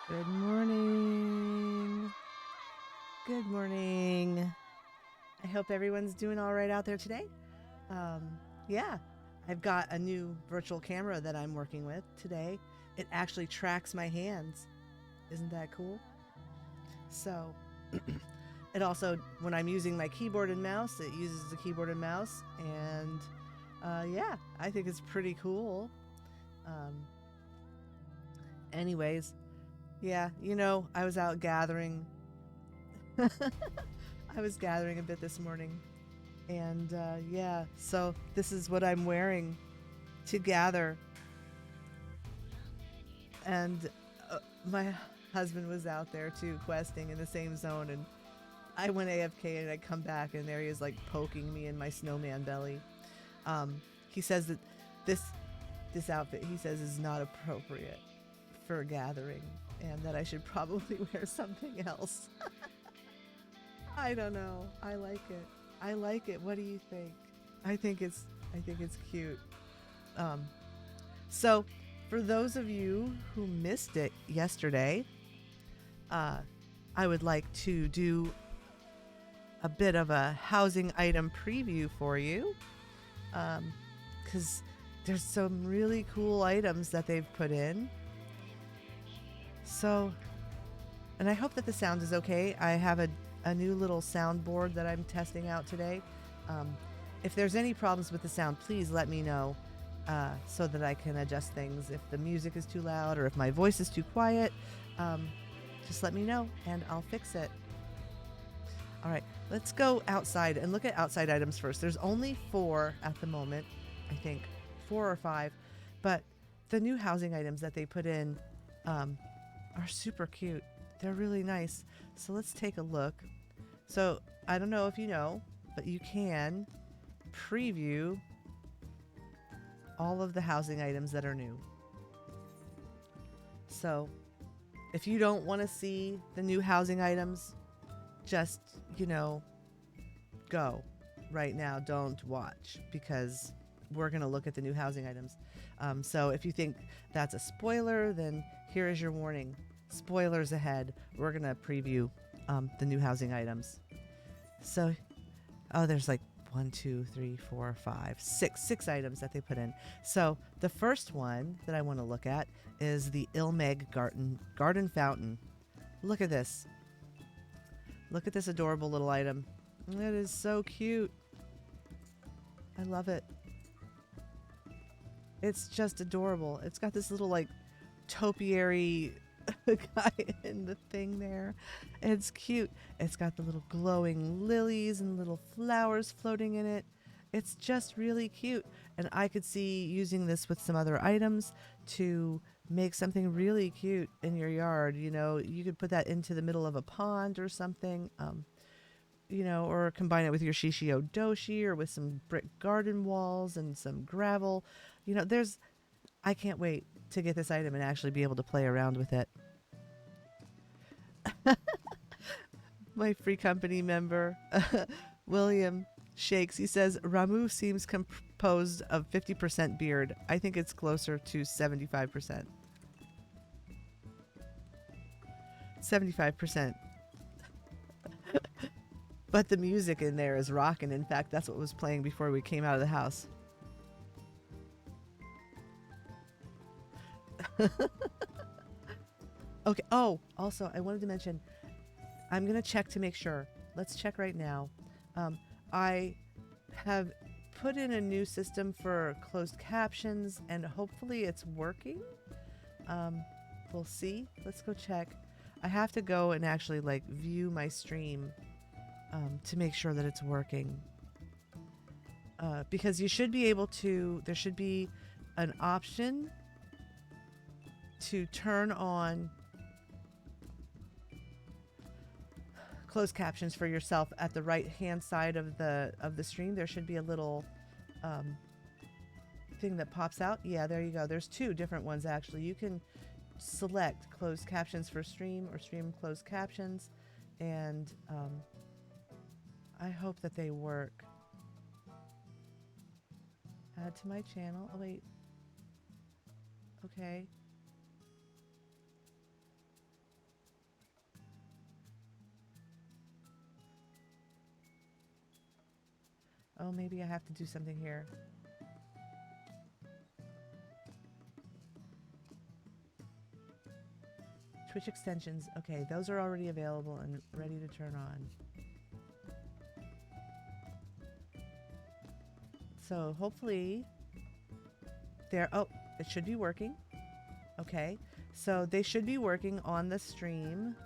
Good morning. Good morning. I hope everyone's doing all right out there today. Yeah, I've got a new virtual camera that I'm working with today. It actually tracks my hands. Isn't that cool? So it also, when I'm using my keyboard and mouse, it uses the keyboard and mouse. And yeah, I think it's pretty cool. Anyways, yeah, you know, I was out gathering. I was gathering a bit this morning. And yeah, so this is what I'm wearing to gather. And my husband was out there too, questing in the same zone. And I went AFK and I come back and there he is like poking me in my snowman belly. He says that this outfit, he says, is not appropriate for a gathering and that I should probably wear something else. I don't know. I like it. I like it. What do you think? I think it's cute. So for those of you who missed it yesterday, I would like to do a bit of a housing item preview for you, because there's some really cool items that they've put in. So, and I hope that the sound is okay. I have a new little soundboard that I'm testing out today. If there's any problems with the sound, please let me know so that I can adjust things. If the music is too loud or if my voice is too quiet, just let me know and I'll fix it. All right, let's go outside and look at outside items first. There's only 4 at the moment, I think, 4 or 5, but the new housing items that they put in are super cute. They're really nice. So let's take a look. So I don't know if you know, but you can preview all of the housing items that are new. So if you don't want to see the new housing items, just, you know, go right now. Don't watch because we're going to look at the new housing items. So if you think that's a spoiler, then here is your warning. Spoilers ahead. We're going to preview the new housing items. So, there's like 1, 2, 3, 4, 5, 6 items that they put in. So the first one that I want to look at is the Illmeg Garden Fountain. Look at this. Look at this adorable little item. It is so cute. I love it. It's just adorable. It's got this little like topiary guy in the thing there. It's cute. It's got the little glowing lilies and little flowers floating in it. It's just really cute. And I could see using this with some other items to make something really cute in your yard. You know, you could put that into the middle of a pond or something. you know, or combine it with your Shishio Doshi or with some brick garden walls and some gravel. You know, I can't wait to get this item and actually be able to play around with it. My free company member, William Shakes, he says, Ramu seems composed of 50% beard. I think it's closer to 75%. 75%. But the music in there is rocking. In fact, that's what was playing before we came out of the house. Okay. Oh, also, I wanted to mention, I'm going to check to make sure. Let's check right now. I have put in a new system for closed captions, and hopefully it's working. We'll see. Let's go check. I have to go and actually like view my stream to make sure that it's working. Because you should be able to, there should be an option to turn on closed captions for yourself at the right hand side of the stream. There should be a little thing that pops out. Yeah, there you go. There's two different ones actually. You can select closed captions for stream or stream closed captions, and I hope that they work. Add to my channel. Oh wait. Okay. Oh, maybe I have to do something here. Twitch extensions. Okay, those are already available and ready to turn on. So hopefully they're, oh, it should be working. Okay, so they should be working on the stream.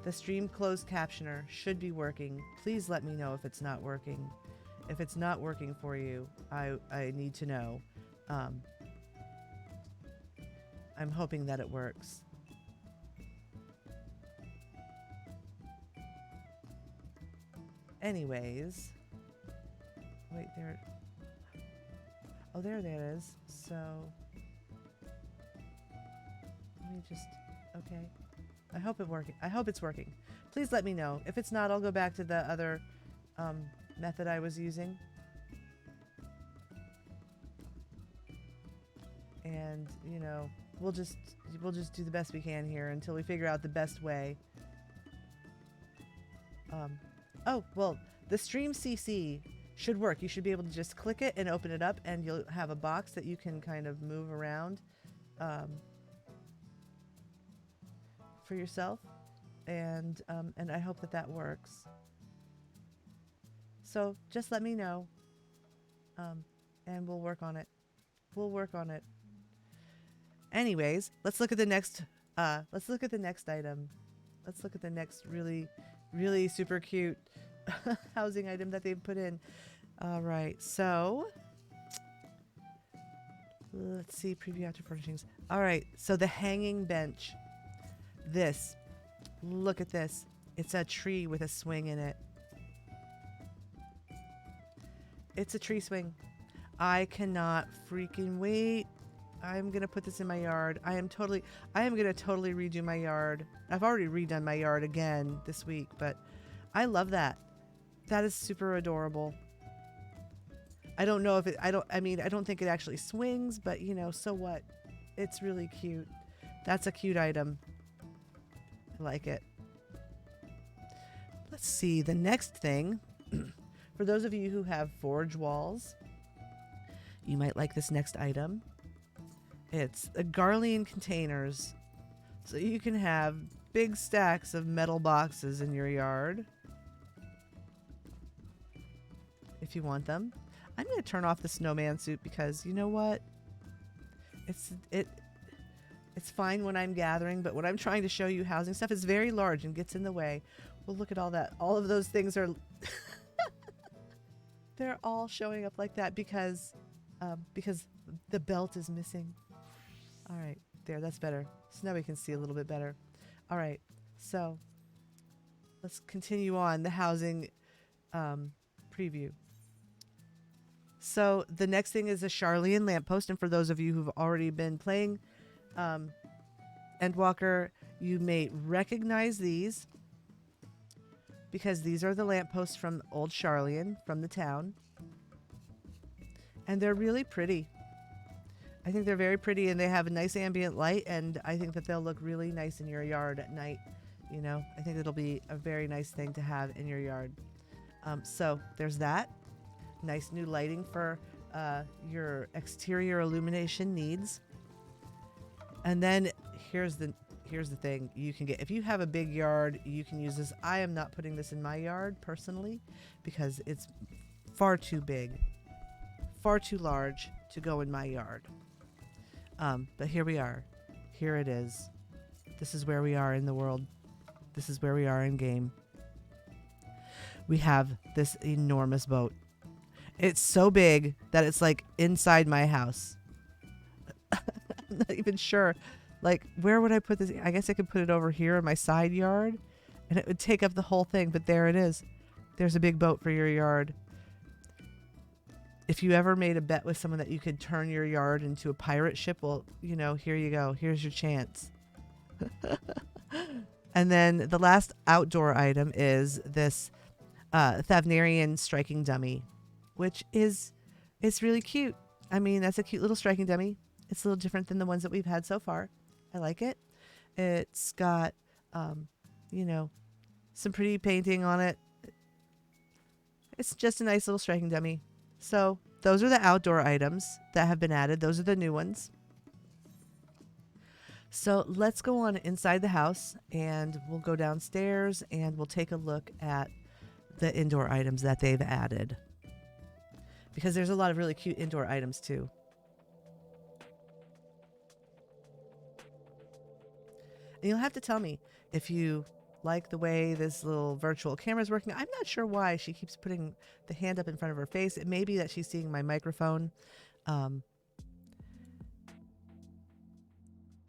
The stream closed captioner should be working. Please let me know if it's not working. If it's not working for you, I need to know. I'm hoping that it works. Anyways. Wait, there. Oh, there it is. So. Let me just. Okay. I hope it working. I hope it's working. Please let me know. If it's not, I'll go back to the other method I was using. And, you know, we'll just do the best we can here until we figure out the best way. Oh, well, the stream CC should work. You should be able to just click it and open it up, and you'll have a box that you can kind of move around for yourself, and I hope that that works. So just let me know, and we'll work on it. We'll work on it. Anyways, let's look at the next. Let's look at the next item. Let's look at the next really, really super cute housing item that they've put in. All right, so let's see, preview after furnishings. All right, so the hanging bench. This, look at this. It's a tree with a swing in it. It's a tree swing. I cannot freaking wait. I'm gonna put this in my yard. I am gonna totally redo my yard. I've already redone my yard again this week, but I love that. That is super adorable. I don't know if it, I don't think it actually swings, but you know, so what? It's really cute. That's a cute item. I like it. Let's see, the next thing. For those of you who have forge walls, you might like this next item. It's the Garland Containers. So you can have big stacks of metal boxes in your yard if you want them. I'm going to turn off the snowman suit because you know what? It's fine when I'm gathering, but when I'm trying to show you housing stuff, it's very large and gets in the way. Well, look at all that. All of those things are they're all showing up like that because the belt is missing. All right, there, that's better. So now we can see a little bit better. All right, so let's continue on the housing preview. So the next thing is a Charlene lamppost, and for those of you who've already been playing Endwalker, you may recognize these because these are the lampposts from old Charlene from the town, and they're really pretty. I think they're very pretty, and they have a nice ambient light, and I think that they'll look really nice in your yard at night. You know, I think it'll be a very nice thing to have in your yard. So there's that. Nice new lighting for your exterior illumination needs. And then here's the thing you can get. If you have a big yard, you can use this. I am not putting this in my yard personally because it's far too big, far too large to go in my yard. But here we are. Here it is. This is where we are in the world. This is where we are in game. We have this enormous boat. It's so big that it's like inside my house. I'm not even sure. Like, where would I put this? I guess I could put it over here in my side yard and it would take up the whole thing. But there it is. There's a big boat for your yard. If you ever made a bet with someone that you could turn your yard into a pirate ship, well, you know, here you go. Here's your chance. And then the last outdoor item is this Thavnarian striking dummy, which it's really cute. I mean, that's a cute little striking dummy. It's a little different than the ones that we've had so far. I like it. It's got, you know, some pretty painting on it. It's just a nice little striking dummy. So those are the outdoor items that have been added. Those are the new ones. So let's go on inside the house and we'll go downstairs and we'll take a look at the indoor items that they've added. Because there's a lot of really cute indoor items too. And you'll have to tell me if you like the way this little virtual camera is working. I'm not sure why she keeps putting the hand up in front of her face. It may be that she's seeing my microphone.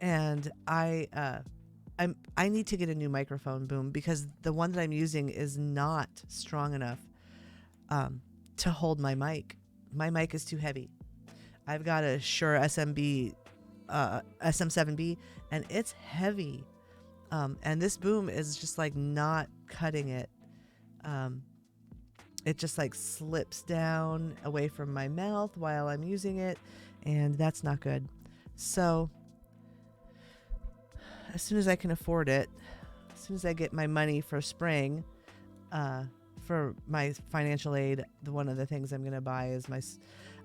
And I need to get a new microphone, Boom, because the one that I'm using is not strong enough to hold my mic. My mic is too heavy. I've got a Shure SM7B, and it's heavy. And this boom is just like not cutting it. It just like slips down away from my mouth while I'm using it, and that's not good. So as soon as I can afford it, as soon as I get my money for spring, for my financial aid, one of the things I'm going to buy is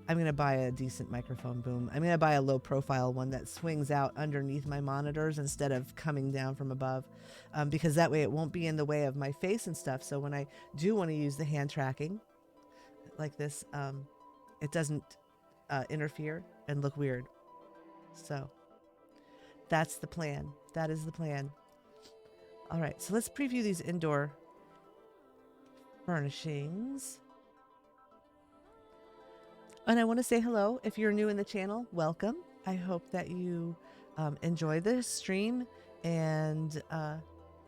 I'm going to buy a decent microphone boom. I'm going to buy a low profile one that swings out underneath my monitors instead of coming down from above, because that way it won't be in the way of my face and stuff. So when I do want to use the hand tracking like this, it doesn't interfere and look weird. So that's the plan. That is the plan. All right, so let's preview these indoor furnishings. And I want to say hello. If you're new in the channel, welcome. I hope that you enjoy this stream. And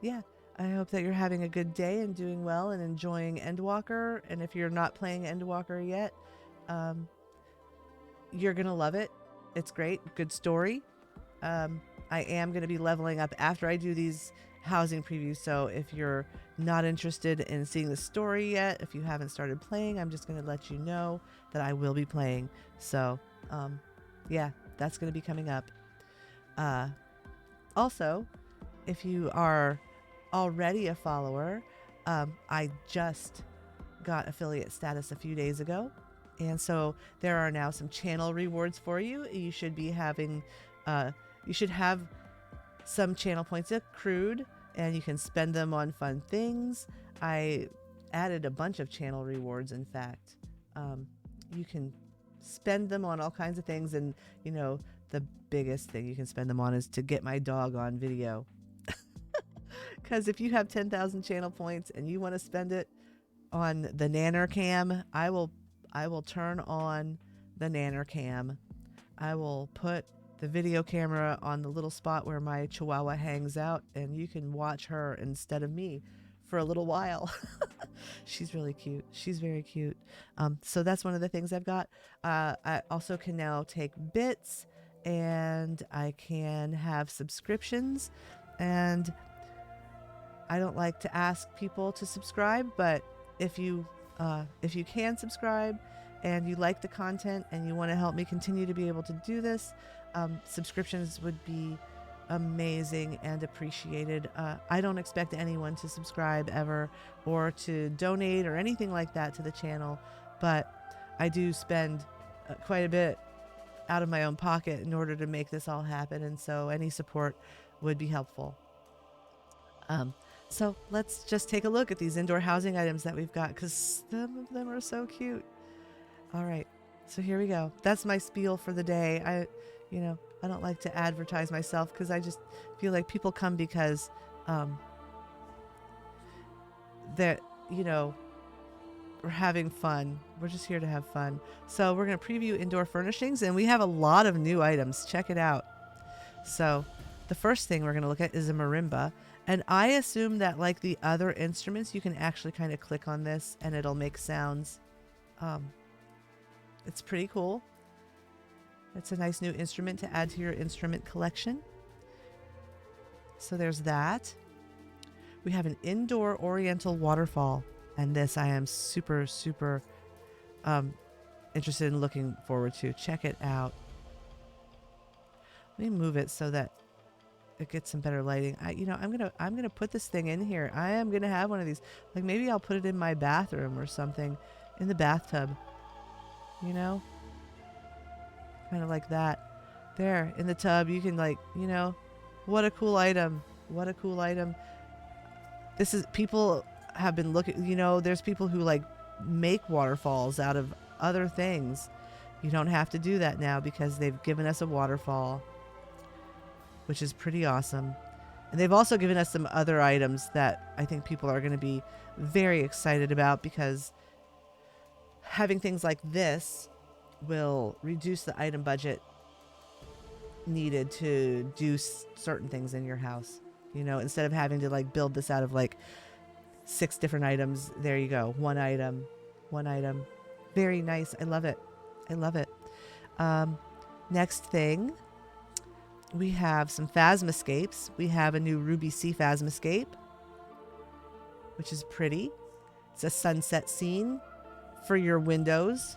yeah, I hope that you're having a good day and doing well and enjoying Endwalker. And if you're not playing Endwalker yet, you're going to love it. It's great. Good story. I am going to be leveling up after I do these housing previews. So if you're not interested in seeing the story yet, if you haven't started playing, I'm just going to let you know that I will be playing. So yeah, that's going to be coming up. Also, if you are already a follower, I just got affiliate status a few days ago, and so there are now some channel rewards for you. You should be having you should have some channel points accrued, and you can spend them on fun things. I added a bunch of channel rewards, in fact. You can spend them on all kinds of things, and you know, the biggest thing you can spend them on is to get my dog on video. Because if you have 10,000 channel points and you want to spend it on the Nanner Cam, I will turn on the Nanner Cam. I will put the video camera on the little spot where my Chihuahua hangs out, and you can watch her instead of me for a little while. She's really cute. She's very cute. So that's one of the things I've got. I also can now take bits, and I can have subscriptions. And I don't like to ask people to subscribe, but if you can subscribe and you like the content and you want to help me continue to be able to do this, subscriptions would be amazing and appreciated. I don't expect anyone to subscribe ever or to donate or anything like that to the channel, but I do spend quite a bit out of my own pocket in order to make this all happen, and so any support would be helpful. So let's just take a look at these indoor housing items that we've got, because some of them are so cute. All right, so here we go. That's my spiel for the day. I don't like to advertise myself because I just feel like people come because that, we're having fun. We're just here to have fun. So we're going to preview indoor furnishings, and we have a lot of new items. Check it out. So the first thing we're going to look at is a marimba. And I assume that, like the other instruments, you can actually kind of click on this and it'll make sounds. It's pretty cool. It's a nice new instrument to add to your instrument collection. So there's that. We have an indoor Oriental waterfall. And this I am super, super interested in looking forward to. Check it out. Let me move it so that it gets some better lighting. I'm gonna put this thing in here. I am gonna have one of these. Like, maybe I'll put it in my bathroom or something, in the bathtub. Kind of like that. There, in the tub, you can, like, what a cool item. What a cool item. This is, people have been looking, there's people who like make waterfalls out of other things. You don't have to do that now because they've given us a waterfall, which is pretty awesome. And they've also given us some other items that I think people are going to be very excited about, because having things like this will reduce the item budget needed to do certain things in your house. Instead of having to like build this out of like 6 different items, there you go. One item. Very nice. I love it. Next thing, we have some Phasmascapes. We have a new Ruby Sea Phasmascape, which is pretty. It's a sunset scene for your windows,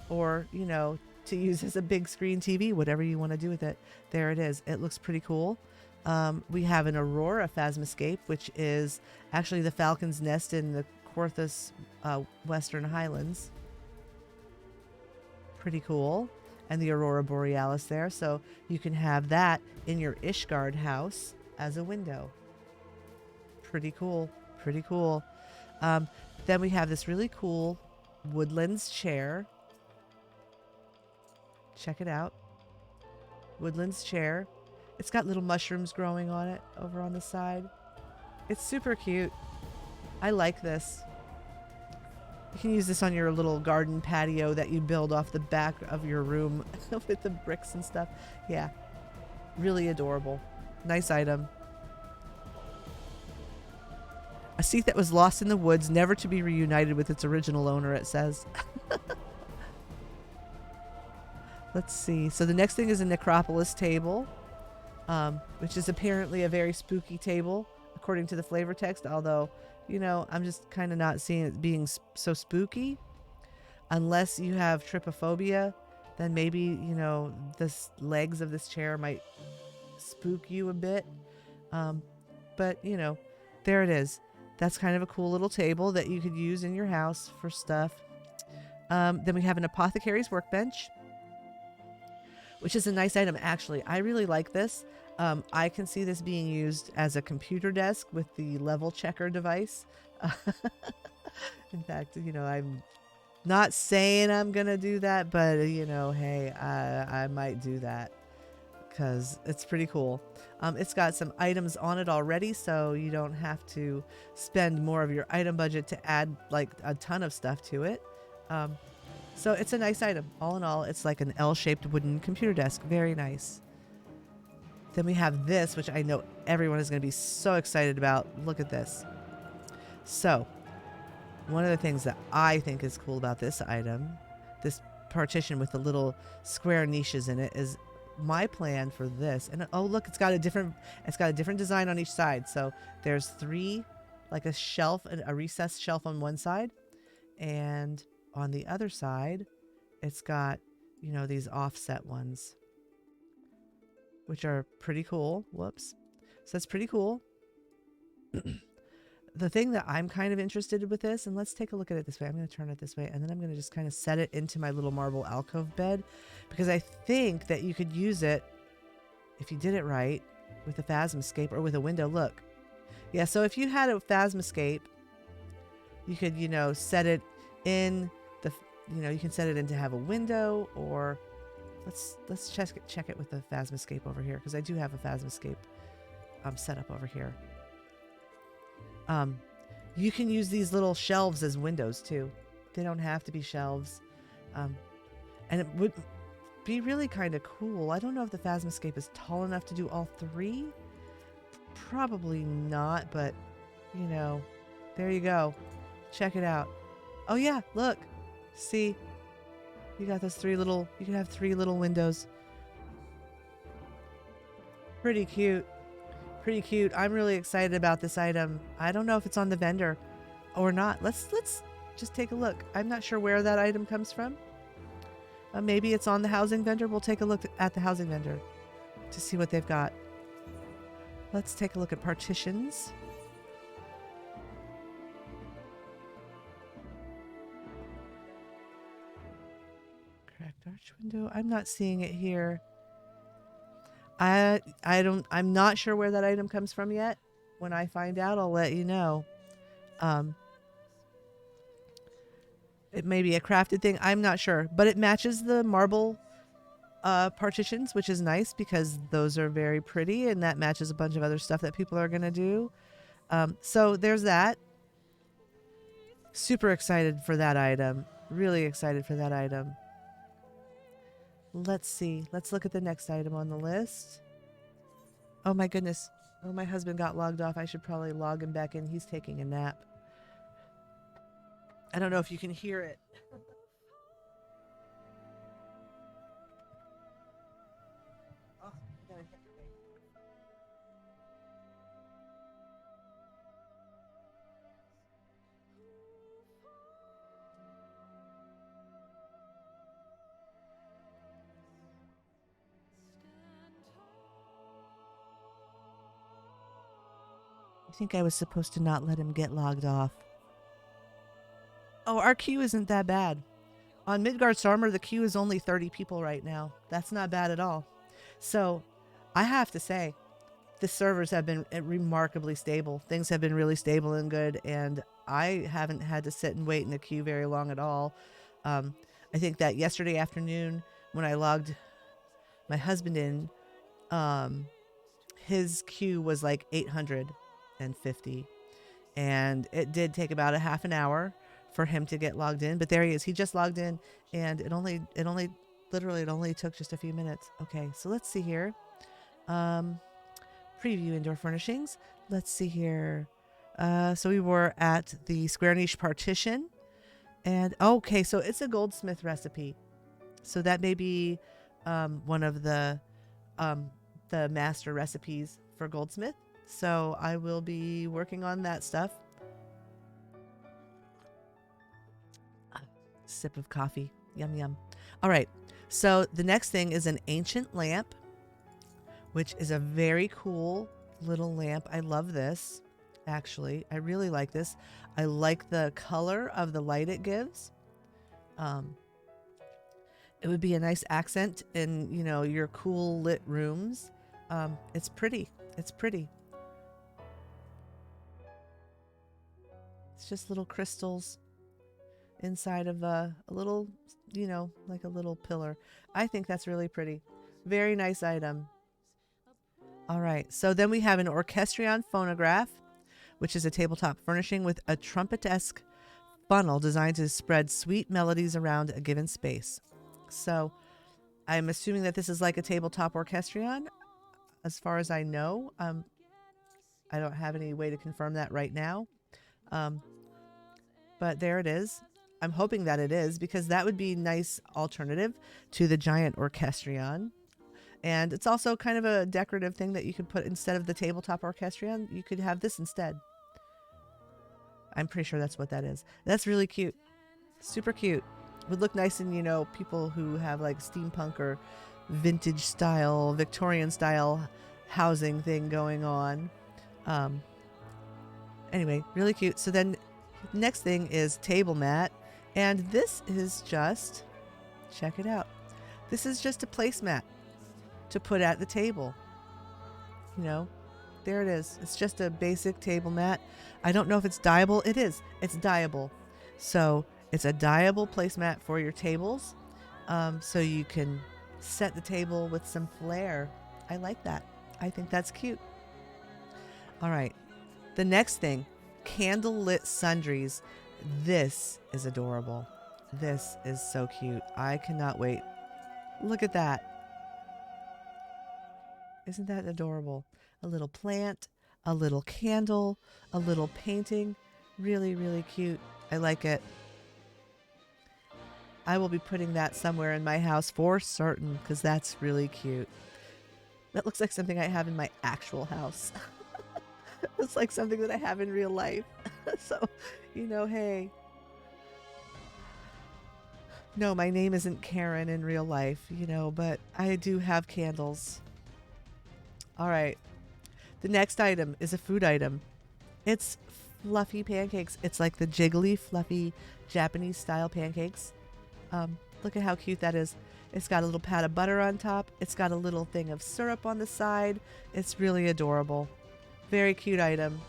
or, to use as a big screen TV, whatever you want to do with it. There it is. It looks pretty cool. We have an Aurora Phasmascape, which is actually the Falcon's Nest in the Corthus Western Highlands. Pretty cool. And the Aurora Borealis there. So you can have that in your Ishgard house as a window. Pretty cool. Then we have this really cool Woodlands chair. Check it out. Woodlands chair. It's got little mushrooms growing on it over on the side. It's super cute. I like this. You can use this on your little garden patio that you build off the back of your room with the bricks and stuff. Yeah. Really adorable. Nice item. A seat that was lost in the woods, never to be reunited with its original owner, it says. Let's see. So the next thing is a Necropolis Table, which is apparently a very spooky table, according to the flavor text, although, I'm just kind of not seeing it being so spooky. Unless you have trypophobia, then maybe, the legs of this chair might spook you a bit. But, there it is. That's kind of a cool little table that you could use in your house for stuff. Then we have an Apothecaries Workbench, which is a nice item, actually. I really like this. I can see this being used as a computer desk with the level checker device. In fact, I'm not saying I'm going to do that, but, hey, I might do that because it's pretty cool. It's got some items on it already, so you don't have to spend more of your item budget to add like a ton of stuff to it. So it's a nice item. All in all, it's like an L-shaped wooden computer desk. Very nice. Then we have this, which I know everyone is going to be so excited about. Look at this. So, one of the things that I think is cool about this item, this partition with the little square niches in it, is my plan for this. And oh look, it's got a different design on each side. So there's 3, like a shelf, a recessed shelf on one side, and on the other side it's got, you know, these offset ones, which are pretty cool. Whoops. So that's pretty cool. The thing that I'm kind of interested with this, and let's take a look at it this way. I'm going to turn it this way, and then I'm going to just kind of set it into my little marble alcove bed, because I think that you could use it, if you did it right, with a Phasmascape or with a window. Look. Yeah, so if you had a Phasmascape, you could, you know, set it in the, you know, you can set it in to have a window, or let's check it with the Phasmascape over here, because I do have a Phasmascape set up over here. You can use these little shelves as windows too. They don't have to be shelves. And it would be really kind of cool. I don't know if the Phasmascape is tall enough to do all 3. Probably not, but you know, there you go. Check it out. Oh yeah, look. See? You got those 3 little, you can have 3 little windows. Pretty cute. Pretty cute. I'm really excited about this item. I don't know if it's on the vendor or not. Let's just take a look. I'm not sure where that item comes from. Maybe it's on the housing vendor. We'll take a look at the housing vendor to see what they've got. Let's take a look at partitions. Cracked arch window. I'm not seeing it here. I'm not sure where that item comes from yet. When I find out, I'll let you know. It may be a crafted thing. I'm not sure, but it matches the marble partitions, which is nice because those are very pretty, and that matches a bunch of other stuff that people are going to do. So there's that. Super excited for that item. Really excited for that item. Let's see. Let's look at the next item on the list. Oh my goodness. Oh, my husband got logged off. I should probably log him back in. He's taking a nap. I don't know if you can hear it. Oh, I'm gonna hit the thing. I think I was supposed to not let him get logged off. Oh, our queue isn't that bad. On Midgard's Armor, the queue is only 30 people right now. That's not bad at all. So, I have to say, the servers have been remarkably stable. Things have been really stable and good, and I haven't had to sit and wait in the queue very long at all. I think that yesterday afternoon, when I logged my husband in, his queue was like 850, and it did take about a half an hour for him to get logged in, but there he is. He just logged in, and it only took just a few minutes. Okay, so let's see here. Preview indoor furnishings. Let's see here. So we were at the square niche partition, and okay, so it's a goldsmith recipe. So that may be one of the master recipes for goldsmith. So I will be working on that stuff. Sip of coffee. Yum, yum. All right. So the next thing is an ancient lamp, which is a very cool little lamp. I love this, actually. I really like this. I like the color of the light it gives. It would be a nice accent in, you know, your cool lit rooms. It's pretty. It's pretty. It's just little crystals inside of a little, you know, like a little pillar. I think that's really pretty. Very nice item. All right. So then we have an Orchestrion Phonograph, which is a tabletop furnishing with a trumpet-esque funnel designed to spread sweet melodies around a given space. So I'm assuming that this is like a tabletop Orchestrion, as far as I know. I don't have any way to confirm that right now. But there it is. I'm hoping that it is, because that would be a nice alternative to the giant Orchestrion. And it's also kind of a decorative thing that you could put instead of the tabletop Orchestrion. You could have this instead. I'm pretty sure that's what that is. That's really cute. Super cute. Would look nice in, you know, people who have like steampunk or vintage style, Victorian style housing thing going on. Anyway, really cute. So then next thing is table mat. And this is just, check it out. This is just a placemat to put at the table. You know, there it is. It's just a basic table mat. I don't know if it's dyeable. It is. It's dyeable. So it's a dyeable placemat for your tables. So you can set the table with some flair. I like that. I think that's cute. All right. The next thing, Candlelit Sundries. This is adorable. This is so cute. I cannot wait. Look at that. Isn't that adorable? A little plant, a little candle, a little painting. Really, really cute. I like it. I will be putting that somewhere in my house for certain, because that's really cute. That looks like something I have in my actual house. It's like something that I have in real life. So, you know, hey. No, my name isn't Karen in real life, you know, but I do have candles. All right. The next item is a food item. It's fluffy pancakes. It's like the jiggly, fluffy Japanese style pancakes. Look at how cute that is. It's got a little pat of butter on top. It's got a little thing of syrup on the side. It's really adorable. Very cute item.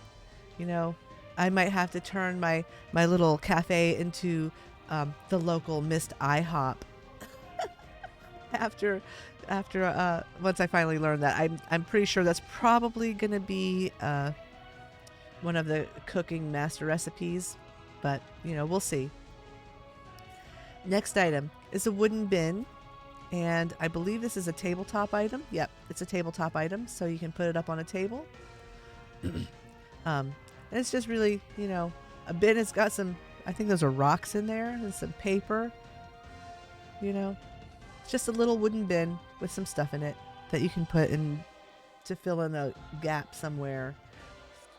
You know, I might have to turn my little cafe into the local missed IHOP after once I finally learn that. I'm pretty sure that's probably gonna be one of the cooking master recipes, but you know, we'll see. Next item is a wooden bin, and I believe this is a tabletop item. Yep, it's a tabletop item, so you can put it up on a table. And it's just really, you know, a bin. It's got some, I think those are rocks in there, and some paper. You know, it's just a little wooden bin with some stuff in it that you can put in to fill in a gap somewhere.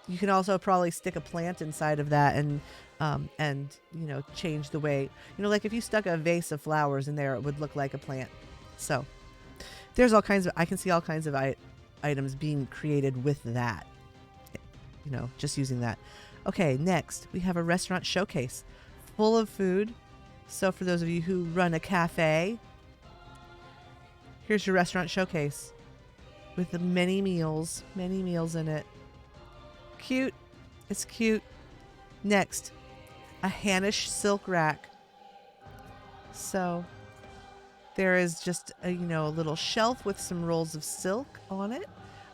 You can also probably stick a plant inside of that and you know, change the way, you know, like if you stuck a vase of flowers in there, it would look like a plant. So there's all kinds of, I can see all kinds of items being created with that, you know, just using that. Okay, next we have a restaurant showcase full of food. So for those of you who run a cafe, here's your restaurant showcase with the many meals in it. Cute. It's cute. Next, a Hanish silk rack. So there is just a, you know, a little shelf with some rolls of silk on it.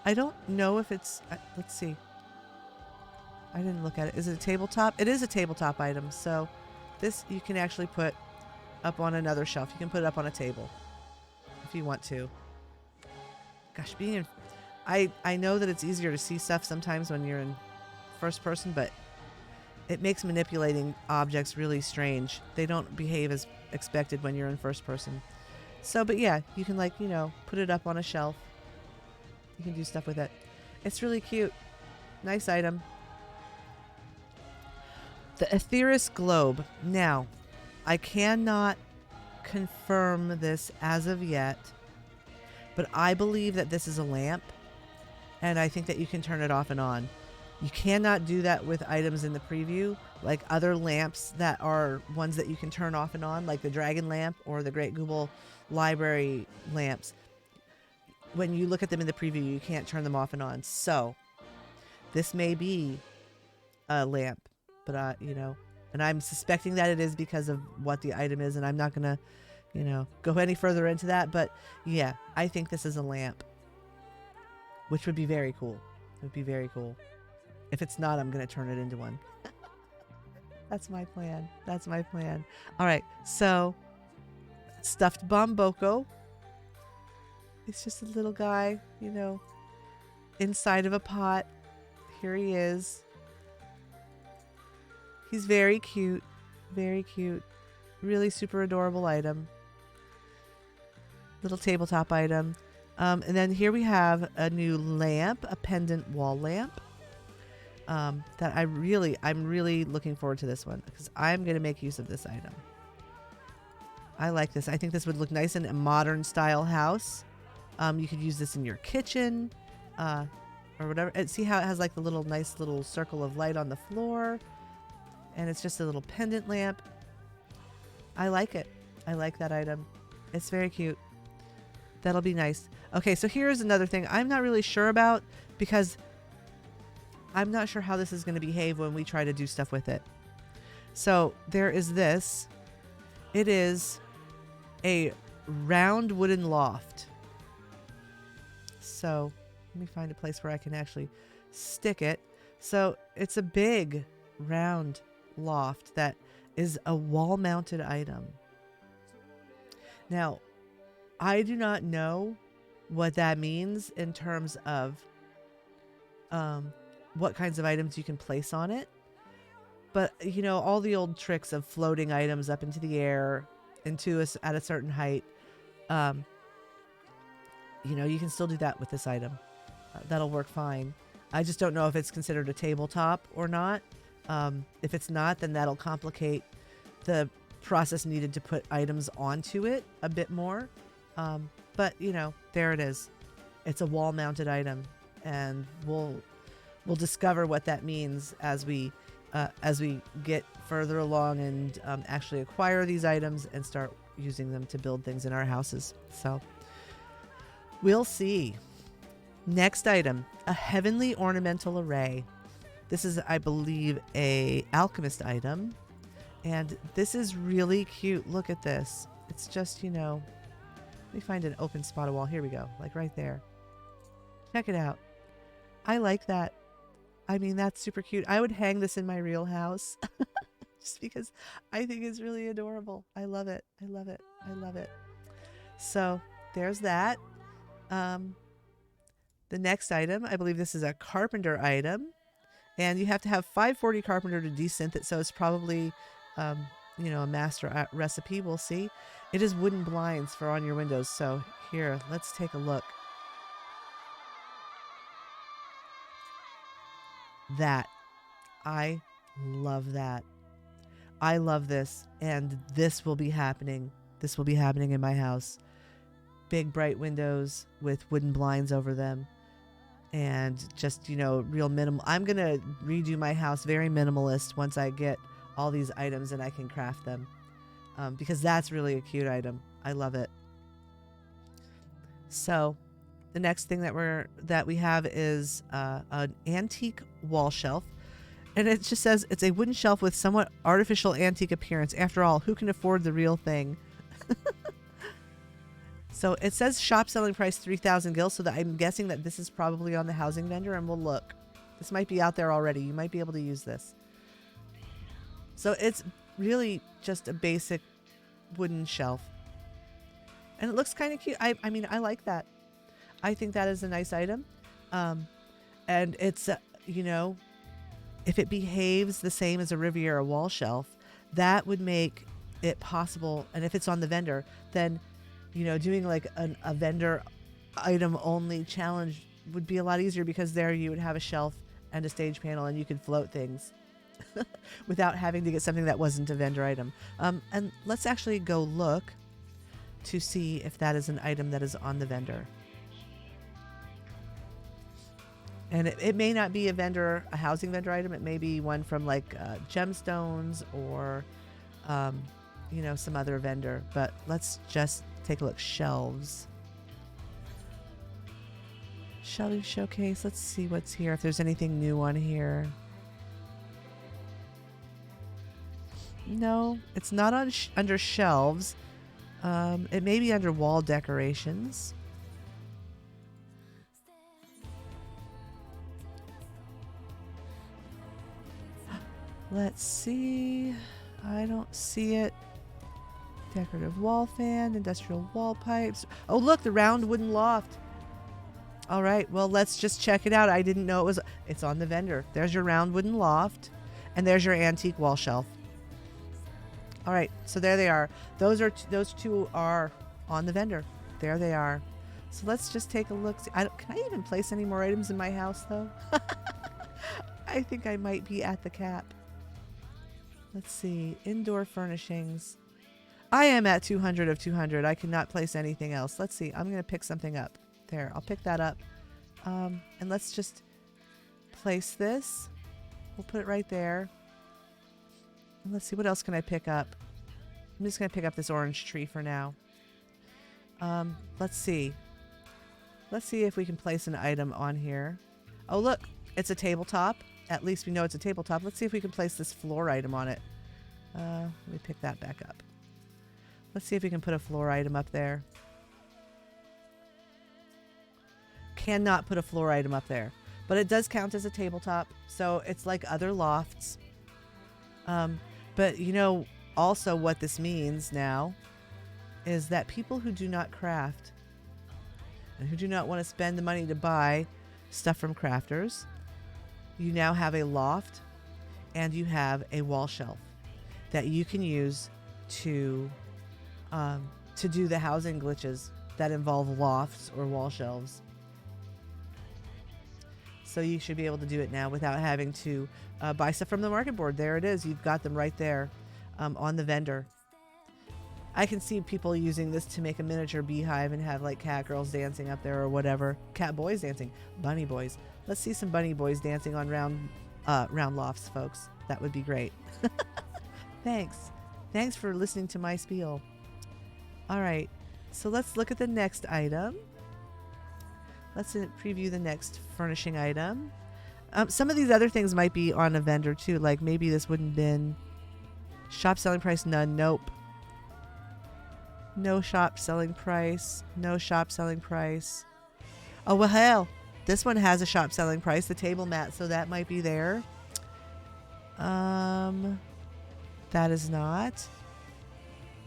I don't know if it's, let's see. I didn't look at it. Is it a tabletop? It is a tabletop item. So this you can actually put up on another shelf. You can put it up on a table if you want to. Gosh, being in, I know that it's easier to see stuff sometimes when you're in first person, but it makes manipulating objects really strange. They don't behave as expected when you're in first person. So, but yeah, you can, like, you know, put it up on a shelf. You can do stuff with it. It's really cute. Nice item. The Aetherius Globe. Now, I cannot confirm this as of yet, but I believe that this is a lamp, and I think that you can turn it off and on. You cannot do that with items in the preview, like other lamps that are ones that you can turn off and on, like the Dragon Lamp or the Great Google Library lamps. When you look at them in the preview, you can't turn them off and on. So this may be a lamp, but you know, and I'm suspecting that it is because of what the item is, and I'm not gonna, you know, go any further into that. But yeah, I think this is a lamp, which would be very cool. It would be very cool. If it's not, I'm going to turn it into one. That's my plan. That's my plan. All right. So, stuffed Bomboko. It's just a little guy, you know, inside of a pot. Here he is. He's very cute. Very cute. Really super adorable item. Little tabletop item. And then here we have a new lamp, a pendant wall lamp. That I'm really looking forward to this one because I'm going to make use of this item. I like this. I think this would look nice in a modern style house. You could use this in your kitchen, or whatever. And see how it has like the nice little circle of light on the floor, and it's just a little pendant lamp. I like it. I like that item. It's very cute. That'll be nice. Okay, so here's another thing I'm not really sure about because I'm not sure how this is going to behave when we try to do stuff with it. So there is this. It is a round wooden loft. So let me find a place where I can actually stick it. So it's a big round loft that is a wall-mounted item. Now, I do not know what that means in terms of what kinds of items you can place on it. But, you know, all the old tricks of floating items up into the air at a certain height, you know, you can still do that with this item. That'll work fine. I just don't know if it's considered a tabletop or not. If it's not, then that'll complicate the process needed to put items onto it a bit more. But, you know, there it is. It's a wall-mounted item, and we'll discover what that means as we get further along and actually acquire these items and start using them to build things in our houses. So we'll see. Next item, a heavenly ornamental array. This is, I believe, a alchemist item, and this is really cute. Look at this. It's just, you know, let me find an open spot of wall. Here we go, like right there. Check it out. I like that. I mean, that's super cute. I would hang this in my real house just because I think it's really adorable. I love it. I love it. I love it. So there's that. The next item, I believe this is a carpenter item, and you have to have 540 carpenter to desynth it. So it's probably, you know, a master recipe. We'll see. It is wooden blinds for on your windows. So here, let's take a look. That. I love that. I love this. And this will be happening. This will be happening in my house. Big bright windows with wooden blinds over them. And just, you know, real minimal. I'm going to redo my house very minimalist once I get all these items and I can craft them. Because that's really a cute item. I love it. So the next thing that we have is an antique wall shelf. And it just says it's a wooden shelf with somewhat artificial antique appearance. After all, who can afford the real thing? So it says shop selling price 3,000 gil. So that I'm guessing that this is probably on the housing vendor, and we'll look. This might be out there already. You might be able to use this. So it's really just a basic wooden shelf. And it looks kind of cute. I mean, I like that. I think that is a nice item. And it's, you know, if it behaves the same as a Riviera wall shelf, that would make it possible. And if it's on the vendor, then, you know, doing like a vendor item only challenge would be a lot easier, because there you would have a shelf and a stage panel and you could float things without having to get something that wasn't a vendor item. And let's actually go look to see if that is an item that is on the vendor. And it may not be a housing vendor item. It may be one from like Gemstones or, you know, some other vendor. But let's just take a look. Shelves. Shelving showcase. Let's see what's here. If there's anything new on here. No, it's not on under shelves. It may be under wall decorations. Let's see. I don't see it. Decorative wall fan, industrial wall pipes. Oh, look, the round wooden loft. All right, well, let's just check it out. I didn't know it's on the vendor. There's your round wooden loft. And there's your antique wall shelf. All right, so there they are. Those two are on the vendor. There they are. So let's just take a look. Can I even place any more items in my house, though? I think I might be at the cap. Let's see. Indoor furnishings. I am at 200 of 200. I cannot place anything else. Let's see. I'm going to pick something up. There, I'll pick that up. And let's just place this. We'll put it right there. And let's see. What else can I pick up? I'm just going to pick up this orange tree for now. Let's see. Let's see if we can place an item on here. Oh, look. It's a tabletop. At least we know it's a tabletop. Let's see if we can place this floor item on it. Let me pick that back up. Let's see if we can put a floor item up there. Cannot put a floor item up there. But it does count as a tabletop. So it's like other lofts. But you know, also what this means now is that people who do not craft and who do not want to spend the money to buy stuff from crafters, you now have a loft and you have a wall shelf that you can use to do the housing glitches that involve lofts or wall shelves. So you should be able to do it now without having to buy stuff from the market board. There it is. You've got them right there on the vendor. I can see people using this to make a miniature beehive and have like cat girls dancing up there or whatever. Cat boys dancing. Bunny boys. Let's see some bunny boys dancing on round lofts, folks. That would be great. Thanks. Thanks for listening to my spiel. All right. So let's look at the next item. Let's preview the next furnishing item. Some of these other things might be on a vendor too. Like maybe this wooden bin. Shop selling price, none. Nope. No shop selling price. No shop selling price. Oh, well, hell. This one has a shop selling price. The table mat, so that might be there. That is not.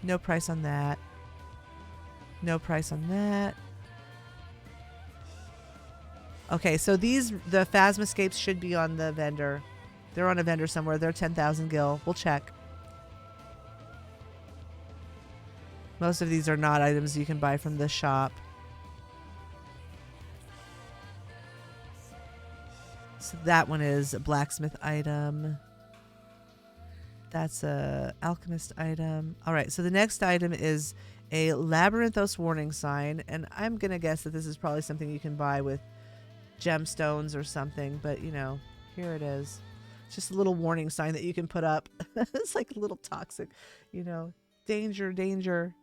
No price on that. No price on that. Okay, so the Phasmascapes should be on the vendor. They're on a vendor somewhere. They're 10,000 gil. We'll check. Most of these are not items you can buy from the shop. So that one is a blacksmith item. That's a alchemist item. All right, so the next item is a Labyrinthos warning sign, and I'm gonna guess that this is probably something you can buy with gemstones or something, but you know, here it is. It's just a little warning sign that you can put up. It's like a little toxic, you know, danger, danger.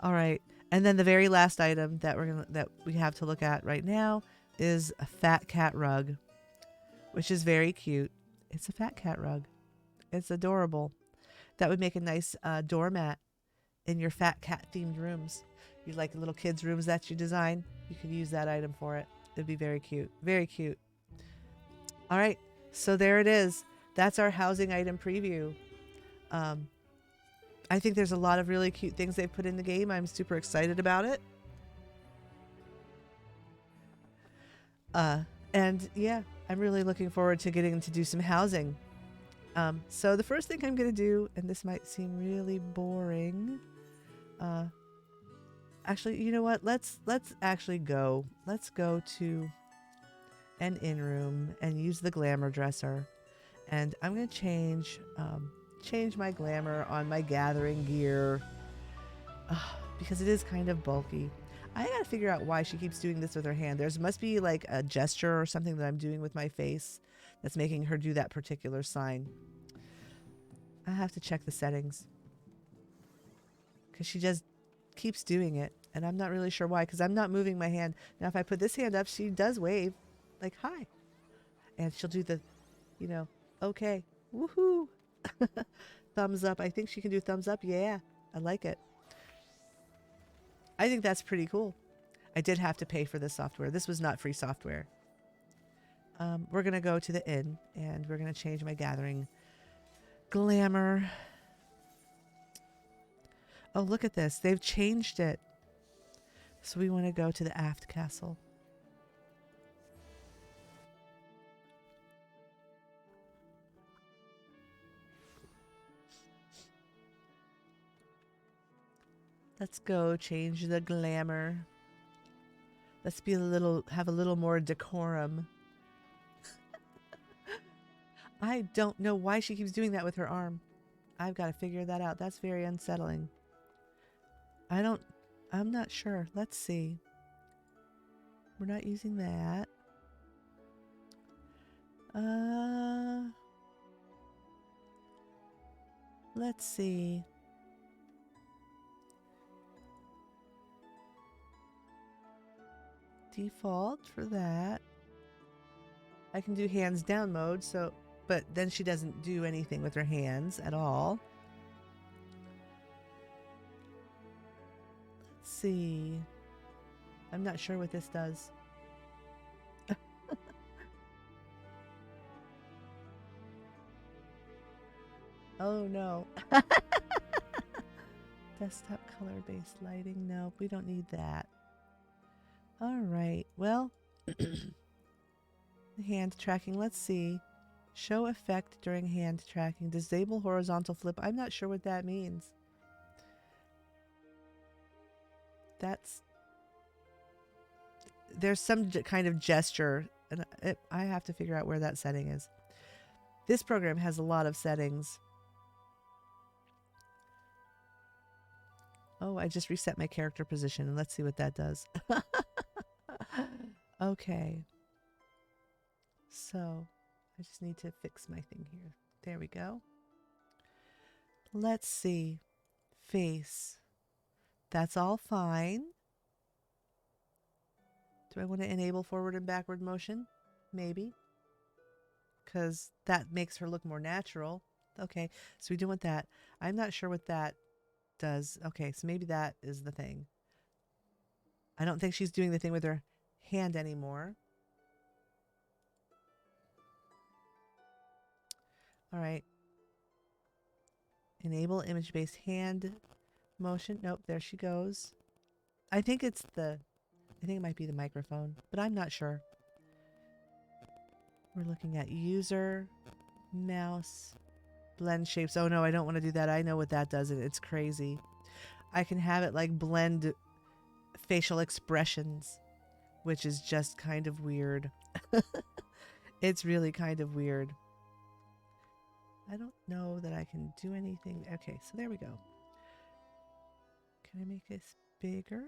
All right, and then the very last item that we have to look at right now is a fat cat rug, which is very cute. It's a fat cat rug. It's adorable. That would make a nice doormat in your fat cat themed rooms. You like little kids' rooms that you design, you could use that item for it. It'd be very cute. Very cute. All right, so there it is. That's our housing item preview. I think there's a lot of really cute things they've put in the game. I'm super excited about it. And yeah, I'm really looking forward to getting to do some housing. So the first thing I'm going to do, and this might seem really boring. Actually, you know what? Let's actually go. Let's go to an in-room and use the glamour dresser. And I'm going to change my glamour on my gathering gear because it is kind of bulky. I gotta figure out why she keeps doing this with her hand. There must be like a gesture or something that I'm doing with my face that's making her do that particular sign. I have to check the settings because she just keeps doing it, and I'm not really sure why, because I'm not moving my hand. Now, if I put this hand up, she does wave like hi, and she'll do the, you know, okay, woohoo. Thumbs up. I think she can do thumbs up. Yeah, I like it. I think that's pretty cool. I did have to pay for this software. This was not free software. We're going to go to the inn, and we're going to change my gathering glamour. Oh, look at this. They've changed it. So we want to go to the aft castle. Let's go change the glamour. Let's be have a little more decorum. I don't know why she keeps doing that with her arm. I've got to figure that out. That's very unsettling. I'm not sure. Let's see. We're not using that. Let's see. Default for that. I can do hands down mode, so, but then she doesn't do anything with her hands at all. Let's see. I'm not sure what this does. Oh no. Desktop color-based lighting. No, we don't need that. All right. Well, hand tracking. Let's see. Show effect during hand tracking. Disable horizontal flip. I'm not sure what that means. There's some kind of gesture, and I have to figure out where that setting is. This program has a lot of settings. Oh, I just reset my character position, and let's see what that does. Okay. So, I just need to fix my thing here. There we go. Let's see. Face. That's all fine. Do I want to enable forward and backward motion? Maybe. Because that makes her look more natural. Okay, so we do want that. I'm not sure what that does. Okay, so maybe that is the thing. I don't think she's doing the thing with her hand anymore. All right. Enable image-based hand motion. Nope, there she goes. I think it might be the microphone, but I'm not sure. We're looking at user, mouse, blend shapes. Oh no, I don't want to do that. I know what that does. It's crazy. I can have it like blend facial expressions, which is just kind of weird. It's really kind of weird. I don't know that I can do anything. Okay, so there we go. Can I make this bigger?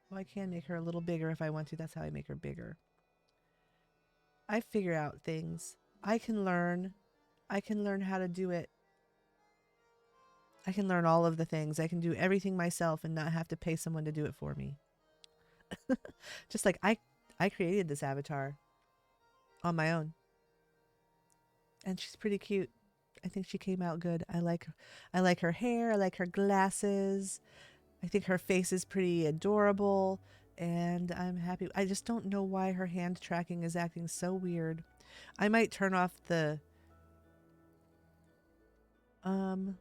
Well, I can make her a little bigger if I want to. That's how I make her bigger. I figure out things. I can learn how to do it. I can learn all of the things. I can do everything myself and not have to pay someone to do it for me. Just like I created this avatar on my own. And she's pretty cute. I think she came out good. I like her hair. I like her glasses. I think her face is pretty adorable. And I'm happy. I just don't know why her hand tracking is acting so weird. I might turn off the...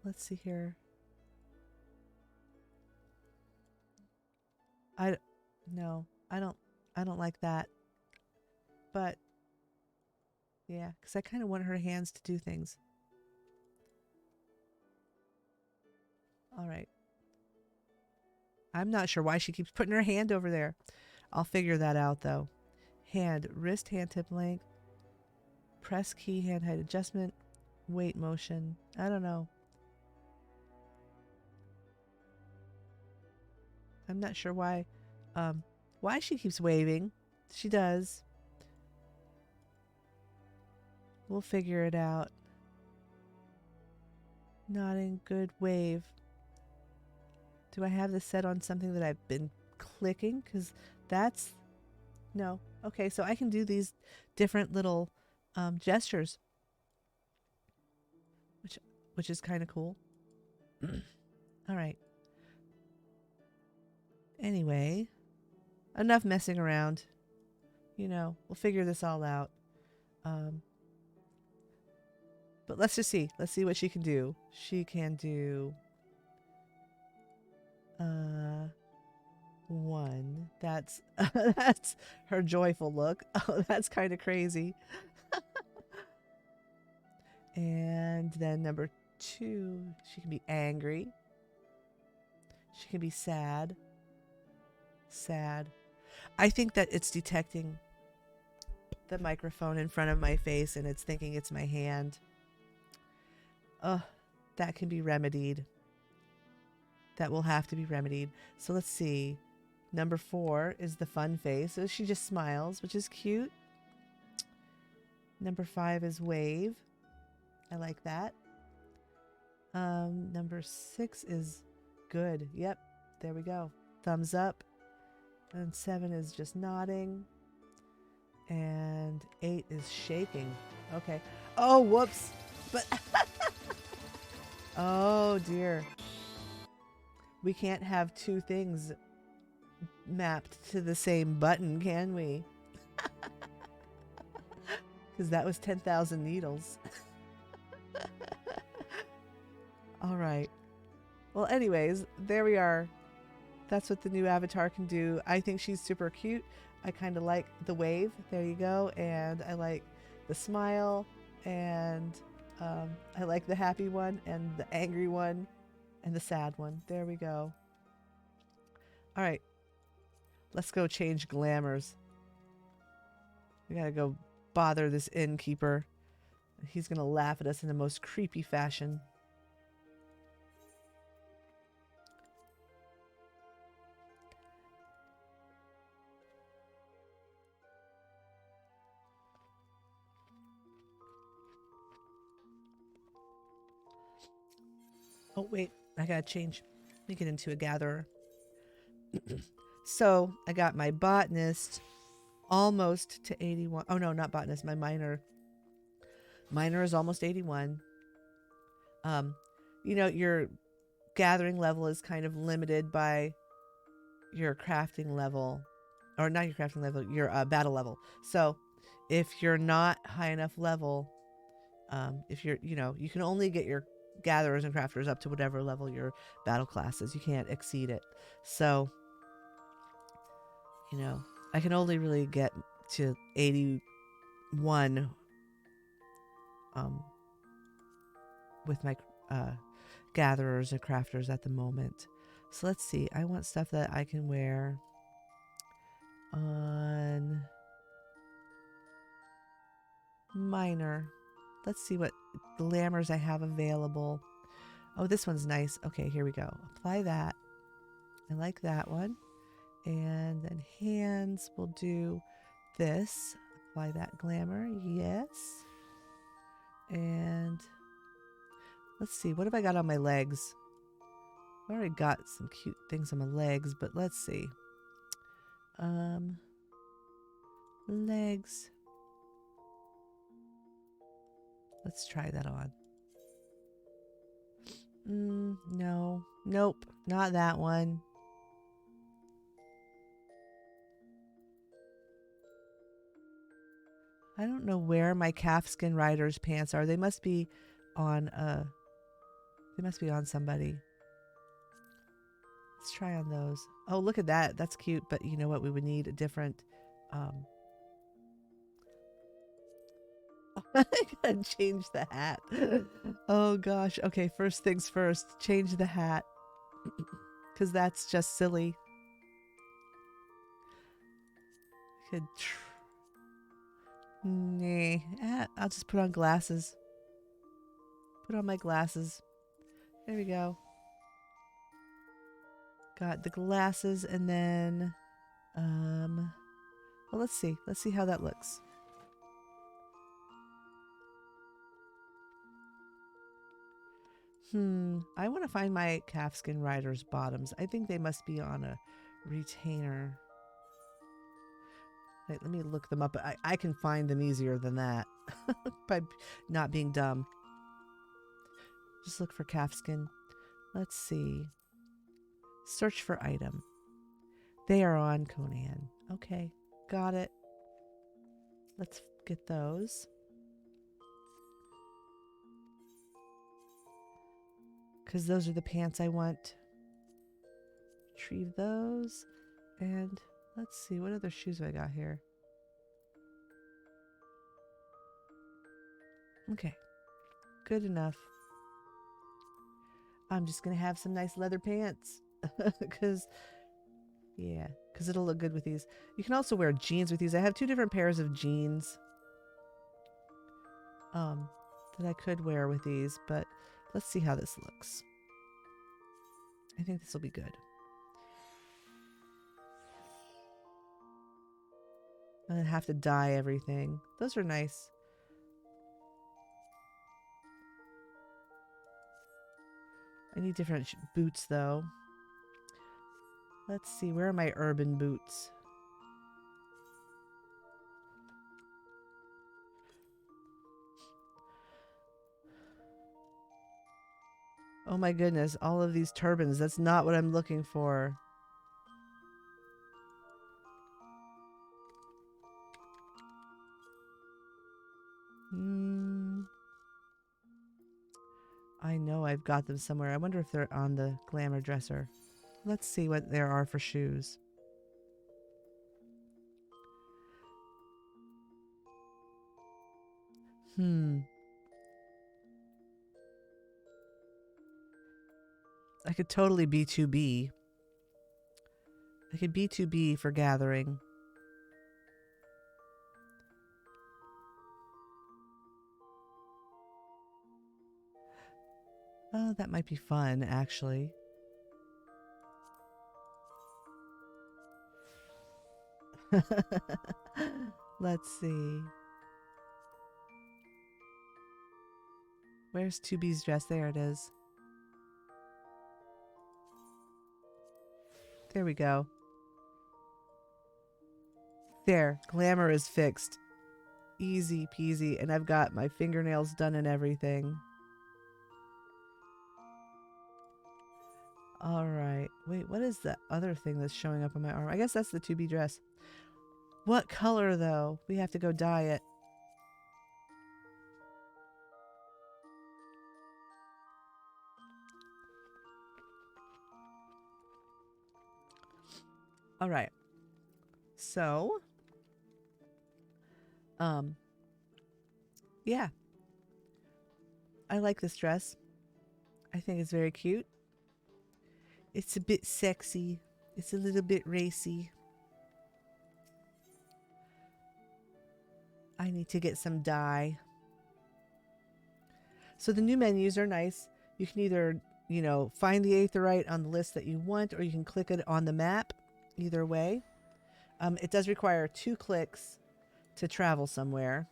let's see here. I don't like that. But yeah, because I kind of want her hands to do things. All right. I'm not sure why she keeps putting her hand over there. I'll figure that out though. Hand, wrist, hand tip length, press key, hand height adjustment, weight motion. I don't know. I'm not sure why she keeps waving. She does. We'll figure it out. Nodding, good, wave. Do I have this set on something that I've been clicking? Because that's... No. Okay, so I can do these different little gestures. Which is kind of cool. All right. Anyway, enough messing around. You know, we'll figure this all out. But let's just see. Let's see what she can do. She can do... one. That's that's her joyful look. Oh, that's kind of crazy. And then number 2, she can be angry. She can be sad. Sad. I think that it's detecting the microphone in front of my face and it's thinking it's my hand. Ugh, that can be remedied. That will have to be remedied. So let's see. Number 4 is the fun face. So she just smiles, which is cute. Number 5 is wave. I like that. Number 6 is good. Yep, there we go. Thumbs up. And 7 is just nodding. And 8 is shaking. Okay. Oh, whoops. But oh dear. We can't have 2 things mapped to the same button, can we? Because that was 10,000 needles. All right. Well, anyways, there we are. That's what the new avatar can do. I think she's super cute. I kind of like the wave. There you go. And I like the smile. And I like the happy one and the angry one and the sad one. There we go. All right. Let's go change glamours. We gotta go bother this innkeeper. He's gonna laugh at us in the most creepy fashion. Oh, wait. I gotta change. Let me get into a gatherer. So, I got my botanist almost to 81. Oh, no, not botanist. My miner. Miner is almost 81. You know, your gathering level is kind of limited by your crafting level. Or not your crafting level, your battle level. So, if you're not high enough level, if you're, you know, you can only get your gatherers and crafters up to whatever level your battle class is. You can't exceed it. So, you know, I can only really get to 81 with my gatherers and crafters at the moment. So let's see. I want stuff that I can wear on miner. Let's see what glamours I have available. Oh, this one's nice. Okay, here we go. Apply that. I like that one. And then hands, we'll do this. Apply that glamour. Yes. And let's see. What have I got on my legs? I already got some cute things on my legs, but let's see. Legs. Let's try that on. No. Nope. Not that one. I don't know where my calfskin rider's pants are. They must be on somebody. Let's try on those. Oh, look at that. That's cute, but you know what? We would need a different I gotta change the hat. Oh gosh. Okay, first things first. Change the hat. Because that's just silly. Could nah. I'll just put on glasses. Put on my glasses. There we go. Got the glasses and then well, let's see. Let's see how that looks. I want to find my calfskin rider's bottoms. I think they must be on a retainer. Wait, let me look them up. I can find them easier than that by not being dumb. Just look for calfskin. Let's see. Search for item. They are on Conan. Okay, got it. Let's get those. Because those are the pants I want. Retrieve those. And let's see, what other shoes have I got here? Okay, good enough. I'm just going to have some nice leather pants. because yeah, because it'll look good with these. You can also wear jeans with these. I have 2 different pairs of jeans that I could wear with these, but let's see how this looks. I think this will be good. I have to dye everything. Those are nice. I need different boots though. Let's see, where are my urban boots? Oh my goodness, all of these turbans. That's not what I'm looking for. I know I've got them somewhere. I wonder if they're on the glamour dresser. Let's see what there are for shoes. I could totally B2B. I could B2B for gathering. Oh, that might be fun, actually. Let's see. Where's 2B's dress? There it is. There we go. There, glamour is fixed. Easy peasy. And I've got my fingernails done and everything. All right. Wait, what is the other thing that's showing up on my arm? I guess that's the 2B dress. What color, though? We have to go dye it. All right. So, yeah. I like this dress. I think it's very cute. It's a bit sexy. It's a little bit racy. I need to get some dye. So the new menus are nice. You can either, you know, find the aetheryte on the list that you want, or you can click it on the map. Either way. It does require 2 clicks to travel somewhere.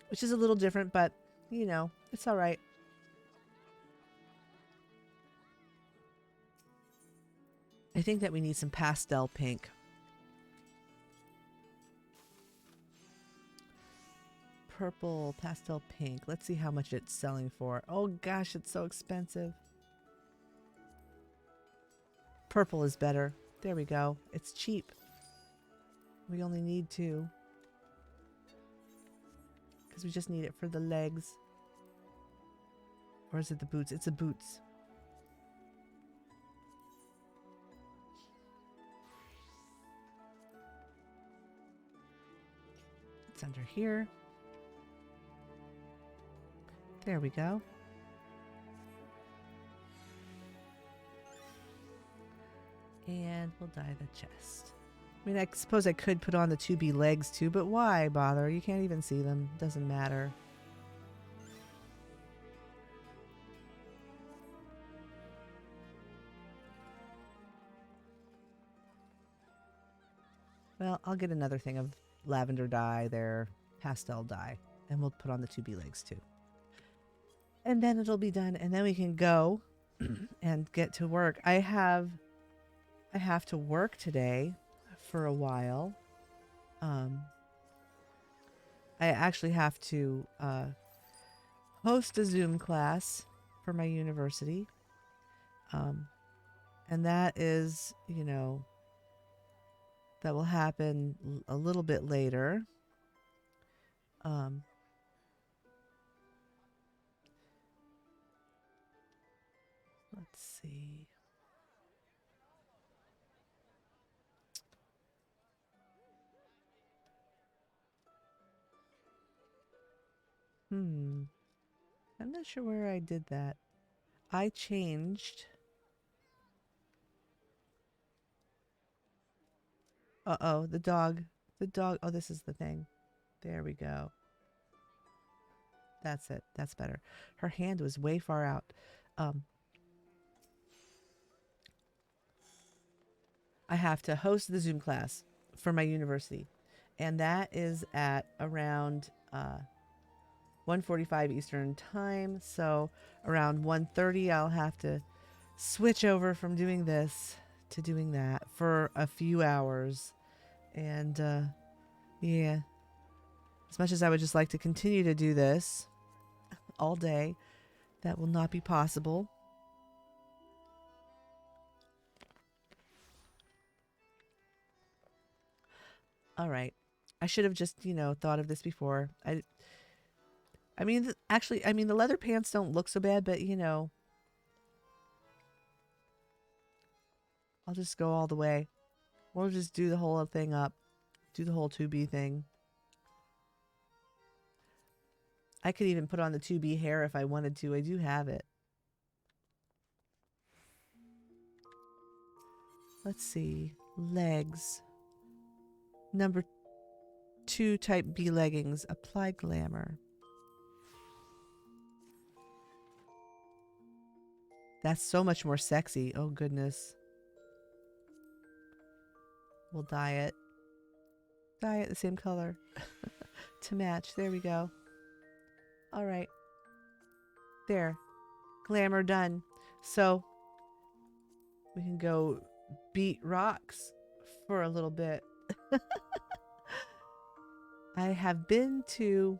Which is a little different, but, you know, it's all right. I think that we need some pastel pink. Purple, pastel pink. Let's see how much it's selling for. Oh gosh, it's so expensive. Purple is better. There we go. It's cheap. We only need 2. Because we just need it for the legs. Or is it the boots? It's the boots. It's under here. There we go. And we'll dye the chest. I mean, I suppose I could put on the 2B legs too, but why bother? You can't even see them. Doesn't matter. Well, I'll get another thing of lavender dye there, pastel dye, and we'll put on the 2B legs too. And then it'll be done, and then we can go and get to work. I have to work today for a while. I actually have to host a Zoom class for my university. And that is, you know, that will happen a little bit later. Let's see. I'm not sure where I did that. I changed. Uh-oh, the dog. The dog. Oh, this is the thing. There we go. That's it. That's better. Her hand was way far out. I have to host the Zoom class for my university, and that is at around 1:45 Eastern time. So around 1:30, I'll have to switch over from doing this to doing that for a few hours. And yeah, as much as I would just like to continue to do this all day, that will not be possible. All right. I should have just, thought of this before. I mean, actually, the leather pants don't look so bad, but, I'll just go all the way. We'll just do the whole thing up. Do the whole 2B thing. I could even put on the 2B hair if I wanted to. I do have it. Let's see. Legs. Number 2 type B leggings. Apply glamour. That's so much more sexy. Oh, goodness. We'll dye it. Dye it the same color to match. There we go. All right. There. Glamour done. So we can go beat rocks for a little bit. I have been to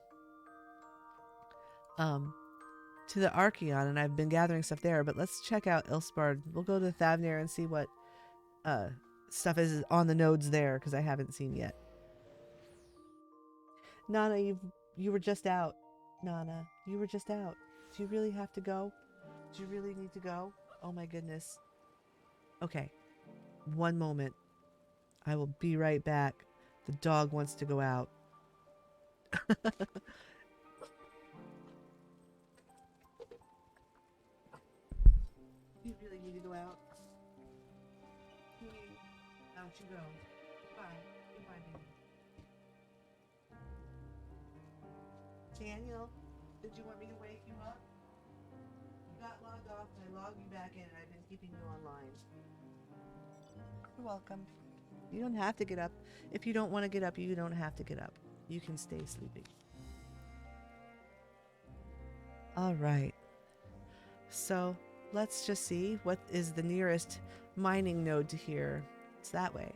the Archeon, and I've been gathering stuff there, but let's check out Ilspard. We'll go to Thavnir and see what stuff is on the nodes there, because I haven't seen yet. Nana, you were just out. Nana, you were just out. Do you really have to go? Do you really need to go? Oh my goodness. Okay. One moment. I will be right back. The dog wants to go out. You really need to go out? Out you go. Goodbye. Goodbye, baby. Daniel, did you want me to wake you up? You got logged off and I logged you back in, and I've been keeping you online. You're welcome. You don't have to get up. If you don't want to get up, you don't have to get up. You can stay sleeping. All right. So let's just see what is the nearest mining node to here. It's that way.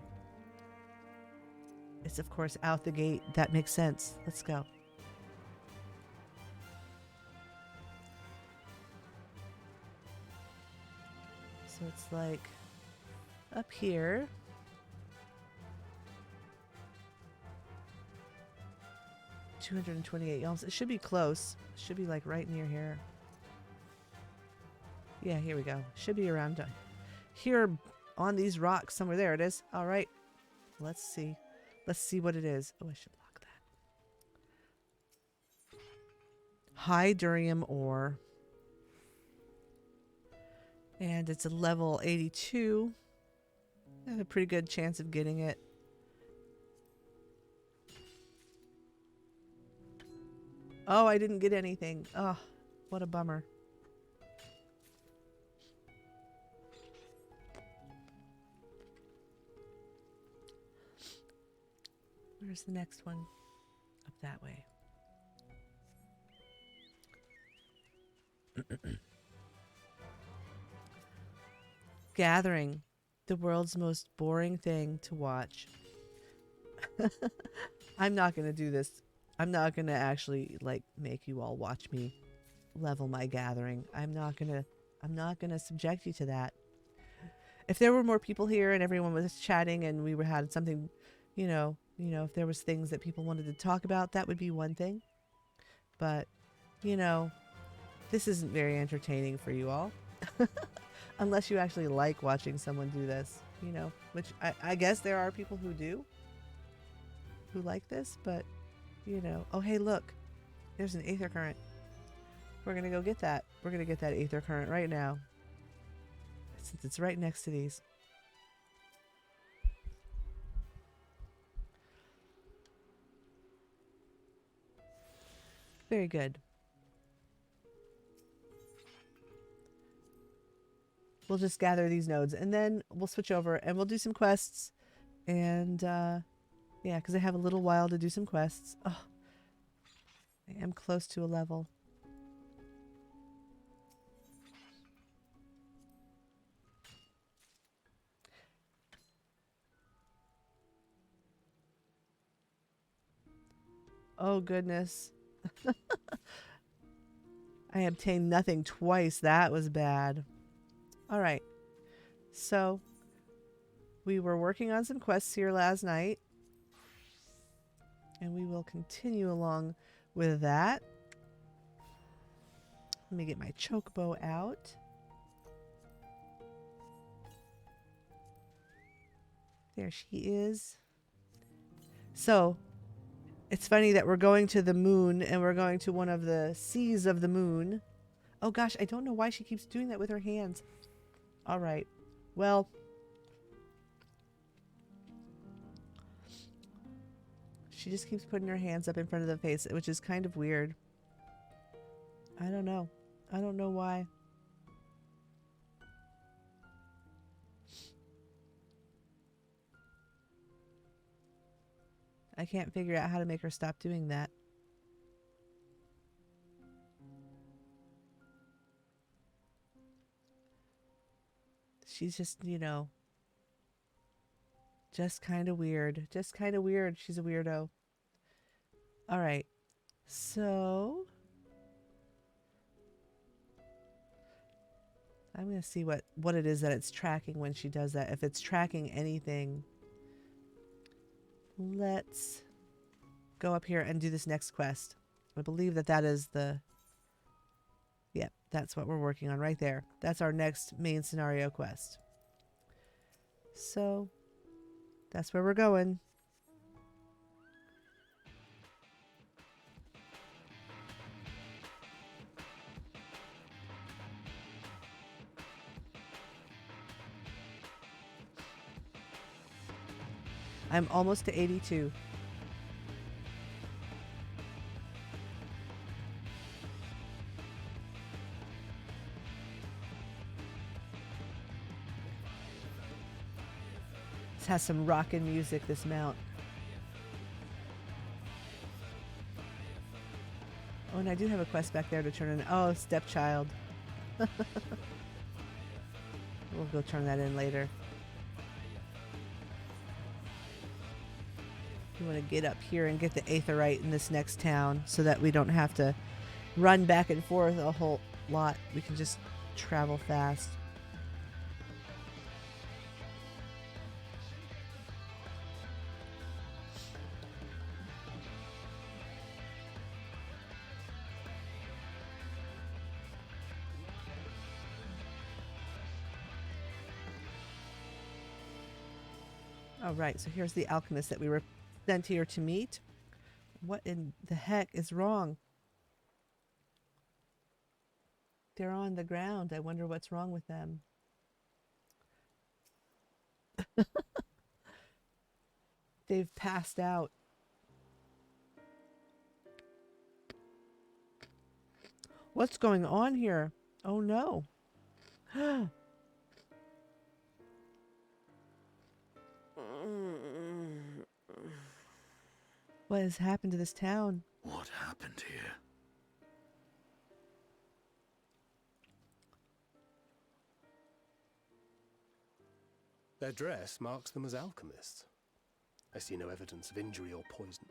It's, of course, out the gate. That makes sense. Let's go. So it's like up here. $228. It should be close. It should be like right near here. Yeah, here we go. Should be around here on these rocks somewhere. There it is. All right. Let's see. Let's see what it is. Oh, I should lock that. High durium ore. And it's a level 82. I have a pretty good chance of getting it. Oh, I didn't get anything. Oh, what a bummer. Where's the next one? Up that way. Gathering. The world's most boring thing to watch. I'm not going to do this. I'm not going to actually make you all watch me level my gathering. I'm not going to subject you to that. If there were more people here and everyone was chatting and we had something, if there was things that people wanted to talk about, that would be one thing. But, this isn't very entertaining for you all. Unless you actually like watching someone do this, which I guess there are people who do, who like this, but, oh, hey, look, there's an aether current. We're going to go get that. We're going to get that Aether Current right now. Since it's right next to these. Very good. We'll just gather these nodes and then we'll switch over and we'll do some quests. And yeah, because I have a little while to do some quests. Oh, I am close to a level. Oh, goodness. I obtained nothing twice. That was bad. All right. So we were working on some quests here last night. And we will continue along with that. Let me get my chocobo out. There she is. So, it's funny that we're going to the moon and we're going to one of the seas of the moon. Oh gosh, I don't know why she keeps doing that with her hands. All right. Well, she just keeps putting her hands up in front of the face, which is kind of weird. I don't know. I don't know why. I can't figure out how to make her stop doing that. She's just, you know, just kind of weird. Just kind of weird. She's a weirdo. All right. So I'm going to see what it is that it's tracking when she does that. If it's tracking anything. Let's go up here and do this next quest. I believe that is the... Yep, that's what we're working on right there. That's our next main scenario quest. So, that's where we're going. I'm almost to 82. This has some rockin' music, this mount. Oh, and I do have a quest back there to turn in. Oh, stepchild. We'll go turn that in later. We want to get up here and get the Aetherite in this next town so that we don't have to run back and forth a whole lot. We can just travel fast. All right, so here's the alchemist that we were sent here to meet. What in the heck is wrong? They're on the ground. I wonder what's wrong with them. They've passed out. What's going on here? Oh no. What has happened to this town? What happened here? Their dress marks them as alchemists. I see no evidence of injury or poison.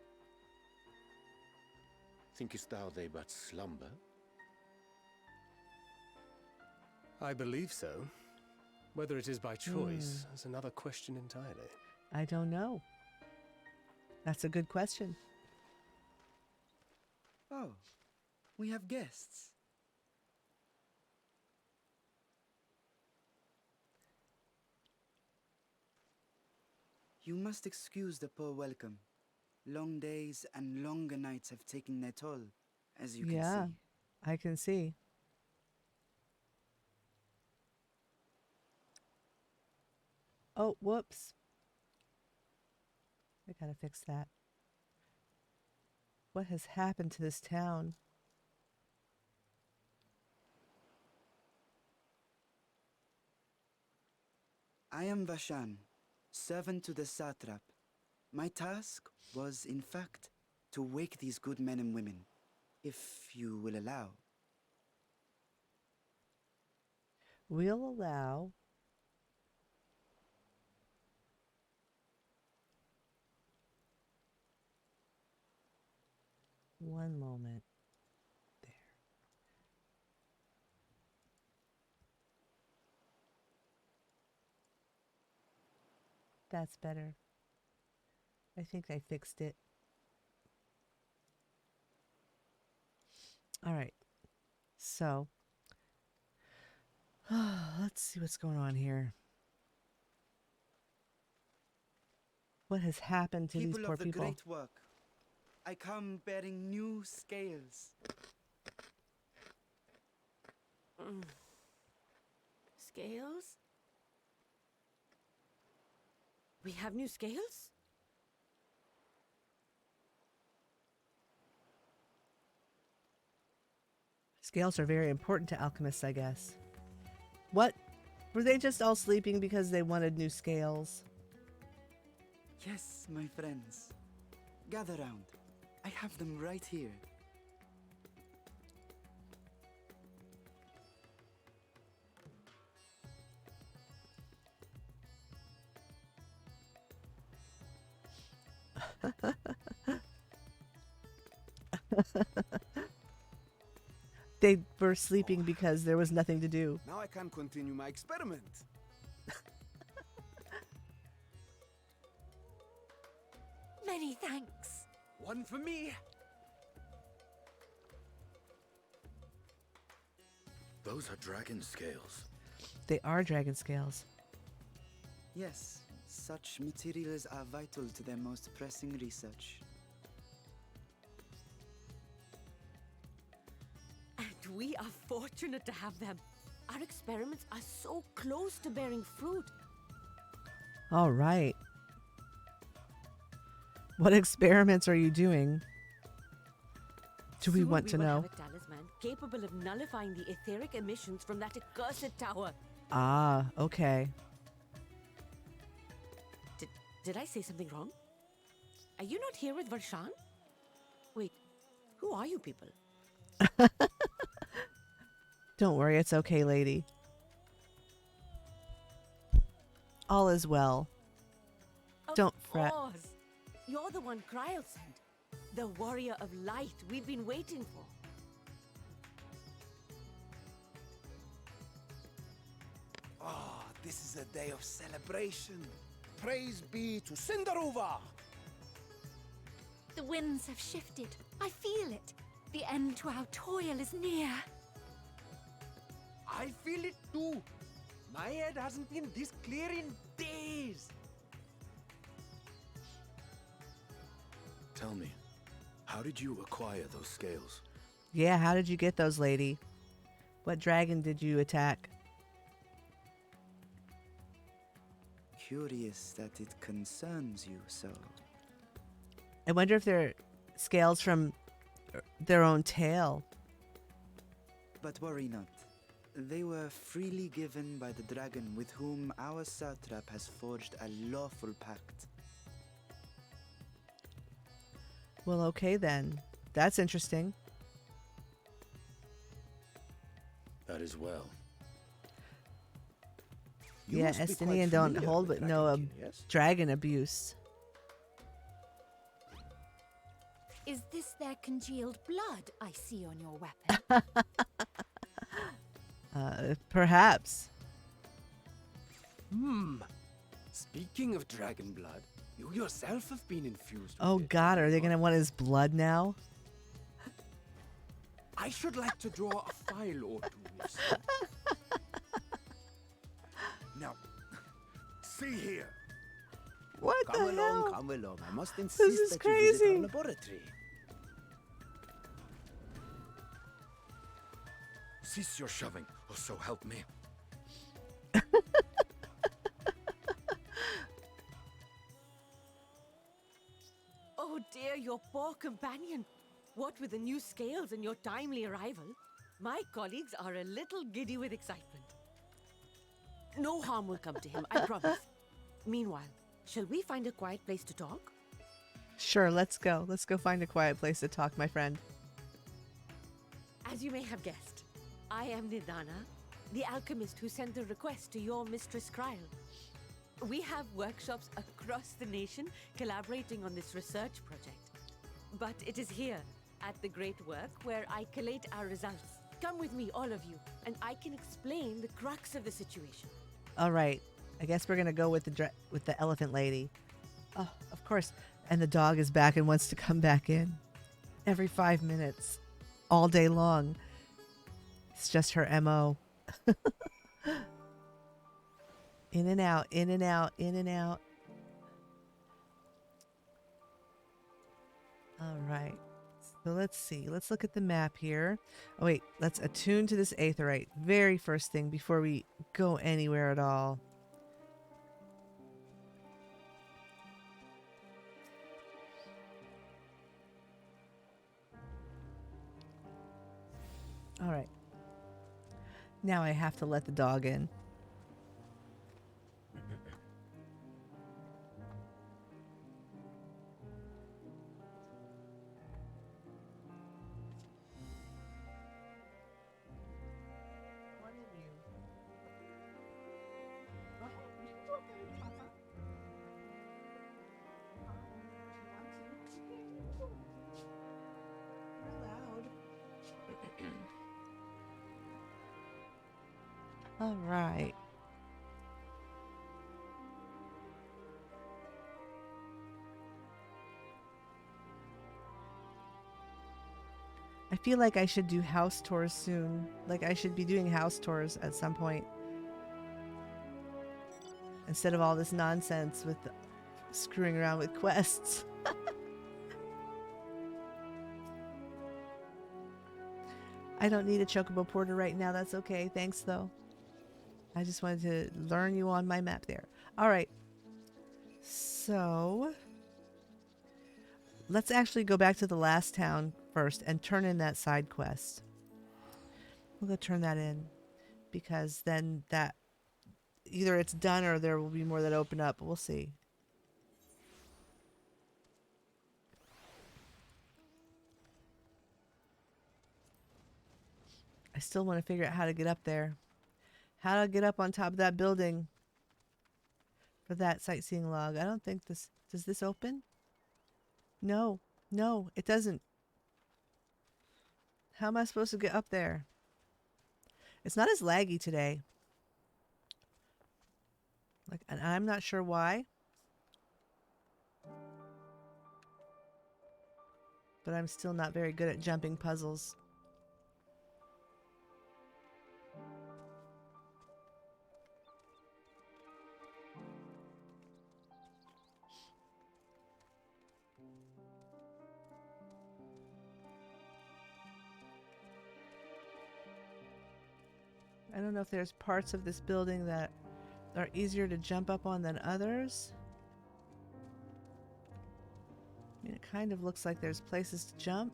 Thinkest thou they but slumber? I believe so. Whether it is by choice is another question entirely. I don't know. That's a good question. Oh, we have guests. You must excuse the poor welcome. Long days and longer nights have taken their toll, as you can see. I can see. Oh, whoops. I gotta fix that. What has happened to this town? I am Vashan, servant to the satrap. My task was, in fact, to wake these good men and women, if you will allow. We'll allow. One moment. There. That's better. I think I fixed it. All right. So, let's see what's going on here. What has happened to these People poor of the people? great work, I come bearing new scales. Scales? We have new scales? Scales are very important to alchemists, I guess. What? Were they just all sleeping because they wanted new scales? Yes, my friends. Gather round. I have them right here. They were sleeping because there was nothing to do. Now I can continue my experiment. Many thanks. One for me. Those are dragon scales. They are dragon scales. Yes, such materials are vital to their most pressing research. And we are fortunate to have them. Our experiments are so close to bearing fruit. All right. What experiments are you doing? Do we Soon want to will know? have a talisman capable of nullifying the etheric emissions from that accursed tower. Ah, okay. Did I say something wrong? Are you not here with Varshan? Wait, who are you people? Don't worry, it's okay, lady. All is well. Don't fret. Of course. You're the one Kryl sent. The warrior of light we've been waiting for. Ah, this is a day of celebration. Praise be to Cinderova. The winds have shifted. I feel it. The end to our toil is near. I feel it too. My head hasn't been this clear in days. Tell me, how did you acquire those scales? Yeah, how did you get those, lady? What dragon did you attack? Curious that it concerns you so. I wonder if they're scales from their own tail. But worry not. They were freely given by the dragon with whom our satrap has forged a lawful pact. Well, okay then. That's interesting. That is well. You Yeah, must be quite Estinian don't familiar hold with but no dragon kin, yes? dragon abuse. Is this their congealed blood I see on your weapon? Perhaps. Speaking of dragon blood, you yourself have been infused with Oh it, God, have are you they not? gonna want his blood now? I should like to draw a file or two. if so. Now, see here. What Come the along, hell? come along. I must insist is that you visit crazy. our laboratory. Cease your shoving, or so help me. Oh dear, your poor companion. What with the new scales and your timely arrival, my colleagues are a little giddy with excitement. No harm will come to him, I promise. Meanwhile, shall we find a quiet place to talk? Sure, let's go. Let's go find a quiet place to talk, my friend. As you may have guessed, I am Nidana, the alchemist who sent the request to your mistress Kryl. We have workshops across the nation collaborating on this research project. But it is here, at the Great Work, where I collate our results. Come with me, all of you, and I can explain the crux of the situation. All right. I guess we're going to go with the elephant lady. Oh, of course. And the dog is back and wants to come back in. Every 5 minutes. All day long. It's just her MO. In and out, in and out, in and out. All right. So let's see. Let's look at the map here. Oh, wait. Let's attune to this aetherite. Very first thing before we go anywhere at all. All right. Now I have to let the dog in. All right. I feel like I should do house tours soon. Like I should be doing house tours at some point. Instead of all this nonsense with screwing around with quests. I don't need a chocobo porter right now. That's okay. Thanks, though. I just wanted to learn you on my map there. All right. So let's actually go back to the last town first and turn in that side quest. We'll go turn that in because then that either it's done or there will be more that open up. We'll see. I still want to figure out how to get up there. How to get up on top of that building for that sightseeing log. I don't think this... Does this open? No. No, it doesn't. How am I supposed to get up there? It's not as laggy today. Like, and I'm not sure why. But I'm still not very good at jumping puzzles. I don't know if there's parts of this building that are easier to jump up on than others. I mean, it kind of looks like there's places to jump.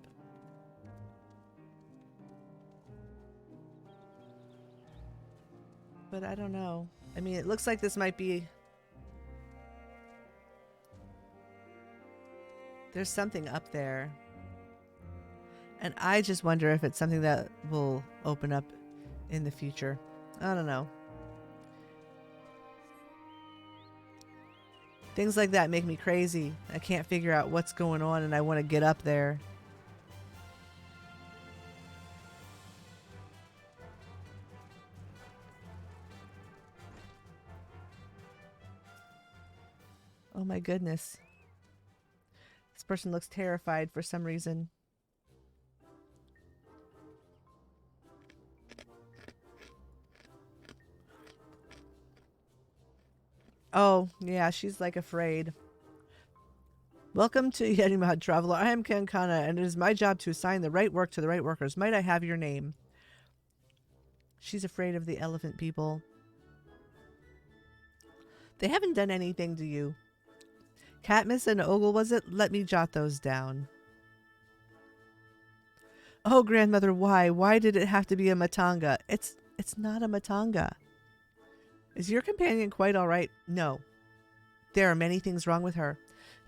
But I don't know. I mean, it looks like this might be... There's something up there. And I just wonder if it's something that will open up in the future. I don't know. Things like that make me crazy. I can't figure out what's going on and I want to get up there. Oh my goodness. This person looks terrified for some reason. Oh, yeah, she's like afraid. Welcome to Yedlimad Traveler. I am Kankana, and it is my job to assign the right work to the right workers. Might I have your name? She's afraid of the elephant people. They haven't done anything to you. Katniss and Ogle, was it? Let me jot those down. Oh, grandmother, why? Why did it have to be a matanga? It's not a matanga. Is your companion quite all right? No. There are many things wrong with her,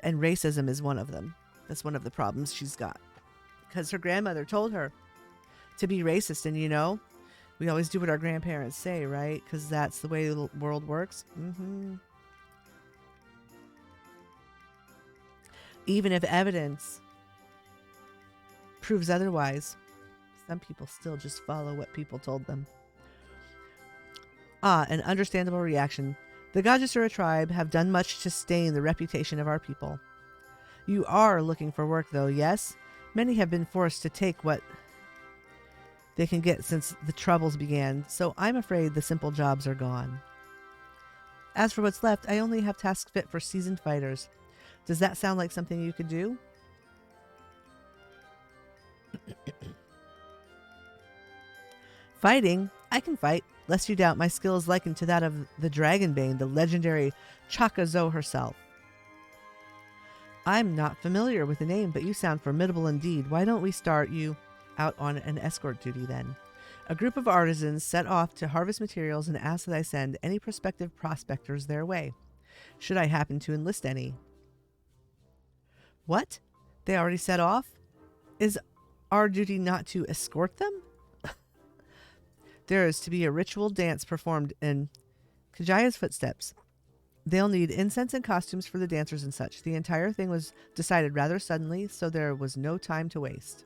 and racism is one of them. That's one of the problems she's got. Because her grandmother told her to be racist, and you know, we always do what our grandparents say, right? Because that's the way the world works. Even if evidence proves otherwise, some people still just follow what people told them. An understandable reaction. The Gajasura tribe have done much to stain the reputation of our people. You are looking for work, though, yes? Many have been forced to take what they can get since the troubles began, so I'm afraid the simple jobs are gone. As for what's left, I only have tasks fit for seasoned fighters. Does that sound like something you could do? Fighting? I can fight. Lest you doubt, my skill is likened to that of the Dragonbane, the legendary Chakazo herself. I'm not familiar with the name, but you sound formidable indeed. Why don't we start you out on an escort duty then? A group of artisans set off to harvest materials and ask that I send any prospective prospectors their way, should I happen to enlist any. What? They already set off? Is our duty not to escort them? There is to be a ritual dance performed in Kajaya's footsteps. They'll need incense and costumes for the dancers and such. The entire thing was decided rather suddenly, so there was no time to waste.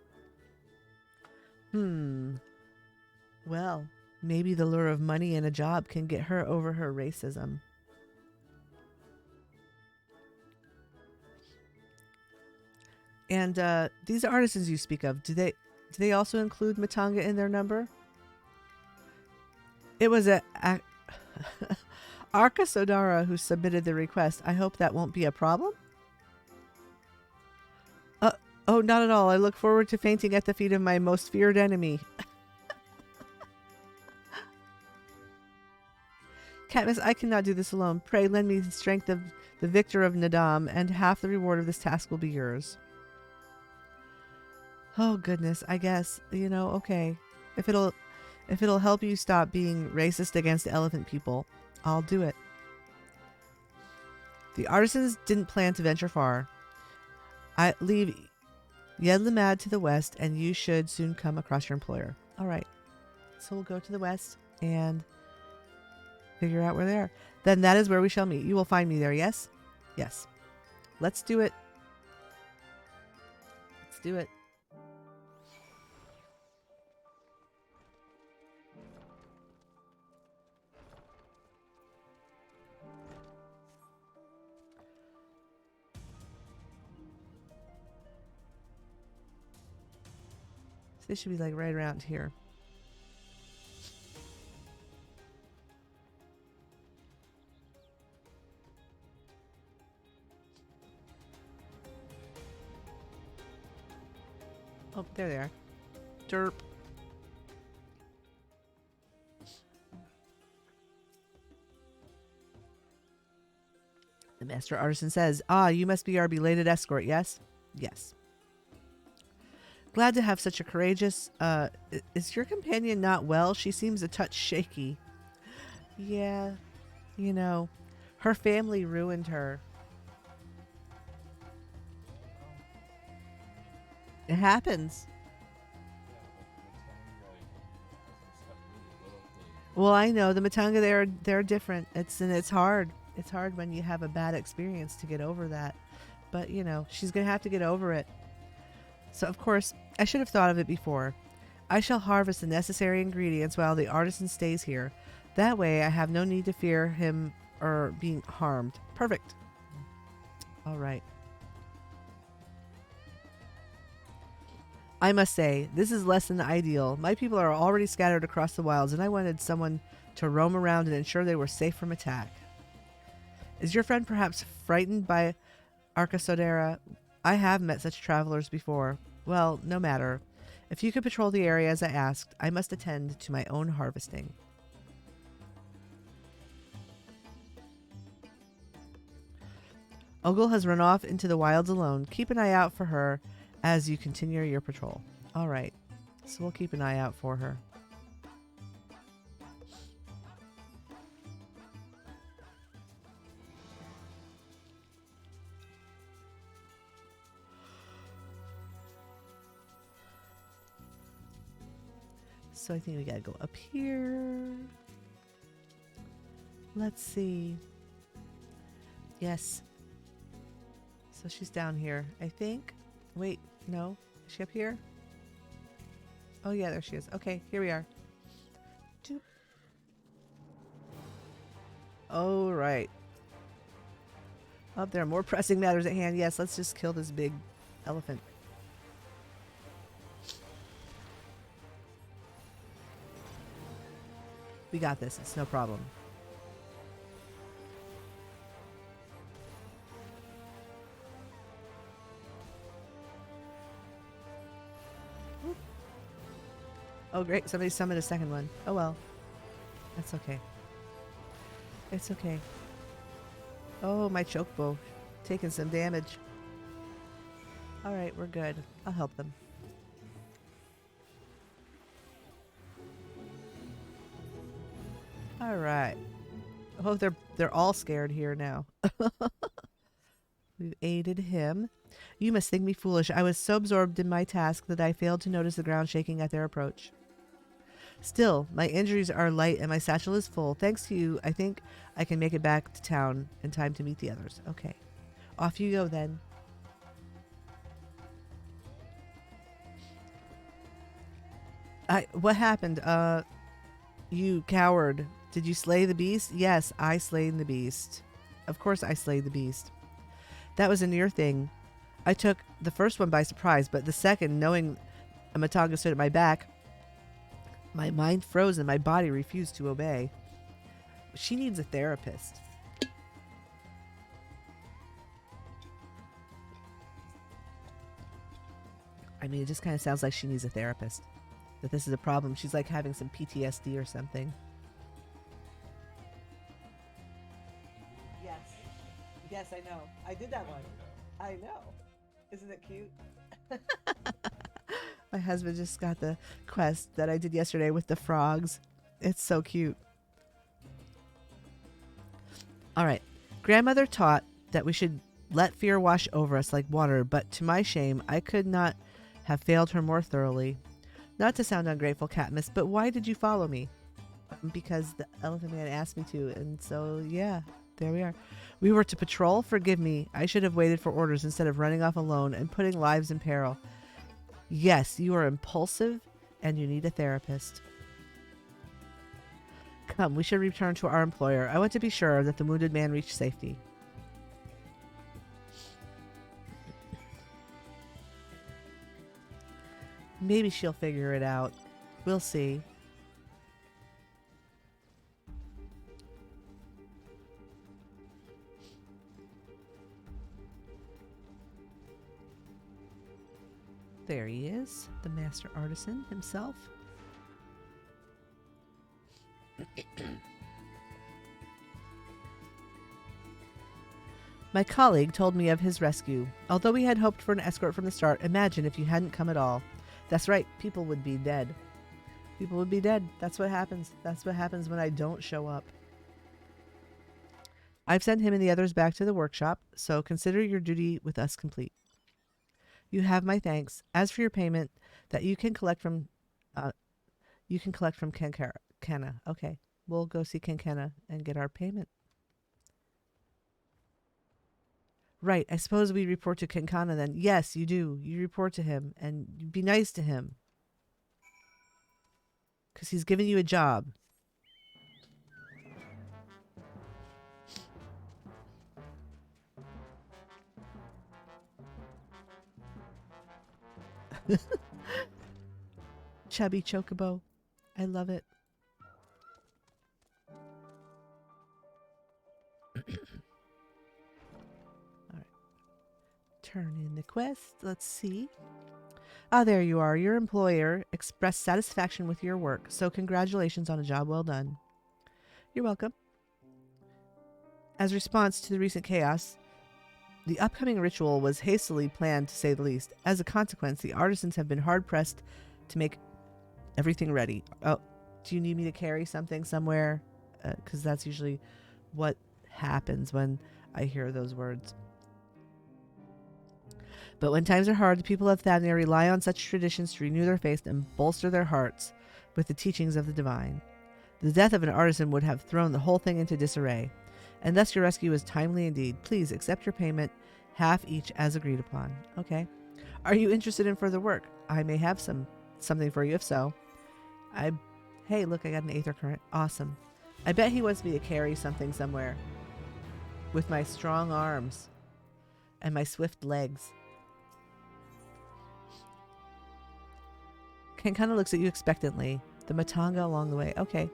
Well, maybe the lure of money and a job can get her over her racism. And these artisans you speak of, do they also include Matanga in their number? It was Arca Sodara who submitted the request. I hope that won't be a problem. Oh, not at all. I look forward to fainting at the feet of my most feared enemy. Katniss, I cannot do this alone. Pray lend me the strength of the victor of Nadam, and half the reward of this task will be yours. Oh, goodness. I guess, okay. If it'll help you stop being racist against elephant people, I'll do it. The artisans didn't plan to venture far. I leave Yedlimad to the west, and you should soon come across your employer. All right. So we'll go to the west and figure out where they are. Then that is where we shall meet. You will find me there, yes? Yes. Let's do it. Let's do it. This should be like right around here. Oh, there they are. Derp. The master artisan says, you must be our belated escort, yes? Yes. Glad to have such a courageous... is your companion not well? She seems a touch shaky. Yeah, her family ruined her. It happens. Well, I know the Matanga, they're different. It's hard. It's hard when you have a bad experience to get over that. But she's gonna have to get over it. So, of course, I should have thought of it before. I shall harvest the necessary ingredients while the artisan stays here. That way, I have no need to fear him or being harmed. Perfect. All right. I must say, this is less than ideal. My people are already scattered across the wilds, and I wanted someone to roam around and ensure they were safe from attack. Is your friend perhaps frightened by Arca Sodera? I have met such travelers before. Well, no matter. If you could patrol the area as I asked, I must attend to my own harvesting. Ogle has run off into the wilds alone. Keep an eye out for her as you continue your patrol. All right. So we'll keep an eye out for her. So I think we gotta go up here. Let's see. Yes. So she's down here, I think. Wait, no. Is she up here? Oh yeah, there she is. Okay, here we are. Doop. All right. Oh, there are more pressing matters at hand. Yes, let's just kill this big elephant. We got this. It's no problem. Oop. Oh, great. Somebody summoned a second one. Oh, well. That's okay. It's okay. Oh, my chokebow. Taking some damage. All right, we're good. I'll help them. All right. Oh, they're all scared here now. We've aided him. You must think me foolish. I was so absorbed in my task that I failed to notice the ground shaking at their approach. Still, my injuries are light and my satchel is full. Thanks to you, I think I can make it back to town in time to meet the others. Okay. Off you go then. What happened? You coward. Did you slay the beast? Yes, I slayed the beast. Of course I slayed the beast. That was a near thing. I took the first one by surprise, but the second, knowing a Matanga stood at my back, my mind froze and my body refused to obey. She needs a therapist. I mean, it just kind of sounds like she needs a therapist. That this is a problem. She's like having some PTSD or something. Yes. Yes, I know. I did that one. I know. Isn't it cute? My husband just got the quest that I did yesterday with the frogs. It's so cute. All right. Grandmother taught that we should let fear wash over us like water, but to my shame, I could not have failed her more thoroughly. Not to sound ungrateful, Katniss, but why did you follow me? Because the Elephant Man asked me to, and so, yeah, there we are. We were to patrol? Forgive me. I should have waited for orders instead of running off alone and putting lives in peril. Yes, you are impulsive, and you need a therapist. Come, we should return to our employer. I want to be sure that the wounded man reached safety. Maybe she'll figure it out. We'll see. There he is, the master artisan himself. My colleague told me of his rescue. Although we had hoped for an escort from the start, imagine if you hadn't come at all. That's right, people would be dead. People would be dead. That's what happens. That's what happens when I don't show up. I've sent him and the others back to the workshop, so consider your duty with us complete. You have my thanks. As for your payment, that you can collect from Kankana. Okay, we'll go see Kankana and get our payment. Right, I suppose we report to Kankana then. Yes, you do. You report to him, and you be nice to him. Because he's giving you a job. Chubby chocobo. I love it. Turn in the quest. Let's see. Ah, there you are. Your employer expressed satisfaction with your work, so congratulations on a job well done. You're welcome. As a response to the recent chaos, the upcoming ritual was hastily planned, to say the least. As a consequence, the artisans have been hard-pressed to make everything ready. Oh, do you need me to carry something somewhere? Because that's usually what happens when I hear those words. But when times are hard, the people of Thavnia rely on such traditions to renew their faith and bolster their hearts with the teachings of the divine. The death of an artisan would have thrown the whole thing into disarray, and thus your rescue is timely indeed. Please accept your payment, half each as agreed upon. Okay. Are you interested in further work? I may have something for you if so. Hey, look, I got an Aether Current. Awesome. I bet he wants me to carry something somewhere with my strong arms and my swift legs. Ken kind of looks at you expectantly. The Matanga along the way. Okay.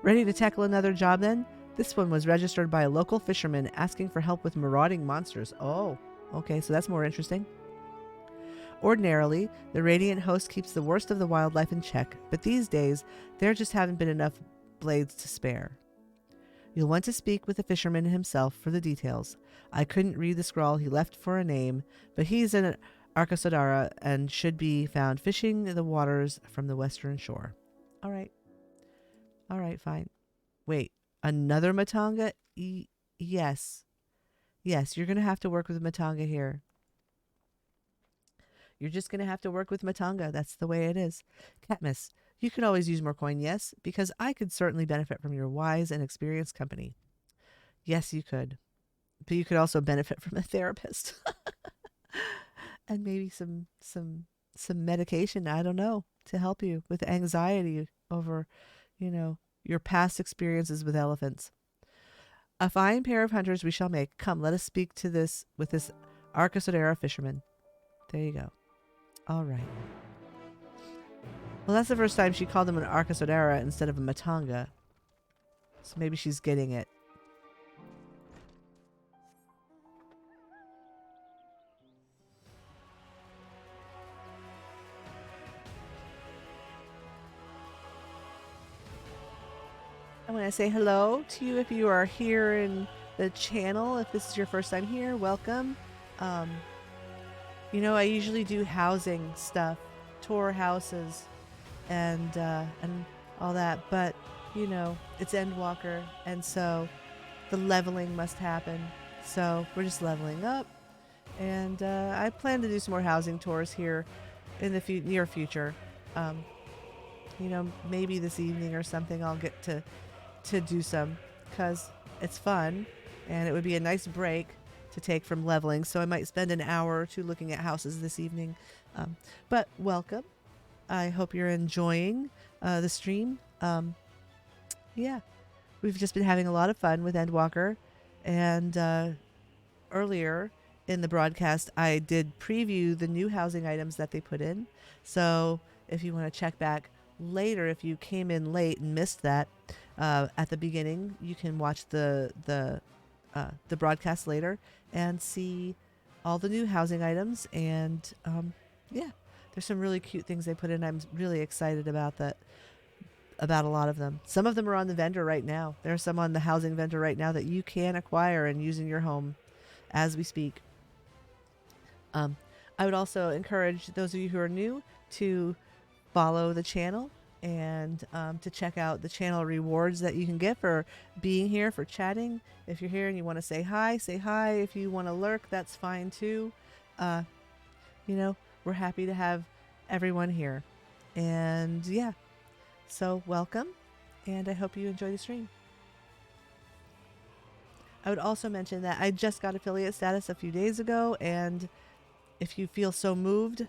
Ready to tackle another job then? This one was registered by a local fisherman asking for help with marauding monsters. Oh, okay, so that's more interesting. Ordinarily, the Radiant host keeps the worst of the wildlife in check, but these days, there just haven't been enough blades to spare. You'll want to speak with the fisherman himself for the details. I couldn't read the scrawl he left for a name, but he's an Arkasodara and should be found fishing the waters from the western shore. All right. All right, fine. Wait, another Matanga? Yes. Yes, you're going to have to work with Matanga here. You're just going to have to work with Matanga. That's the way it is. Katniss, you could always use more coin, yes? Because I could certainly benefit from your wise and experienced company. Yes, you could. But you could also benefit from a therapist. And maybe some medication, I don't know, to help you with anxiety over, your past experiences with elephants. A fine pair of hunters we shall make. Come, let us speak to this with this Arkasodara fisherman. There you go. All right. Well, that's the first time she called him an Arkasodara instead of a Matanga. So maybe she's getting it. I want to say hello to you if you are here in the channel. If this is your first time here, welcome. I usually do housing stuff, tour houses, and all that. But it's Endwalker, and so the leveling must happen. So we're just leveling up, and I plan to do some more housing tours here in the near future. Maybe this evening or something I'll get to do some, because it's fun and it would be a nice break to take from leveling, so I might spend an hour or two looking at houses this evening. But welcome. I hope you're enjoying the stream. Yeah, we've just been having a lot of fun with Endwalker, and earlier in the broadcast I did preview the new housing items that they put in, so if you want to check back later, if you came in late and missed that at the beginning, you can watch the broadcast later and see all the new housing items. And yeah, there's some really cute things they put in. I'm really excited about that, about a lot of them. Some of them are on the vendor right now. There are some on the housing vendor right now that you can acquire and use in your home as we speak. I would also encourage those of you who are new to follow the channel and to check out the channel rewards that you can get for being here, for chatting. If you're here and you want to say hi, say hi. If you want to lurk, that's fine too. We're happy to have everyone here. And yeah, so welcome, and I hope you enjoy the stream. I would also mention that I just got affiliate status a few days ago, and if you feel so moved,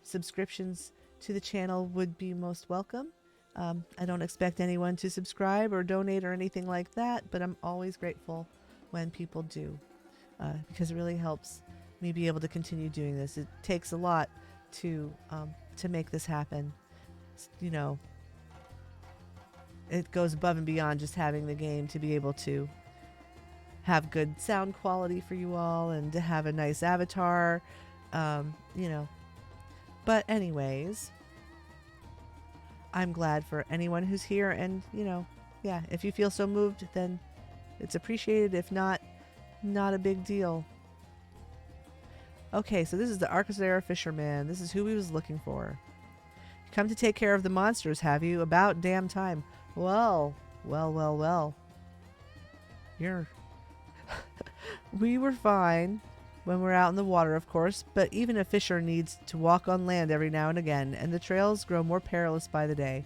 subscriptions to the channel would be most welcome. I don't expect anyone to subscribe or donate or anything like that, but I'm always grateful when people do, because it really helps me be able to continue doing this. It takes a lot to make this happen. It goes above and beyond just having the game, to be able to have good sound quality for you all and to have a nice avatar. But anyways, I'm glad for anyone who's here, and, you know, yeah, if you feel so moved, then it's appreciated. If not, not a big deal. Okay, so this is the Arcosera fisherman. This is who we was looking for. Come to take care of the monsters, have you? About damn time. Well. You're... We were fine when we're out in the water, of course, but even a fisher needs to walk on land every now and again, and the trails grow more perilous by the day.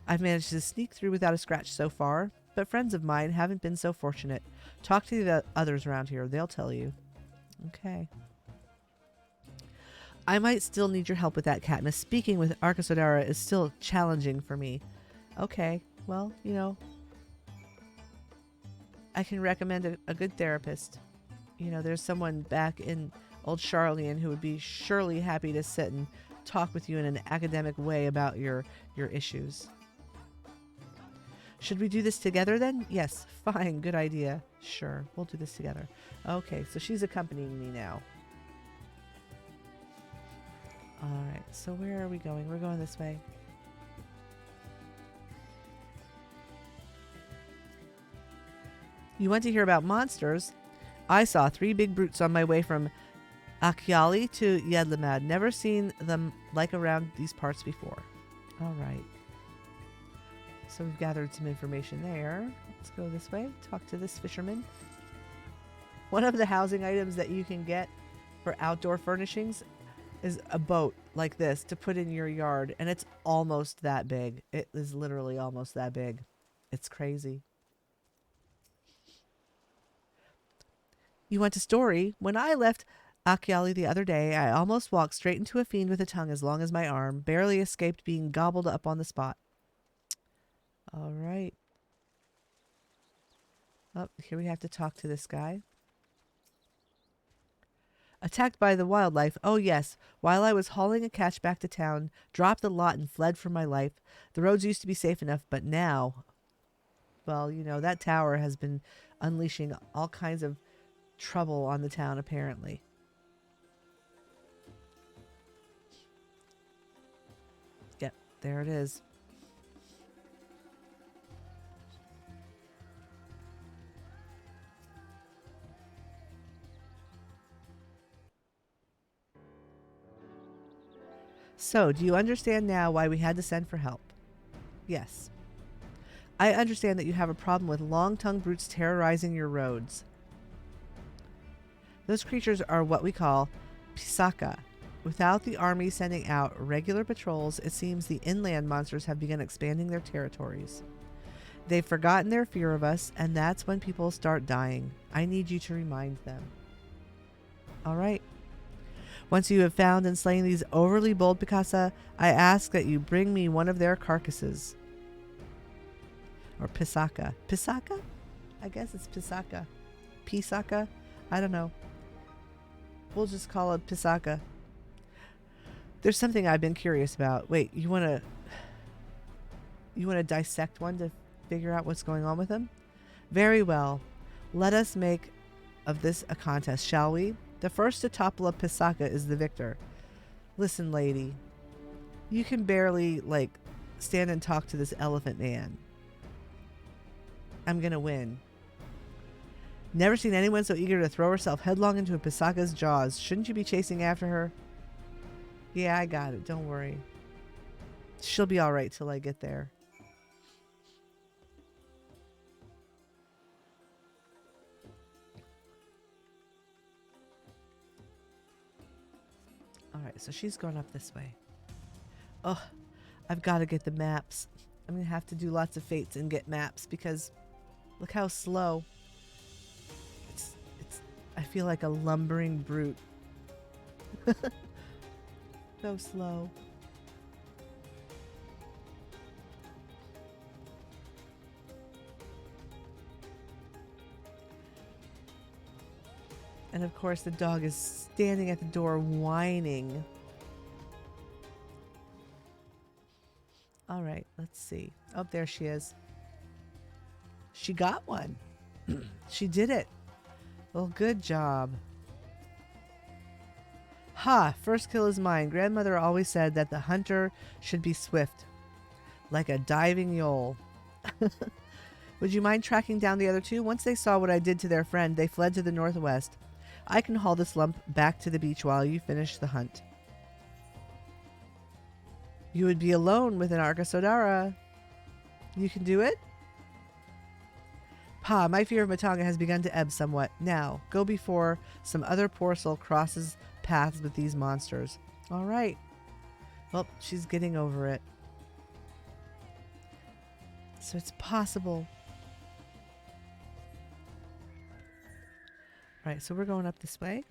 I've managed to sneak through without a scratch so far, but friends of mine haven't been so fortunate. Talk to the others around here. They'll tell you. Okay. I might still need your help with that, Katniss. Speaking with Arcosodara is still challenging for me. Okay. Well, you know, I can recommend a good therapist. You know, there's someone back in old Charlene who would be surely happy to sit and talk with you in an academic way about your issues. Should we do this together then? Yes, fine, good idea. Sure, we'll do this together. Okay, so she's accompanying me now. Alright, so where are we going? We're going this way. You want to hear about monsters? I saw 3 big brutes on my way from Achiali to Yedlimad. Never seen them like around these parts before. Alright. So we've gathered some information there. Let's go this way. Talk to this fisherman. One of the housing items that you can get for outdoor furnishings is a boat like this to put in your yard. And it's almost that big. It is literally almost that big. It's crazy. You want a story? When I left Achiali the other day, I almost walked straight into a fiend with a tongue as long as my arm. Barely escaped being gobbled up on the spot. All right. Oh, here we have to talk to this guy. Attacked by the wildlife. Oh, yes. While I was hauling a catch back to town, dropped the lot and fled for my life. The roads used to be safe enough, but now... Well, you know, that tower has been unleashing all kinds of trouble on the town, apparently. Yep, there it is. So, do you understand now why we had to send for help? Yes. I understand that you have a problem with long-tongued brutes terrorizing your roads. Those creatures are what we call Pisaka. Without the army sending out regular patrols, it seems the inland monsters have begun expanding their territories. They've forgotten their fear of us, and that's when people start dying. I need you to remind them. All right. Once you have found and slain these overly bold Pikasa, I ask that you bring me one of their carcasses. Or Pisaka. Pisaka? I guess it's Pisaka. Pisaka? I don't know. We'll just call it Pisaka. There's something I've been curious about. Wait, you want to dissect one to figure out what's going on with him? Very well. Let us make of this a contest, shall we? The first to topple a Pisaka is the victor. Listen, lady. You can barely, stand and talk to this elephant man. I'm gonna win. Never seen anyone so eager to throw herself headlong into a Pisaka's jaws. Shouldn't you be chasing after her? Yeah, I got it. Don't worry. She'll be alright till I get there. Alright, so she's going up this way. Oh, I've got to get the maps. I'm going to have to do lots of fates and get maps because look how slow. I feel like a lumbering brute. So slow. And of course the dog is standing at the door whining. All right, let's see. Oh, there she is. She got one. She did it. Well, good job. Ha! First kill is mine. Grandmother always said that the hunter should be swift, like a diving yole. Would you mind tracking down the other two? Once they saw what I did to their friend, they fled to the northwest. I can haul this lump back to the beach while you finish the hunt. You would be alone with an Arcosodara. You can do it? Pa, my fear of Matanga has begun to ebb somewhat. Now, go before some other poor soul crosses paths with these monsters. All right. Well, she's getting over it. So it's possible. All right, so we're going up this way.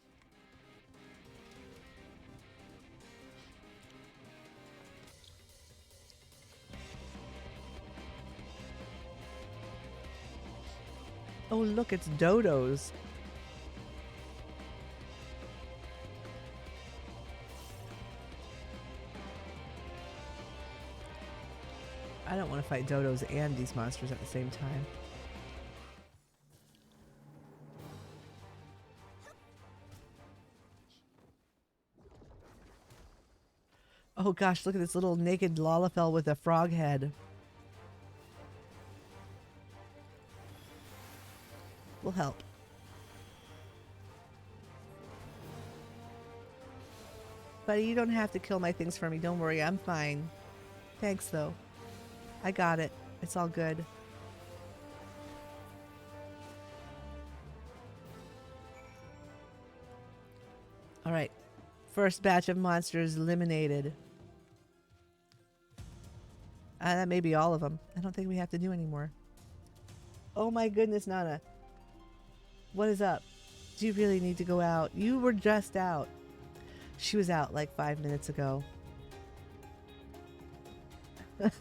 Oh, look, it's dodos. I don't want to fight dodos and these monsters at the same time. Oh gosh, look at this little naked Lalafell with a frog head. Will help. Buddy, you don't have to kill my things for me. Don't worry, I'm fine. Thanks, though. I got it. It's all good. All right. First batch of monsters eliminated. That may be all of them. I don't think we have to do any more. Oh my goodness, Nana. What is up? Do you really need to go out? You were just out. She was out like 5 minutes ago.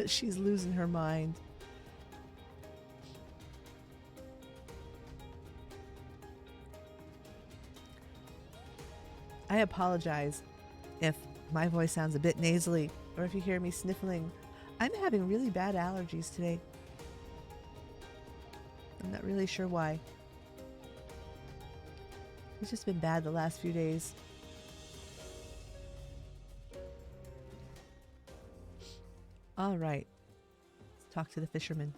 She's losing her mind. I apologize if my voice sounds a bit nasally or if you hear me sniffling. I'm having really bad allergies today. I'm not really sure why. It's just been bad the last few days. All right. Let's talk to the fisherman.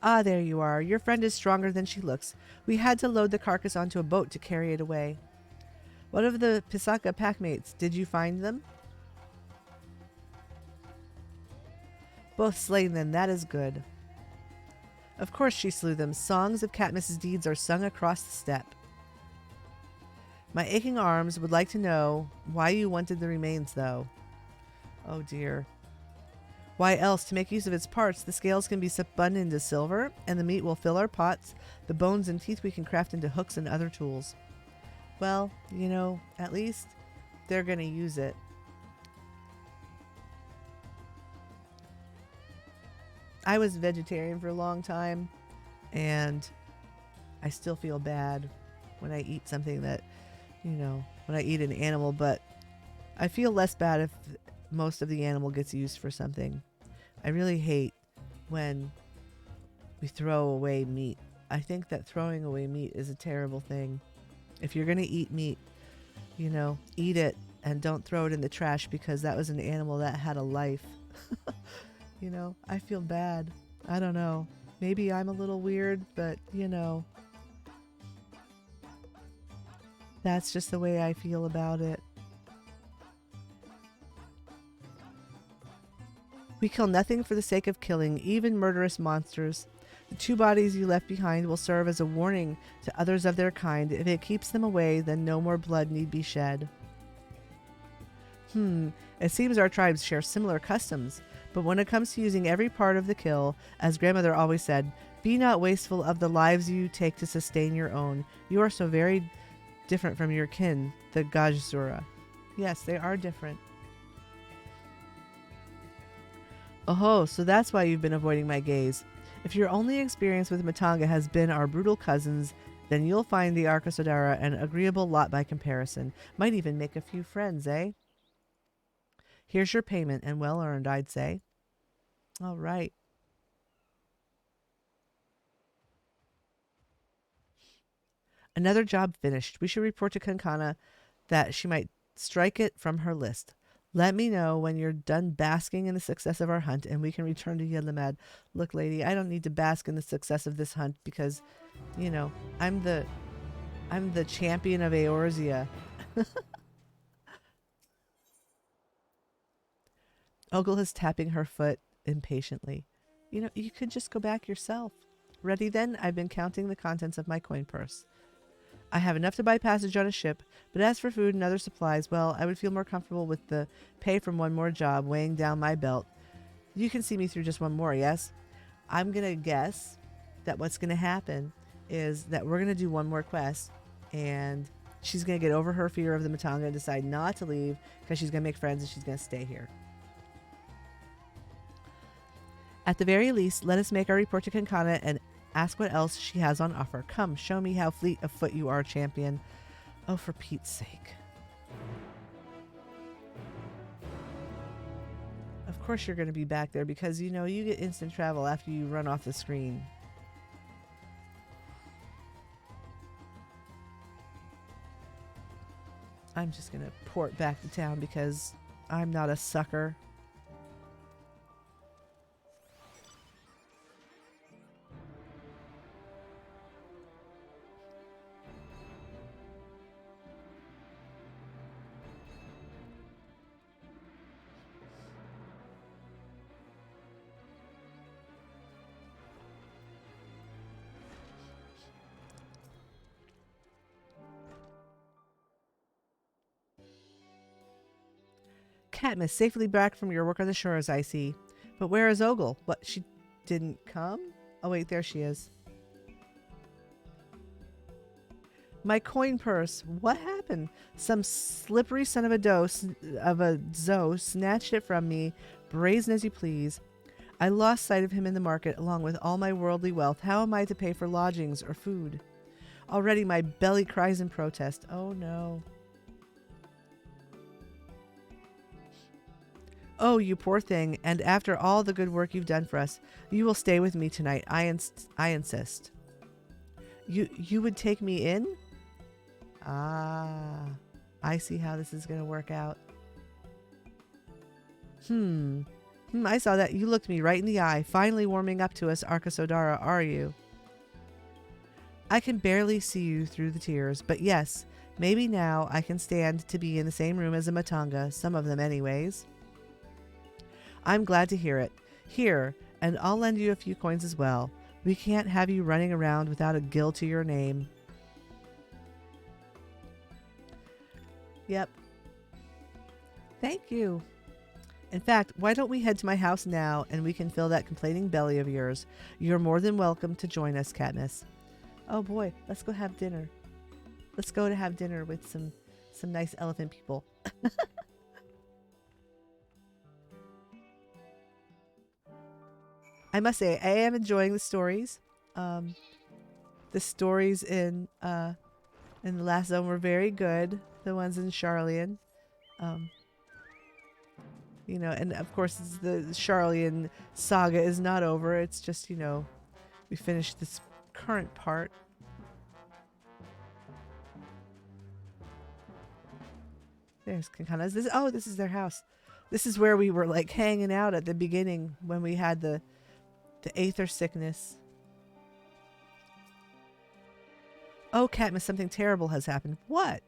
Ah, there you are. Your friend is stronger than she looks. We had to load the carcass onto a boat to carry it away. What of the Pisaka packmates? Did you find them? Both slain then. That is good. Of course she slew them. Songs of Katniss's deeds are sung across the steppe. My aching arms would like to know why you wanted the remains, though. Oh, dear. Why else? To make use of its parts, the scales can be spun into silver, and the meat will fill our pots. The bones and teeth we can craft into hooks and other tools. Well, you know, at least they're going to use it. I was vegetarian for a long time, and I still feel bad when I eat something that, you know, when I eat an animal, but I feel less bad if most of the animal gets used for something. I really hate when we throw away meat. I think that throwing away meat is a terrible thing. If you're going to eat meat, you know, eat it and don't throw it in the trash because that was an animal that had a life. You know, I feel bad. I don't know. Maybe I'm a little weird, but, you know, that's just the way I feel about it. We kill nothing for the sake of killing, even murderous monsters. The 2 bodies you left behind will serve as a warning to others of their kind. If it keeps them away, then no more blood need be shed. It seems our tribes share similar customs, but when it comes to using every part of the kill, as grandmother always said, be not wasteful of the lives you take to sustain your own. You are so very different from your kin, the Gajasura. Yes, they are different. Oh, so that's why you've been avoiding my gaze. If your only experience with Matanga has been our brutal cousins, then you'll find the Arcosodara an agreeable lot by comparison. Might even make a few friends, eh? Here's your payment, and well earned, I'd say. All right. Another job finished. We should report to Kankana that she might strike it from her list. Let me know when you're done basking in the success of our hunt, and we can return to Yedlimad. Look, lady, I don't need to bask in the success of this hunt because, you know, I'm the champion of Eorzea. Ogle is tapping her foot impatiently. You know, you could just go back yourself. Ready then? I've been counting the contents of my coin purse. I have enough to buy passage on a ship, but as for food and other supplies, well, I would feel more comfortable with the pay from one more job weighing down my belt. You can see me through just one more, yes? I'm going to guess that what's going to happen is that we're going to do one more quest, and she's going to get over her fear of the Matanga and decide not to leave because she's going to make friends and she's going to stay here. At the very least, let us make our report to Kankana and ask what else she has on offer. Come, show me how fleet of foot you are, champion. Oh, for Pete's sake. Of course you're going to be back there because, you know, you get instant travel after you run off the screen. I'm just going to port back to town because I'm not a sucker. Katniss, safely back from your work on the shores, I see. But where is Ogle? What, she didn't come? Oh wait, there she is. My coin purse. What happened? Some slippery son of a Zoe snatched it from me, brazen as you please. I lost sight of him in the market along with all my worldly wealth. How am I to pay for lodgings or food? Already my belly cries in protest. Oh no. Oh, you poor thing, and after all the good work you've done for us, you will stay with me tonight. I insist. You would take me in? Ah, I see how this is going to work out. I saw that. You looked me right in the eye, finally warming up to us, Arkasodara, are you? I can barely see you through the tears, but yes, maybe now I can stand to be in the same room as a Matanga, some of them anyways. I'm glad to hear it. Here, and I'll lend you a few coins as well. We can't have you running around without a gill to your name. Yep. Thank you. In fact, why don't we head to my house now and we can fill that complaining belly of yours. You're more than welcome to join us, Katniss. Oh boy, let's go have dinner. Let's go to have dinner with some nice elephant people. I must say, I am enjoying the stories. The stories in the last zone were very good. The ones in Charlene. You know, and of course the Charlene saga is not over. It's just, you know, we finished this current part. There's Kankana's. This is their house. This is where we were like hanging out at the beginning when we had the aether sickness. Oh, Katniss, something terrible has happened. What?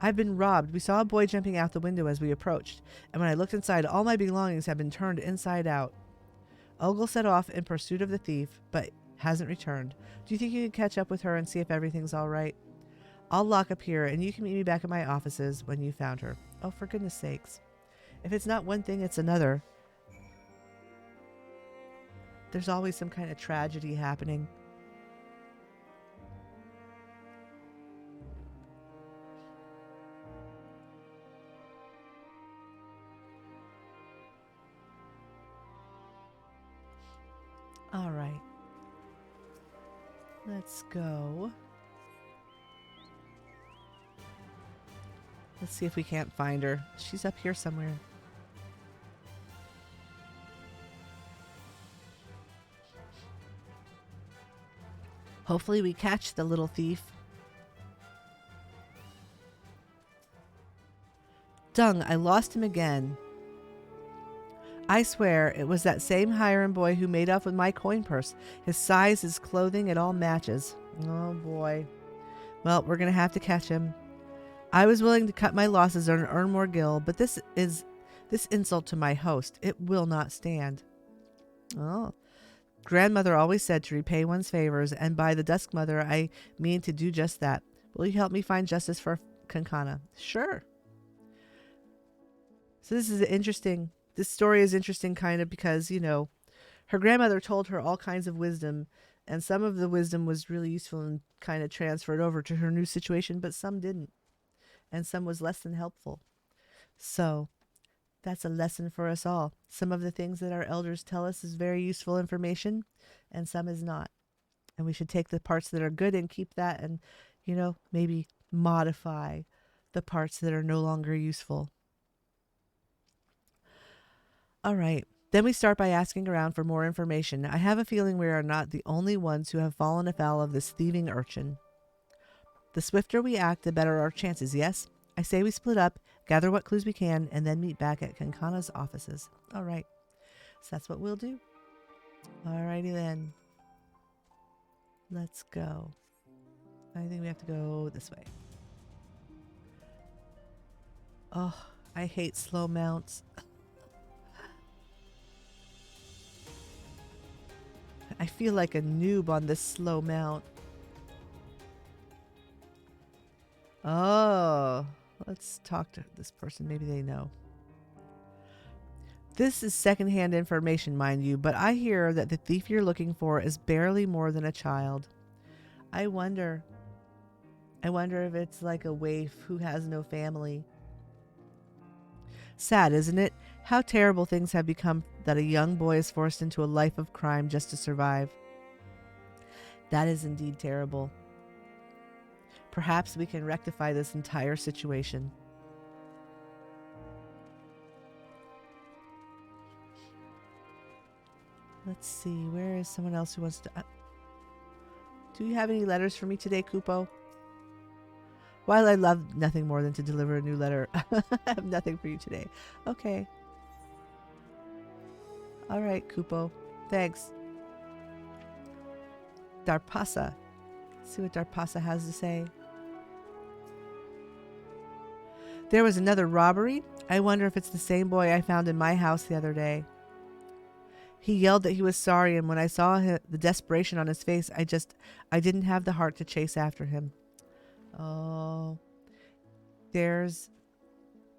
I've been robbed. We saw a boy jumping out the window as we approached, and when I looked inside, all my belongings have been turned inside out. Ogle set off in pursuit of the thief, but hasn't returned. Do you think you could catch up with her and see if everything's all right? I'll lock up here, and you can meet me back at my offices when you found her. Oh, for goodness sakes. If it's not one thing, it's another. There's always some kind of tragedy happening. All right. Let's go. Let's see if we can't find her. She's up here somewhere. Hopefully we catch the little thief. Dung, I lost him again. I swear it was that same Hiram boy who made off with my coin purse. His size, his clothing, it all matches. Oh boy. Well, we're going to have to catch him. I was willing to cut my losses and earn more gil, but this insult to my host. It will not stand. Oh. Grandmother always said to repay one's favors, and by the Dusk Mother, I mean to do just that. Will you help me find justice for Kankana? Sure. So this is interesting. This story is interesting kind of because, you know, her grandmother told her all kinds of wisdom, and some of the wisdom was really useful and kind of transferred over to her new situation, but some didn't. And some was less than helpful. So that's a lesson for us all. Some of the things that our elders tell us is very useful information, and some is not. And we should take the parts that are good and keep that and, you know, maybe modify the parts that are no longer useful. All right. Then we start by asking around for more information. I have a feeling we are not the only ones who have fallen afoul of this thieving urchin. The swifter we act, the better our chances, yes? I say we split up, gather what clues we can, and then meet back at Kankana's offices. All right. So that's what we'll do. All righty then. Let's go. I think we have to go this way. Oh, I hate slow mounts. I feel like a noob on this slow mount. Oh, let's talk to this person. Maybe they know. This is secondhand information, mind you, but I hear that the thief you're looking for is barely more than a child. I wonder if it's like a waif who has no family. Sad, isn't it? How terrible things have become that a young boy is forced into a life of crime just to survive. That is indeed terrible. Perhaps we can rectify this entire situation. Let's see, where is someone else who wants to... do you have any letters for me today, Kupo? While I love nothing more than to deliver a new letter, I have nothing for you today. Okay. All right, Kupo. Thanks. Darpasa. Let's see what Darpasa has to say. There was another robbery. I wonder if it's the same boy I found in my house the other day. He yelled that he was sorry, and when I saw the desperation on his face, I didn't have the heart to chase after him. Oh, there's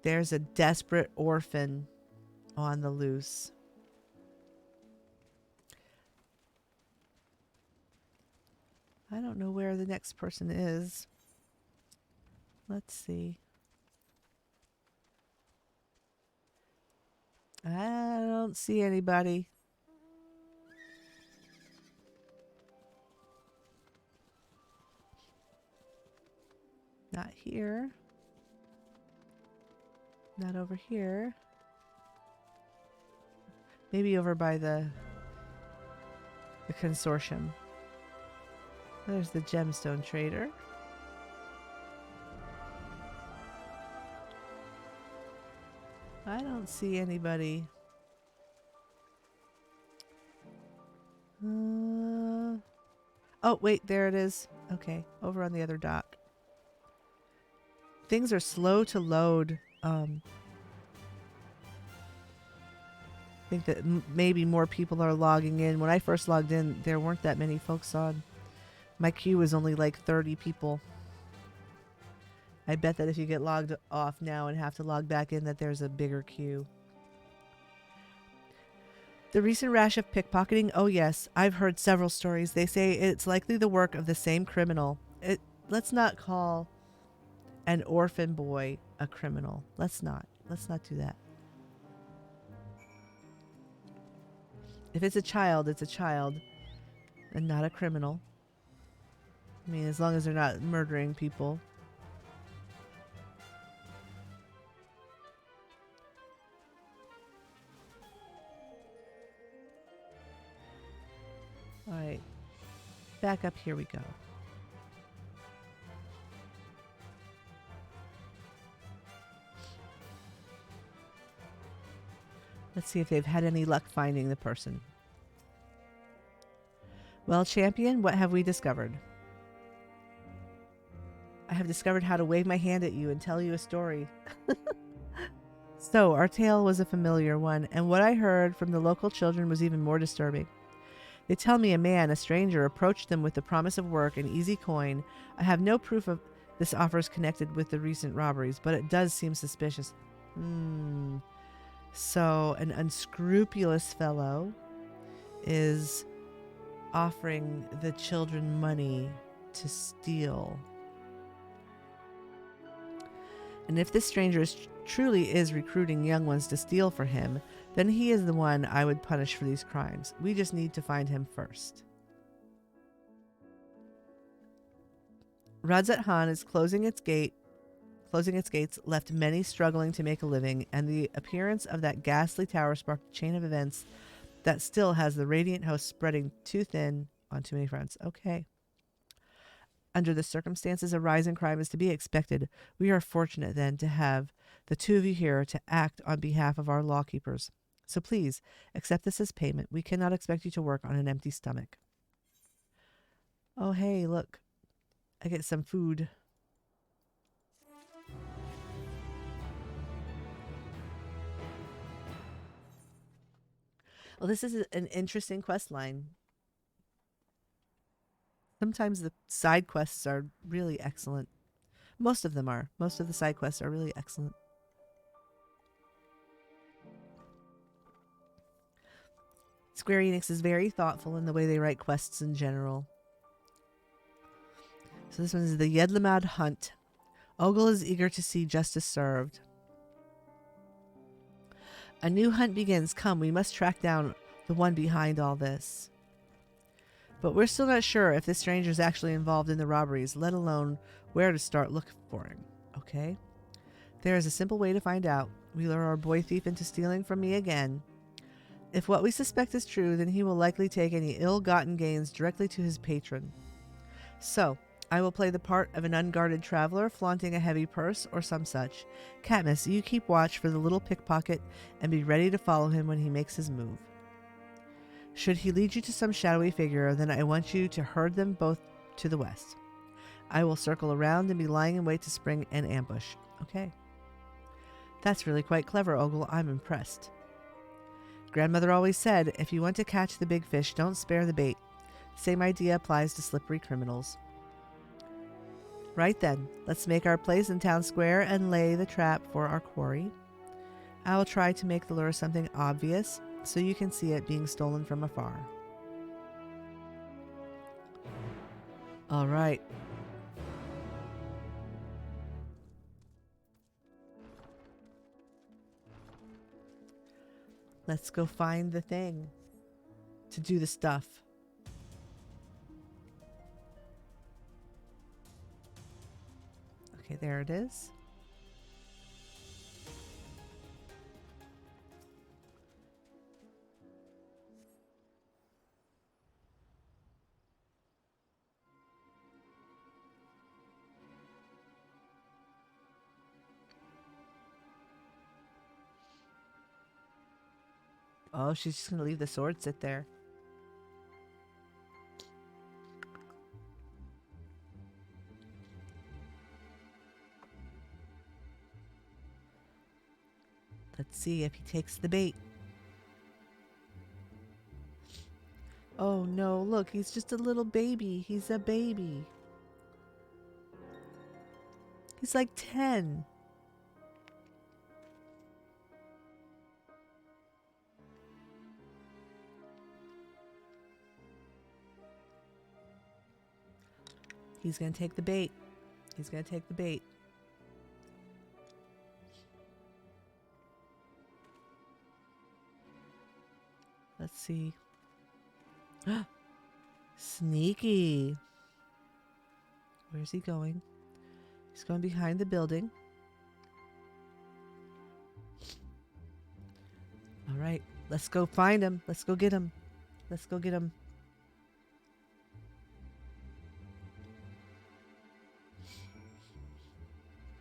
a desperate orphan on the loose. I don't know where the next person is. Let's see. I don't see anybody. Not here. Not over here. Maybe over by the consortium. There's the gemstone trader. I don't see anybody. Oh, wait, there it is. Okay, over on the other dock. Things are slow to load. I think that maybe more people are logging in. When I first logged in, there weren't that many folks on. My queue was only like 30 people. I bet that if you get logged off now and have to log back in, that there's a bigger queue. The recent rash of pickpocketing? Oh yes, I've heard several stories. They say it's likely the work of the same criminal. Let's not call an orphan boy a criminal. Let's not do that. If it's a child, it's a child and not a criminal. I mean, as long as they're not murdering people. All right, back up, here we go. Let's see if they've had any luck finding the person. Well, champion, what have we discovered? I have discovered how to wave my hand at you and tell you a story. So, our tale was a familiar one, and what I heard from the local children was even more disturbing. They tell me a man, a stranger, approached them with the promise of work and easy coin. I have no proof of this offer is connected with the recent robberies, but it does seem suspicious. So, an unscrupulous fellow is offering the children money to steal. And if this stranger truly is recruiting young ones to steal for him, then he is the one I would punish for these crimes. We just need to find him first. Radzat Han is closing its gates, left many struggling to make a living, and the appearance of that ghastly tower sparked a chain of events that still has the radiant host spreading too thin on too many fronts. Okay. Under the circumstances, a rise in crime is to be expected. We are fortunate, then, to have the two of you here to act on behalf of our lawkeepers. So please, accept this as payment. We cannot expect you to work on an empty stomach. Oh, hey, look. I get some food. Well, this is an interesting quest line. Sometimes the side quests are really excellent. Most of them are. Most of the side quests are really excellent. Square Enix is very thoughtful in the way they write quests in general. So this one is the Yedlimad Hunt. Ogle is eager to see justice served. A new hunt begins. Come, we must track down the one behind all this. But we're still not sure if this stranger is actually involved in the robberies, let alone where to start looking for him. Okay? There is a simple way to find out. We lure our boy thief into stealing from me again. If what we suspect is true, then he will likely take any ill-gotten gains directly to his patron. So, I will play the part of an unguarded traveler flaunting a heavy purse or some such. Katniss, you keep watch for the little pickpocket and be ready to follow him when he makes his move. Should he lead you to some shadowy figure, then I want you to herd them both to the west. I will circle around and be lying in wait to spring an ambush. Okay. That's really quite clever, Ogle. I'm impressed. Grandmother always said, if you want to catch the big fish, don't spare the bait. Same idea applies to slippery criminals. Right then, let's make our place in town square and lay the trap for our quarry. I will try to make the lure something obvious, so you can see it being stolen from afar. All right. Let's go find the thing to do the stuff. Okay, there it is. Oh, she's just going to leave the sword sit there. Let's see if he takes the bait. Oh no, look, he's just a little baby. He's a baby. He's like 10. He's going to take the bait. He's going to take the bait. Let's see. Sneaky. Where's he going? He's going behind the building. All right. Let's go find him. Let's go get him. Let's go get him.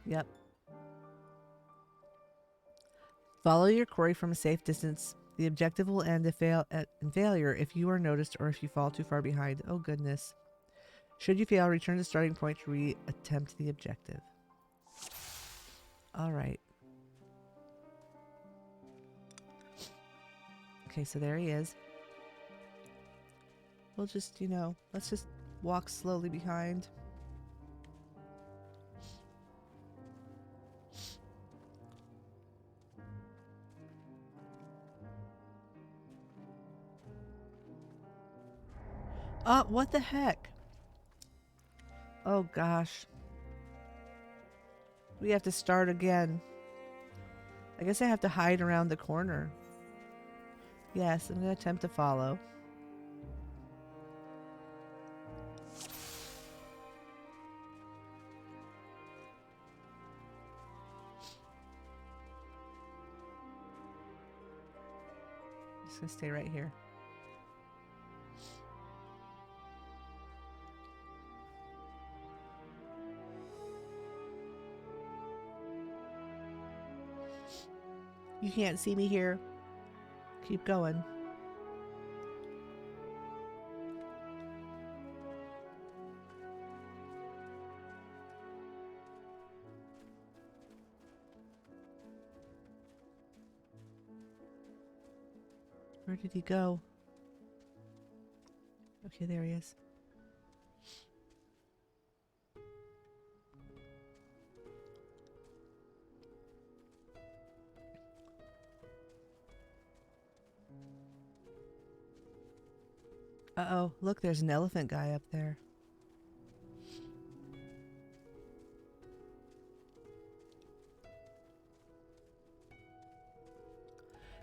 Yep. Follow your quarry from a safe distance. The objective will end in failure if you are noticed or if you fall too far behind. Oh, goodness. Should you fail, return to the starting point to re-attempt the objective. All right. Okay, so there he is. We'll just, let's just walk slowly behind. What the heck? Oh, gosh. We have to start again. I guess I have to hide around the corner. Yes, I'm going to attempt to follow. Just going to stay right here. You can't see me here. Keep going. Where did he go? Okay, there he is. Uh-oh, look, there's an elephant guy up there.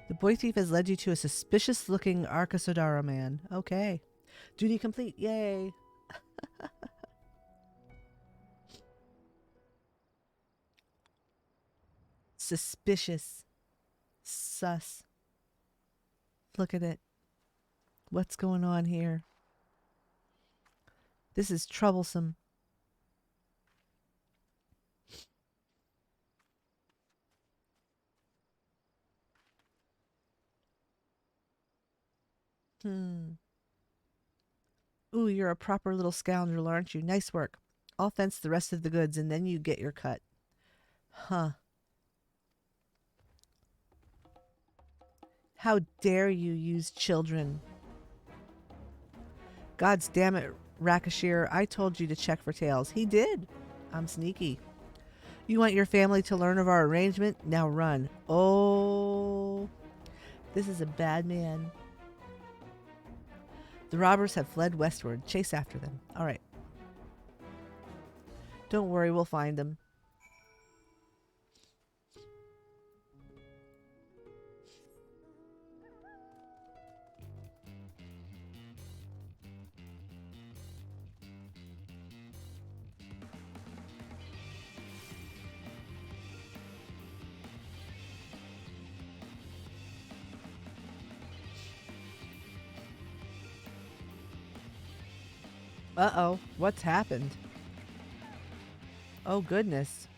The boy thief has led you to a suspicious-looking Arkasodara man. Okay. Duty complete. Yay. Suspicious. Sus. Look at it. What's going on here? This is troublesome. Ooh, you're a proper little scoundrel, aren't you? Nice work. I'll fence the rest of the goods and then you get your cut. Huh. How dare you use children? Gods damn it, Rakashir. I told you to check for tails. He did. I'm sneaky. You want your family to learn of our arrangement? Now run. Oh, this is a bad man. The robbers have fled westward. Chase after them. All right. Don't worry, we'll find them. Uh-oh, what's happened? Oh, goodness.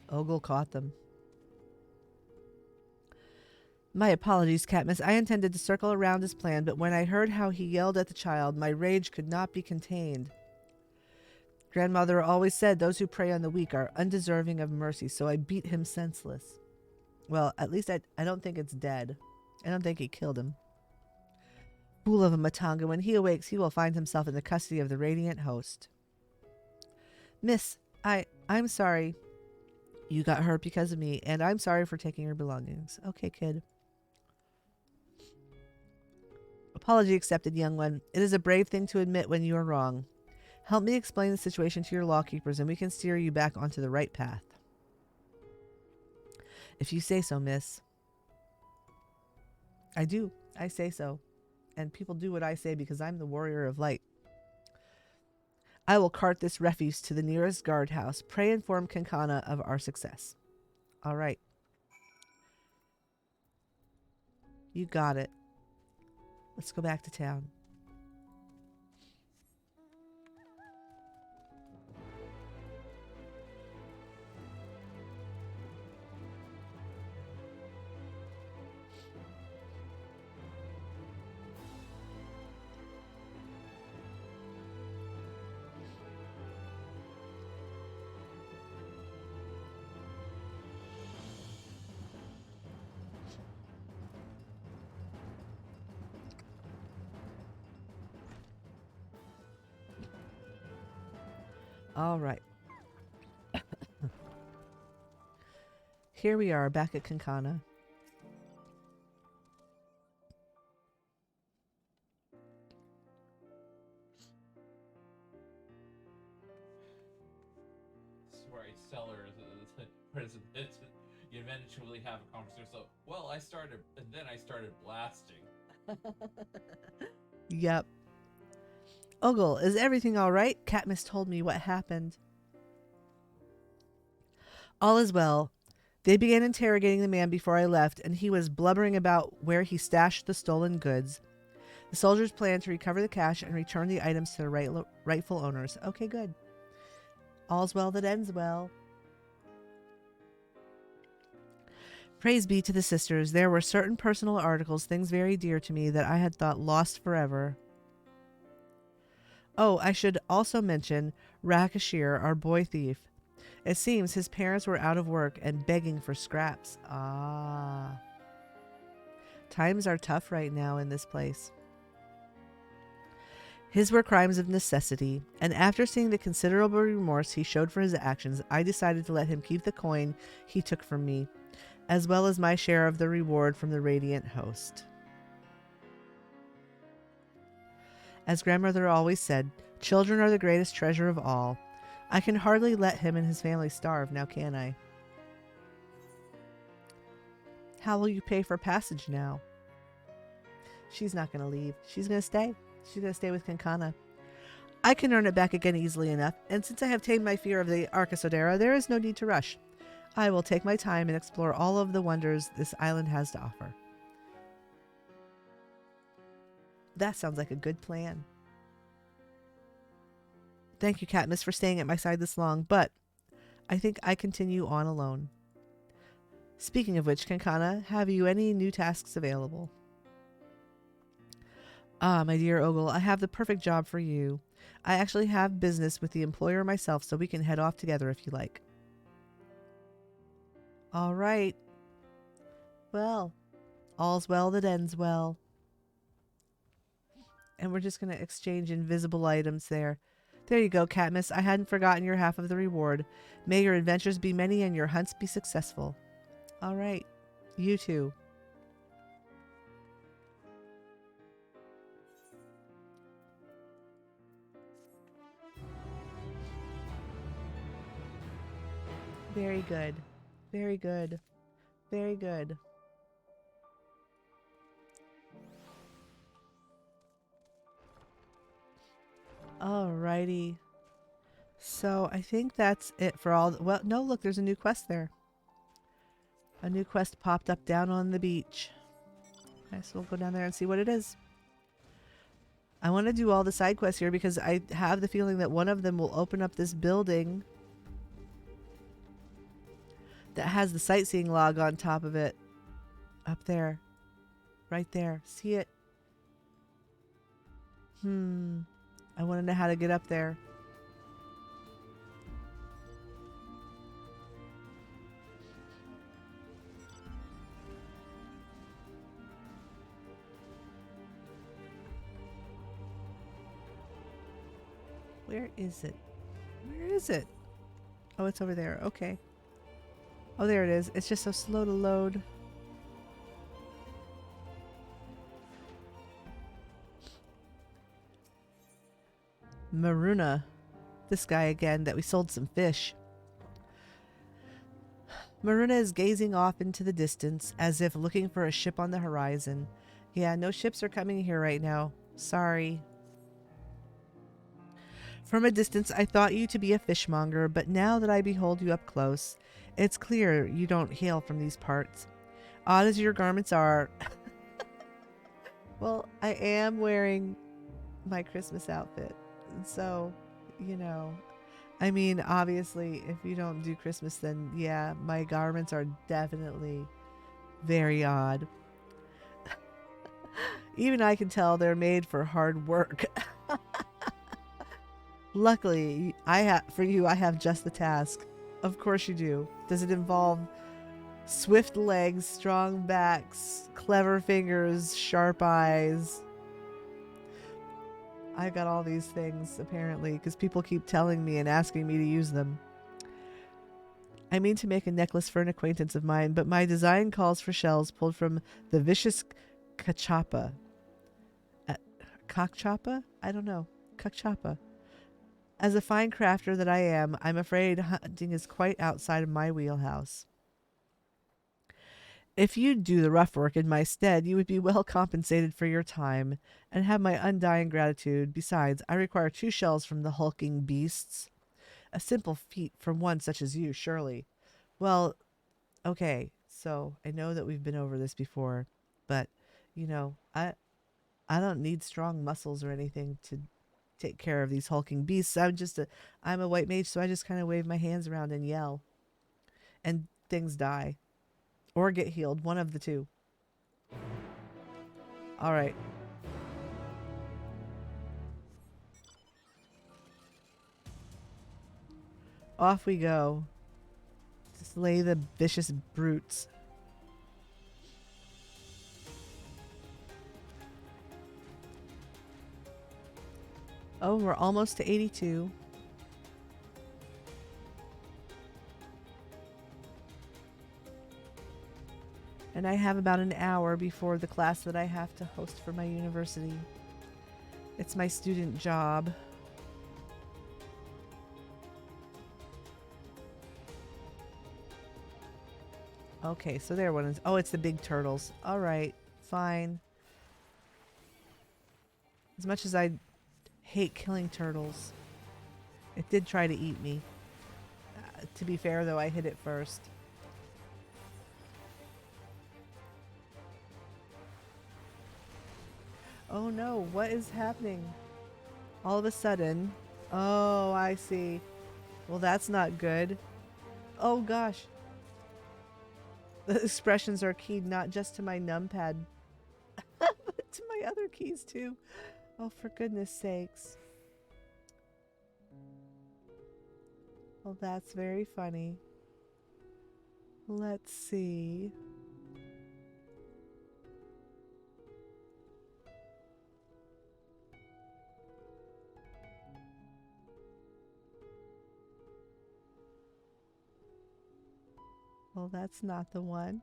Ogle caught them. My apologies, Katniss. I intended to circle around his plan, but when I heard how he yelled at the child, my rage could not be contained. Grandmother always said those who prey on the weak are undeserving of mercy, so I beat him senseless. Well, at least I don't think it's dead. I don't think he killed him. Fool of a Matanga, when he awakes, he will find himself in the custody of the Radiant Host. Miss, I'm sorry. You got hurt because of me, and I'm sorry for taking your belongings. Okay, kid. Apology accepted, young one. It is a brave thing to admit when you are wrong. Help me explain the situation to your lawkeepers, and we can steer you back onto the right path. If you say so, miss. I do. I say so. And people do what I say because I'm the warrior of light. I will cart this refuse to the nearest guardhouse. Pray inform Kankana of our success. All right. You got it. Let's go back to town. All right. Here we are back at Kankana. Sorry, seller is the president. You eventually have a conversation. So, well, I started, and then I started blasting. Yep. Ogle, is everything all right? Katniss told me what happened. All is well. They began interrogating the man before I left, and he was blubbering about where he stashed the stolen goods. The soldiers plan to recover the cash and return the items to their rightful owners. Okay, good. All's well that ends well. Praise be to the sisters. There were certain personal articles, things very dear to me, that I had thought lost forever. Oh, I should also mention Rakashir, our boy thief. It seems his parents were out of work and begging for scraps. Ah. Times are tough right now in this place. His were crimes of necessity, and after seeing the considerable remorse he showed for his actions, I decided to let him keep the coin he took from me, as well as my share of the reward from the Radiant Host. As grandmother always said, children are the greatest treasure of all. I can hardly let him and his family starve, now can I? How will you pay for passage now? She's not going to leave. She's going to stay. She's going to stay with Kankana. I can earn it back again easily enough, and since I have tamed my fear of the Arcasodera, there is no need to rush. I will take my time and explore all of the wonders this island has to offer. That sounds like a good plan. Thank you, Katniss, for staying at my side this long, but I think I continue on alone. Speaking of which, Kankana, have you any new tasks available? Ah, my dear Ogle, I have the perfect job for you. I actually have business with the employer myself, so we can head off together if you like. All right. Well, all's well that ends well. And we're just going to exchange invisible items there. There you go, Katniss. I hadn't forgotten your half of the reward. May your adventures be many and your hunts be successful. All right. You too. Very good. Very good. Very good. Alrighty. So I think that's it for all. Well, no, look, there's a new quest there. A new quest popped up down on the beach. Okay, so we'll go down there and see what it is. I want to do all the side quests here because I have the feeling that one of them will open up this building that has the sightseeing log on top of it. Up there. Right there. See it? I want to know how to get up there. Where is it? Where is it? Oh, it's over there. Okay. Oh, there it is. It's just so slow to load. Maruna. This guy again that we sold some fish. Maruna is gazing off into the distance as if looking for a ship on the horizon. Yeah, no ships are coming here right now. Sorry. From a distance, I thought you to be a fishmonger, but now that I behold you up close, it's clear you don't hail from these parts. Odd as your garments are. Well, I am wearing my Christmas outfit. So, you know, I mean, obviously, if you don't do Christmas, then yeah, my garments are definitely very odd. Even I can tell they're made for hard work. Luckily, for you, I have just the task. Of course you do. Does it involve swift legs, strong backs, clever fingers, sharp eyes? I got all these things, apparently, because people keep telling me and asking me to use them. I mean to make a necklace for an acquaintance of mine, but my design calls for shells pulled from the vicious cachapa. Cockchapa? I don't know. Cockchapa. As a fine crafter that I am, I'm afraid hunting is quite outside of my wheelhouse. If you'd do the rough work in my stead, you would be well compensated for your time and have my undying gratitude. Besides, I require 2 shells from the hulking beasts. A simple feat from one such as you, surely. Well, okay, so I know that we've been over this before, but, you know, I don't need strong muscles or anything to take care of these hulking beasts. I'm a white mage, so I just kind of wave my hands around and yell. And things die. Or get healed. One of the two. Alright. Off we go. To slay the vicious brutes. Oh, we're almost to 82. And I have about an hour before the class that I have to host for my university. It's my student job. Okay, so there one is. Oh, it's the big turtles. All right, fine. As much as I hate killing turtles, it did try to eat me. To be fair, though, I hit it first. Oh no, what is happening? All of a sudden. Oh, I see. Well, that's not good. Oh gosh. The expressions are keyed not just to my numpad, but to my other keys too. Oh, for goodness sakes. Well, that's very funny. Let's see. Well, that's not the one.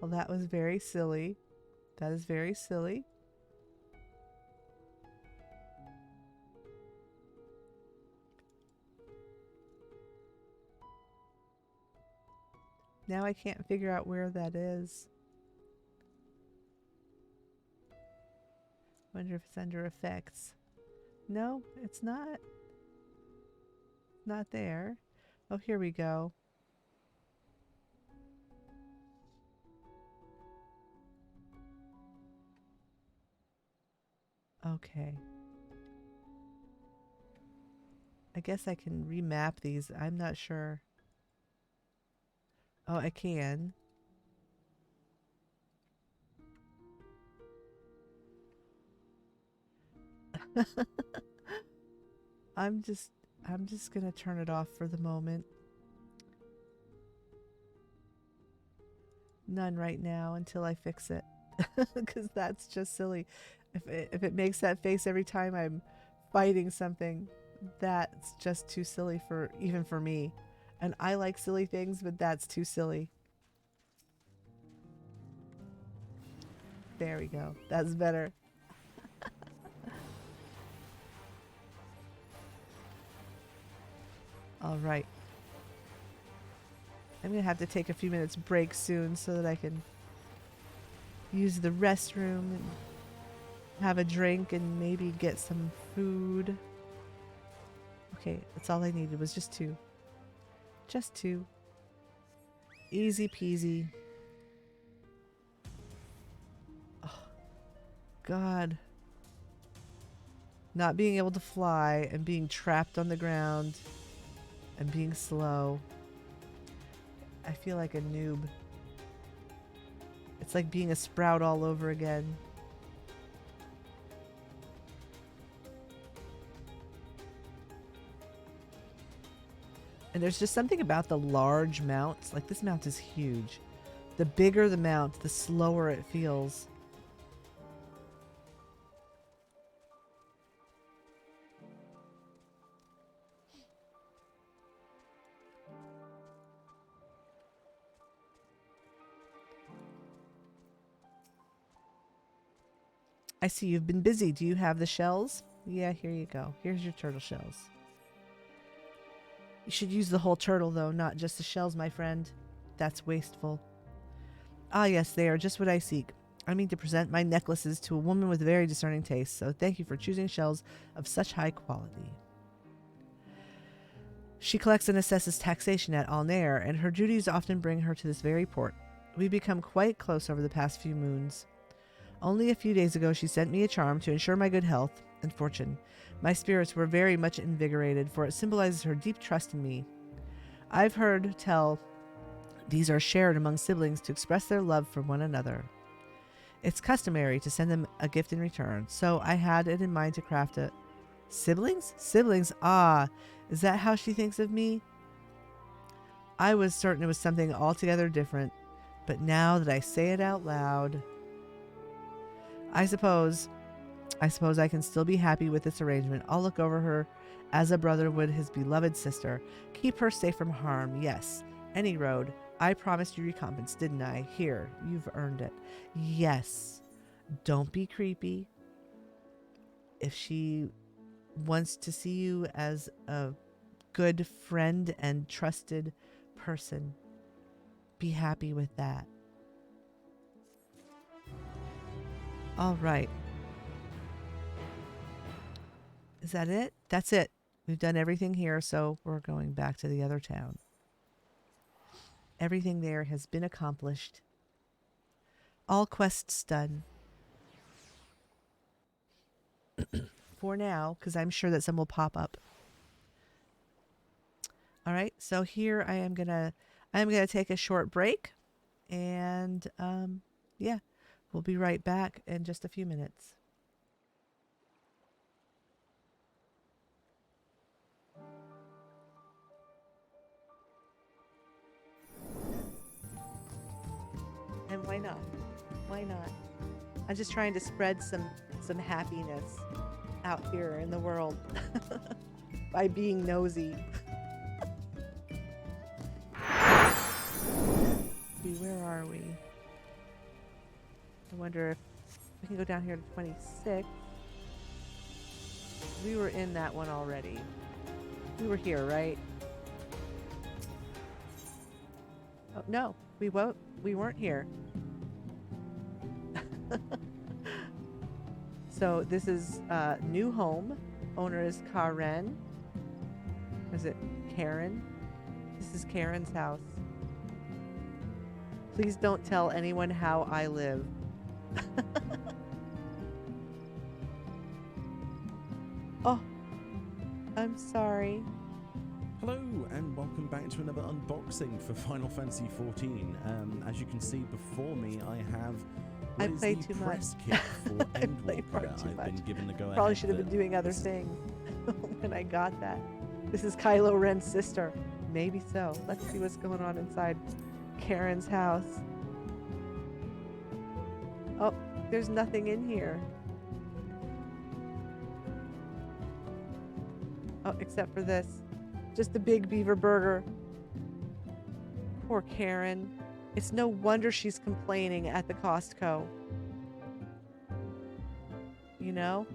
Well, that was very silly. That is very silly. Now I can't figure out where that is. Wonder if it's under effects. No, it's not. Not there. Oh, here we go. Okay. I guess I can remap these. I'm not sure. Oh, I can. I'm just gonna turn it off for the moment. None right now until I fix it. Because that's just silly. If it makes that face every time I'm fighting something, that's just too silly for even for me. And I like silly things, but that's too silly. There we go. That's better. All right. I'm going to have to take a few minutes break soon so that I can use the restroom and have a drink and maybe get some food. Okay, that's all I needed was just 2. Just 2. Easy peasy. Oh, God. Not being able to fly and being trapped on the ground and being slow. I feel like a noob. It's like being a sprout all over again. And there's just something about the large mounts. Like, this mount is huge. The bigger the mount, the slower it feels. I see you've been busy. Do you have the shells? Yeah, here you go. Here's your turtle shells. You should use the whole turtle, though, not just the shells, my friend. That's wasteful. Ah, yes, they are just what I seek. I mean to present my necklaces to a woman with very discerning taste, so thank you for choosing shells of such high quality. She collects and assesses taxation at Alnair, and her duties often bring her to this very port. We've become quite close over the past few moons. Only a few days ago she sent me a charm to ensure my good health and fortune. My spirits were very much invigorated, for it symbolizes her deep trust in me. I've heard tell these are shared among siblings to express their love for one another. It's customary to send them a gift in return, so I had it in mind to craft a... Siblings? Siblings? Ah, is that how she thinks of me? I was certain it was something altogether different, but now that I say it out loud... I suppose I can still be happy with this arrangement. I'll look over her as a brother would his beloved sister. Keep her safe from harm, yes. Any road. I promised you recompense, didn't I? Here, you've earned it. Yes. Don't be creepy. If she wants to see you as a good friend and trusted person, be happy with that. All right. Is that it? That's it. We've done everything here, so we're going back to the other town. Everything there has been accomplished. All quests done. For now, because I'm sure that some will pop up. All right, so here I'm gonna take a short break, and yeah. We'll be right back in just a few minutes. And why not? Why not? I'm just trying to spread some happiness out here in the world by being nosy. See, where are we? I wonder if we can go down here to 26. We were in that one already. We were here, right? Oh, no, we weren't here. So this is new home. Owner is Karen. Is it Karen? This is Karen's house. Please don't tell anyone how I live. Oh, I'm sorry. Hello and welcome back to another unboxing for Final Fantasy XIV. As you can see before me, I have I played too much. Press kit for I played far Endwalker. too I've much. been given the go-ahead. Probably should have been doing other things when I got that. This is Kylo Ren's sister. Maybe so. Let's see what's going on inside Karen's house. Oh, there's nothing in here. Oh, except for this. Just a big beaver burger. Poor Karen. It's no wonder she's complaining at the Costco. You know?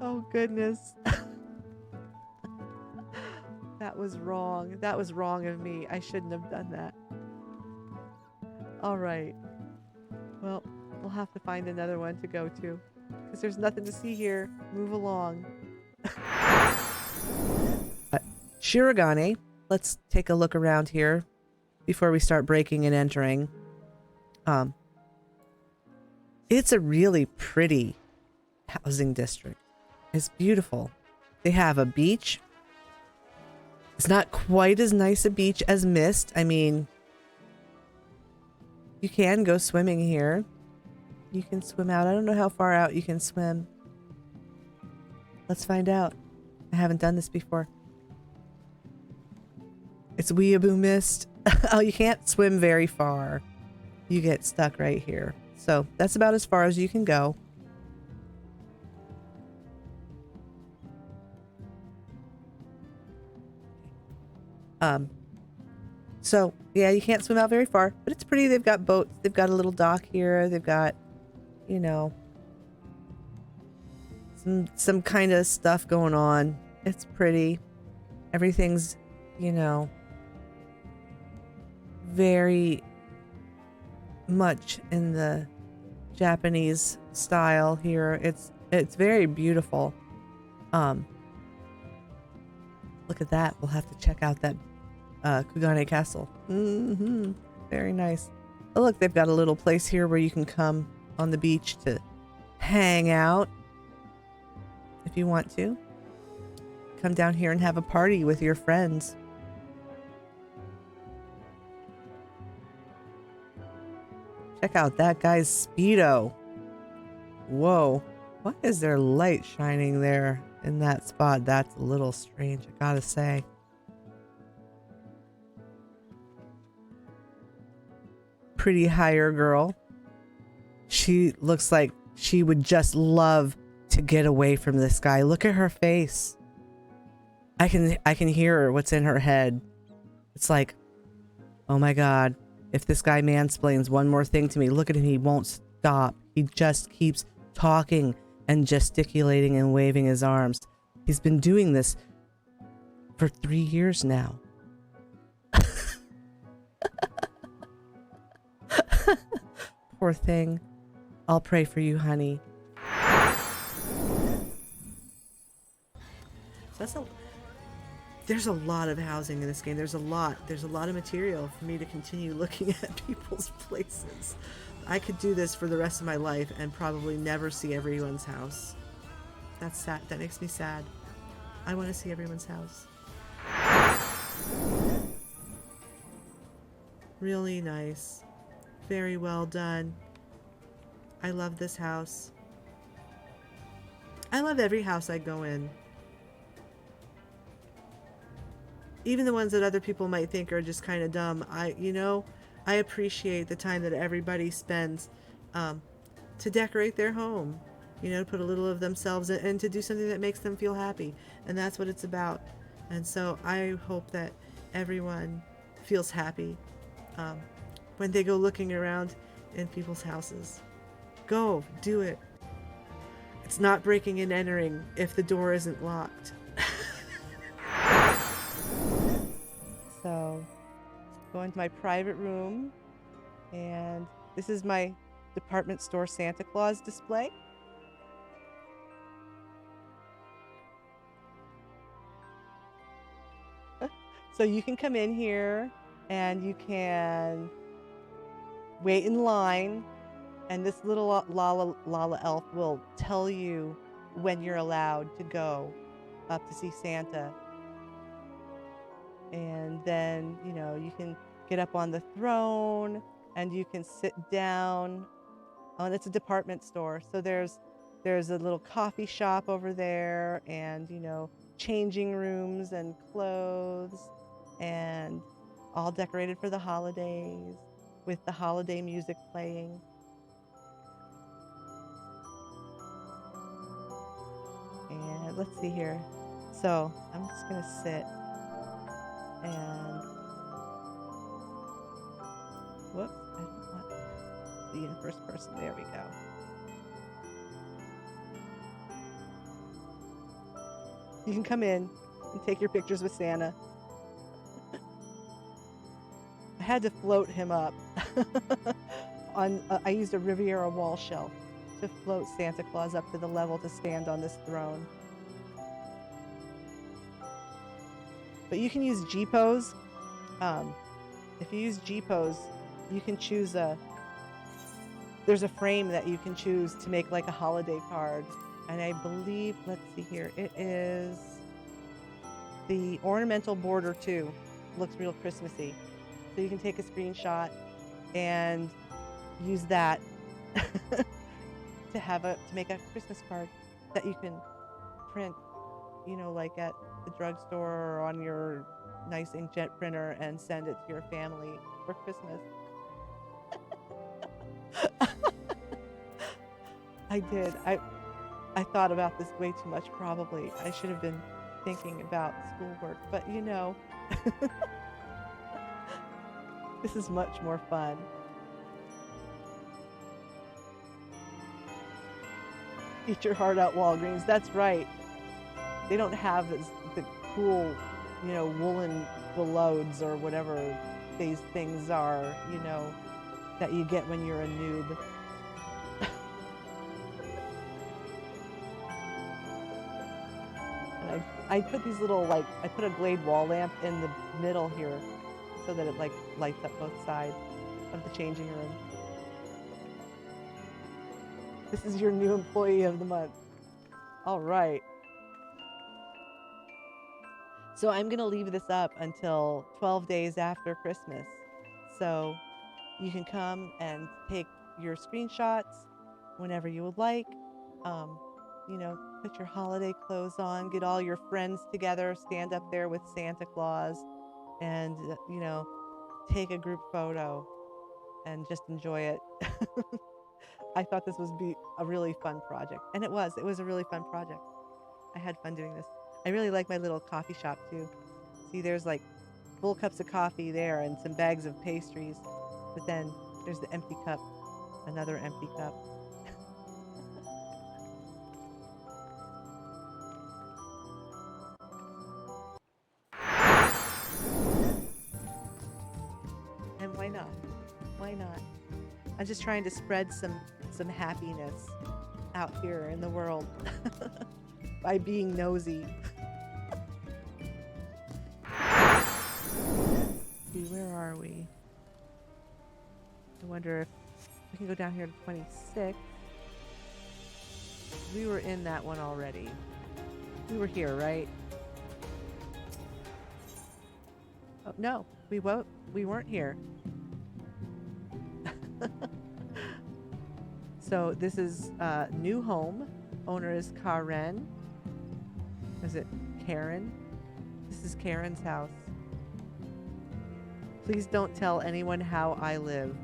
Oh, goodness. That was wrong. That was wrong of me. I shouldn't have done that. All right. Well, we'll have to find another one to go to, because there's nothing to see here. Move along. Shirogane. Let's take a look around here before we start breaking and entering. It's a really pretty housing district. It's beautiful. They have a beach. It's not quite as nice a beach as Mist. I mean, you can go swimming here. You can swim out. I don't know how far out you can swim. Let's find out. I haven't done this before. It's Weeaboo Mist. Oh, you can't swim very far. You get stuck right here. So that's about as far as you can go. So yeah, you can't swim out very far, but it's pretty. They've got boats. They've got a little dock here. They've got, you know, some kind of stuff going on. It's pretty. Everything's, you know, very much in the Japanese style here. It's very beautiful. Look at that. We'll have to check out that Kugane Castle. Very nice. Oh, look, they've got a little place here where you can come on the beach to hang out if you want to. Come down here and have a party with your friends. Check out that guy's Speedo. Whoa. Why is there light shining there in that spot? That's a little strange, I gotta say. Pretty hire girl. She looks like she would just love to get away from this guy. Look at her face. I can hear what's in her head. It's like, oh my God, if this guy mansplains one more thing to me, look at him, he won't stop. He just keeps talking and gesticulating and waving his arms. He's been doing this for 3 years now. Poor thing. I'll pray for you, honey. So there's a lot of housing in this game. There's a lot of material for me to continue looking at people's places. I could do this for the rest of my life and probably never see everyone's house. That's sad. That makes me sad. I want to see everyone's house. Really nice. Very well done. I love this house. I love every house I go in. Even the ones that other people might think are just kind of dumb. I appreciate the time that everybody spends to decorate their home. You know, to put a little of themselves in and to do something that makes them feel happy. And that's what it's about. And so I hope that everyone feels happy when they go looking around in people's houses. Go, do it. It's not breaking and entering if the door isn't locked. So, go into my private room, and this is my department store Santa Claus display. So you can come in here and you can wait in line, and this little Lala elf will tell you when you're allowed to go up to see Santa. And then, you know, you can get up on the throne and you can sit down. Oh, and it's a department store. So there's a little coffee shop over there, and, you know, changing rooms and clothes, and all decorated for the holidays with the holiday music playing. And let's see here. So I'm just gonna sit and whoops, I don't want to be in first person. There we go. You can come in and take your pictures with Santa. I had to float him up on I used a Riviera wall shelf to float Santa Claus up to the level to stand on this throne. But you can use G-pose. If you use G-pose, you can choose there's a frame that you can choose to make like a holiday card. And I believe, let's see here, it is the Ornamental border too. Looks real Christmassy. So you can take a screenshot and use that to make a Christmas card that you can print, you know, like at the drugstore or on your nice inkjet printer and send it to your family for Christmas. I did. I thought about this way too much, probably. I should have been thinking about schoolwork, but you know, this is much more fun. Eat your heart out, Walgreens. That's right. They don't have the cool, you know, woolen velours or whatever these things are, you know, that you get when you're a noob. And I put these little, like, I put a Glade wall lamp in the middle here so that it, like, lights up both sides of the changing room. This is your new employee of the month. All right. So I'm going to leave this up until 12 days after Christmas. So you can come and take your screenshots whenever you would like. You know, put your holiday clothes on, get all your friends together, stand up there with Santa Claus, and, you know, take a group photo and just enjoy it. I thought this would be a really fun project. And it was a really fun project. I had fun doing this. I really like my little coffee shop too. See, there's like full cups of coffee there and some bags of pastries. But then there's the empty cup, another empty cup. And why not? Why not? I'm just trying to spread some happiness out here in the world by being nosy. See, where are we? I wonder if we can go down here to 26. We were in that one already. We were here, right? Oh, no, we weren't here. So this is new home. Owner is Karen. Is it Karen? This is Karen's house. Please don't tell anyone how I live.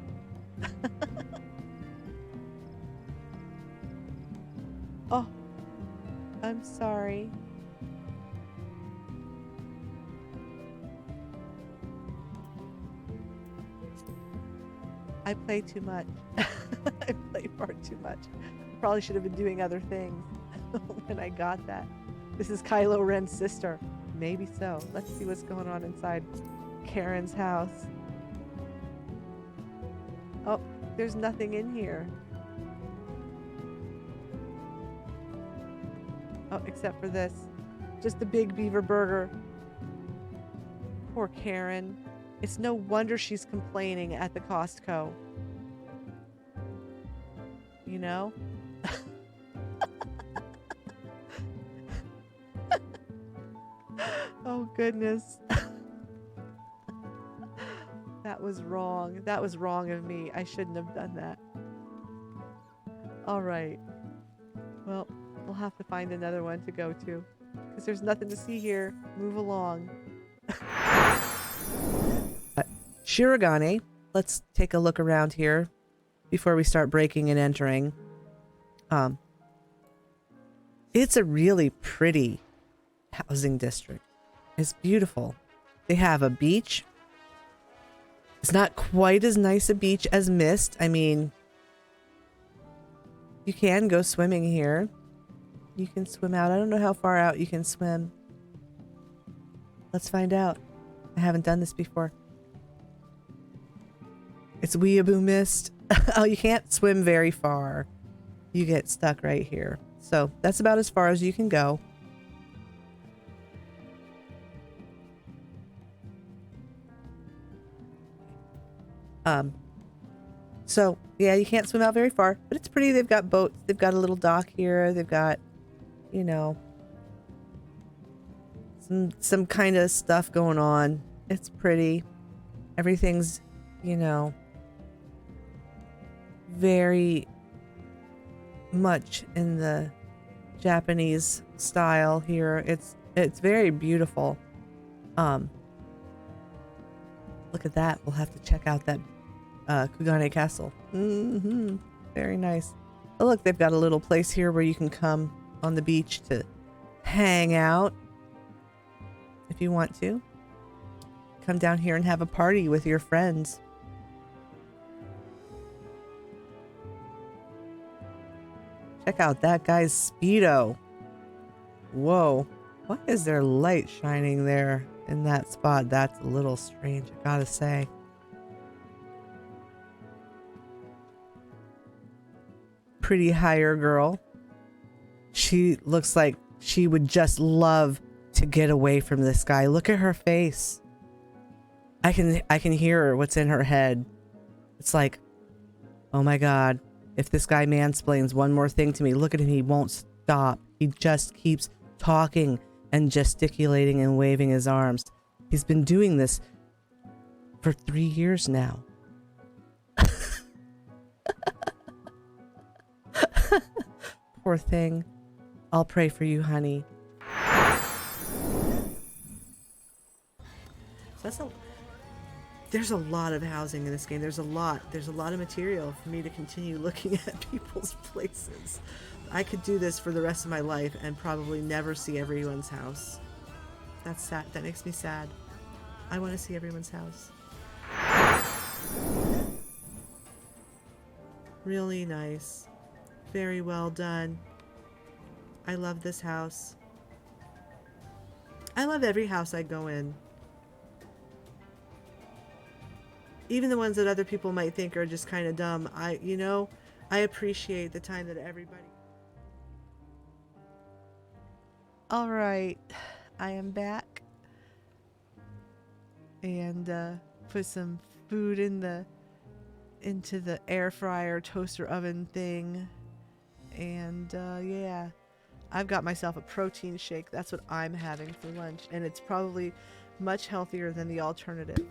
Oh, I'm sorry. I play too much. I play far too much. Probably should have been doing other things when I got that. This is Kylo Ren's sister. Maybe so. Let's see what's going on inside Karen's house. Oh, there's nothing in here. Oh, except for this. Just a big beaver burger. Poor Karen. It's no wonder she's complaining at the Costco. You know? Oh, goodness. That was wrong. That was wrong of me. I shouldn't have done that. All right. Well, we'll have to find another one to go to because there's nothing to see here. Move along. Shirogane. Let's take a look around here before we start breaking and entering. It's a really pretty housing district. It's beautiful. They have a beach. It's not quite as nice a beach as Mist. I mean, you can go swimming here. You can swim out. I don't know how far out you can swim. Let's find out. I haven't done this before. It's Weeaboo Mist. Oh, you can't swim very far. You get stuck right here. So that's about as far as you can go. So yeah, you can't swim out very far, but it's pretty. They've got boats. They've got a little dock here. They've got, you know, some kind of stuff going on. It's pretty. Everything's, you know, very much in the Japanese style here. It's very beautiful. Look at that. We'll have to check out that Kugane Castle. Very nice. Oh, look, they've got a little place here where you can come on the beach to hang out if you want to. Come down here and have a party with your friends. Check out that guy's Speedo. Whoa. Why is there light shining there in that spot? That's a little strange, I gotta say. Pretty hire girl. She looks like she would just love to get away from this guy. Look at her face. I can hear what's in her head. It's like, oh my God, if this guy mansplains one more thing to me, look at him, he won't stop. He just keeps talking and gesticulating and waving his arms. He's been doing this for 3 years now. Poor thing. I'll pray for you, honey. So there's a lot of housing in this game. There's a lot of material for me to continue looking at people's places. I could do this for the rest of my life and probably never see everyone's house. That's sad. That makes me sad. I want to see everyone's house. Really nice. Very well done. I love this house. I love every house I go in. Even the ones that other people might think are just kind of dumb. I appreciate the time that everybody... All right, I am back. And put some food into the air fryer toaster oven thing. And yeah, I've got myself a protein shake. That's what I'm having for lunch. And it's probably much healthier than the alternative.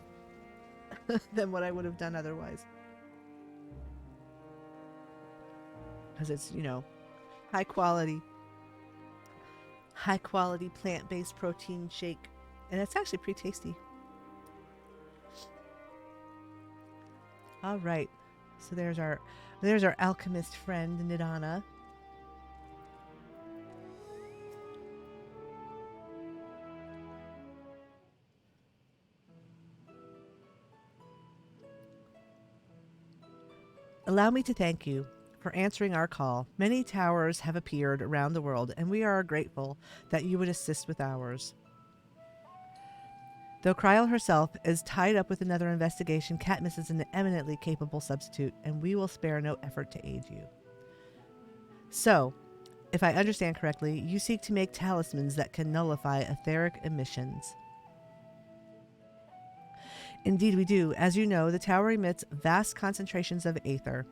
Than what I would have done otherwise. Because it's, high quality plant-based protein shake. And it's actually pretty tasty. All right. So there's our alchemist friend, Nidana. Allow me to thank you for answering our call. Many towers have appeared around the world, and we are grateful that you would assist with ours. Though Kryl herself is tied up with another investigation, Katniss is an eminently capable substitute, and we will spare no effort to aid you. So, if I understand correctly, you seek to make talismans that can nullify etheric emissions. Indeed we do. As you know, the tower emits vast concentrations of aether.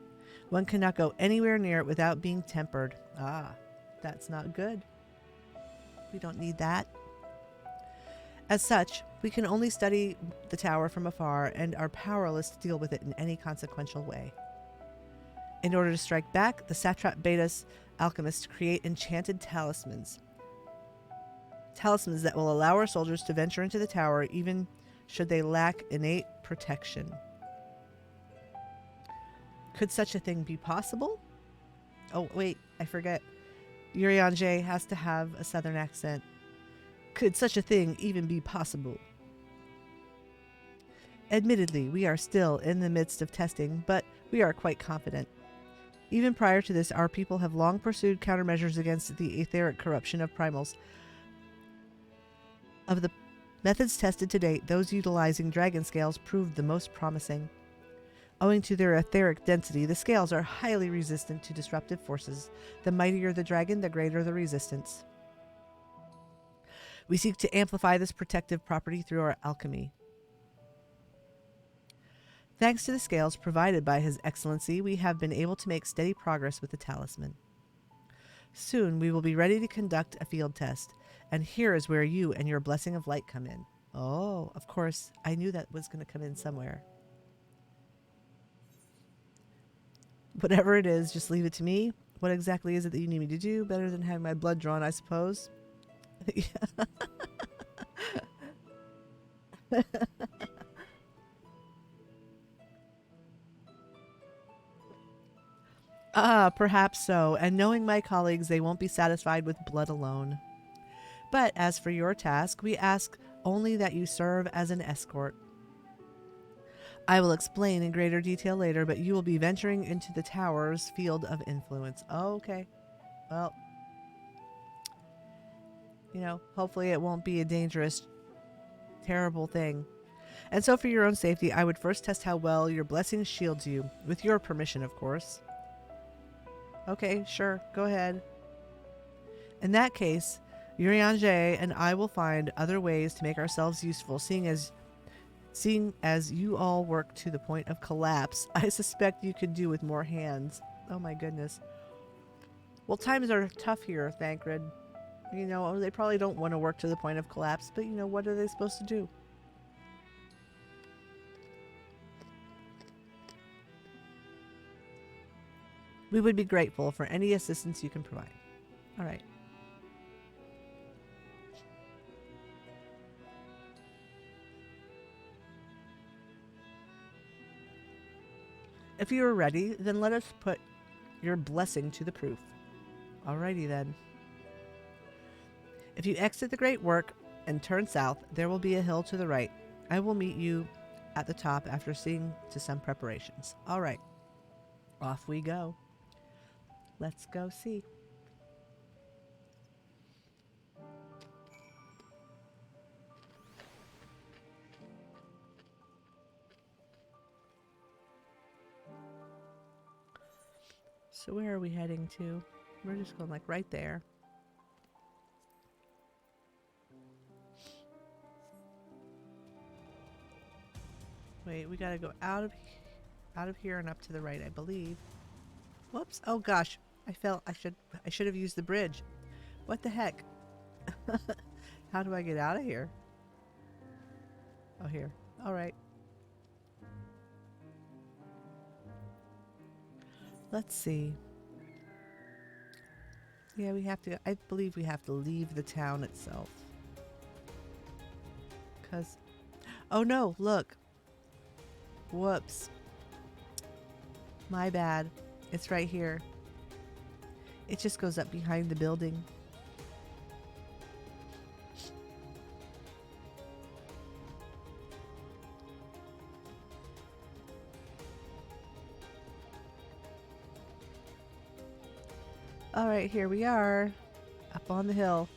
One cannot go anywhere near it without being tempered. Ah, that's not good. We don't need that. As such, we can only study the tower from afar and are powerless to deal with it in any consequential way. In order to strike back, the satrap bade us alchemists to create enchanted talismans. Talismans that will allow our soldiers to venture into the tower even should they lack innate protection. Could such a thing be possible? Oh, wait, I forget. Urianger has to have a southern accent. Could such a thing even be possible? Admittedly, we are still in the midst of testing, but we are quite confident. Even prior to this, our people have long pursued countermeasures against the etheric corruption of primals. Of the methods tested to date, those utilizing dragon scales proved the most promising. Owing to their etheric density, the scales are highly resistant to disruptive forces. The mightier the dragon, the greater the resistance. We seek to amplify this protective property through our alchemy. Thanks to the scales provided by His Excellency, we have been able to make steady progress with the talisman. Soon we will be ready to conduct a field test, and here is where you and your blessing of light come in. Oh, of course, I knew that was going to come in somewhere. Whatever it is, just leave it to me. What exactly is it that you need me to do? Better than having my blood drawn, I suppose. Ah, perhaps so. And knowing my colleagues, they won't be satisfied with blood alone. But as for your task, we ask only that you serve as an escort. I will explain in greater detail later, but you will be venturing into the tower's field of influence. Oh, okay. Well, you know, hopefully it won't be a dangerous, terrible thing. And so for your own safety, I would first test how well your blessing shields you, with your permission, of course. Okay, sure, go ahead. In that case, Urianger and I will find other ways to make ourselves useful, seeing as you all work to the point of collapse. I suspect you could do with more hands. Oh my goodness. Well, times are tough here, Thancred. You know, they probably don't want to work to the point of collapse, but you know, what are they supposed to do? We would be grateful for any assistance you can provide. All right. If you are ready, then let us put your blessing to the proof. Alrighty then. If you exit the Great Work and turn south, there will be a hill to the right. I will meet you at the top after seeing to some preparations. Alright. Off we go. Let's go see. So where are we heading to? We're just going like right there. Wait, we gotta go out of here and up to the right, I believe. Whoops! Oh gosh, I fell. I should have used the bridge. What the heck? How do I get out of here? Oh, here. All right. Let's see. Yeah, we have to. I believe we have to leave the town itself. Cause, oh no! Look. Whoops. My bad. It's right here. It just goes up behind the building. All right, here we are, up on the hill.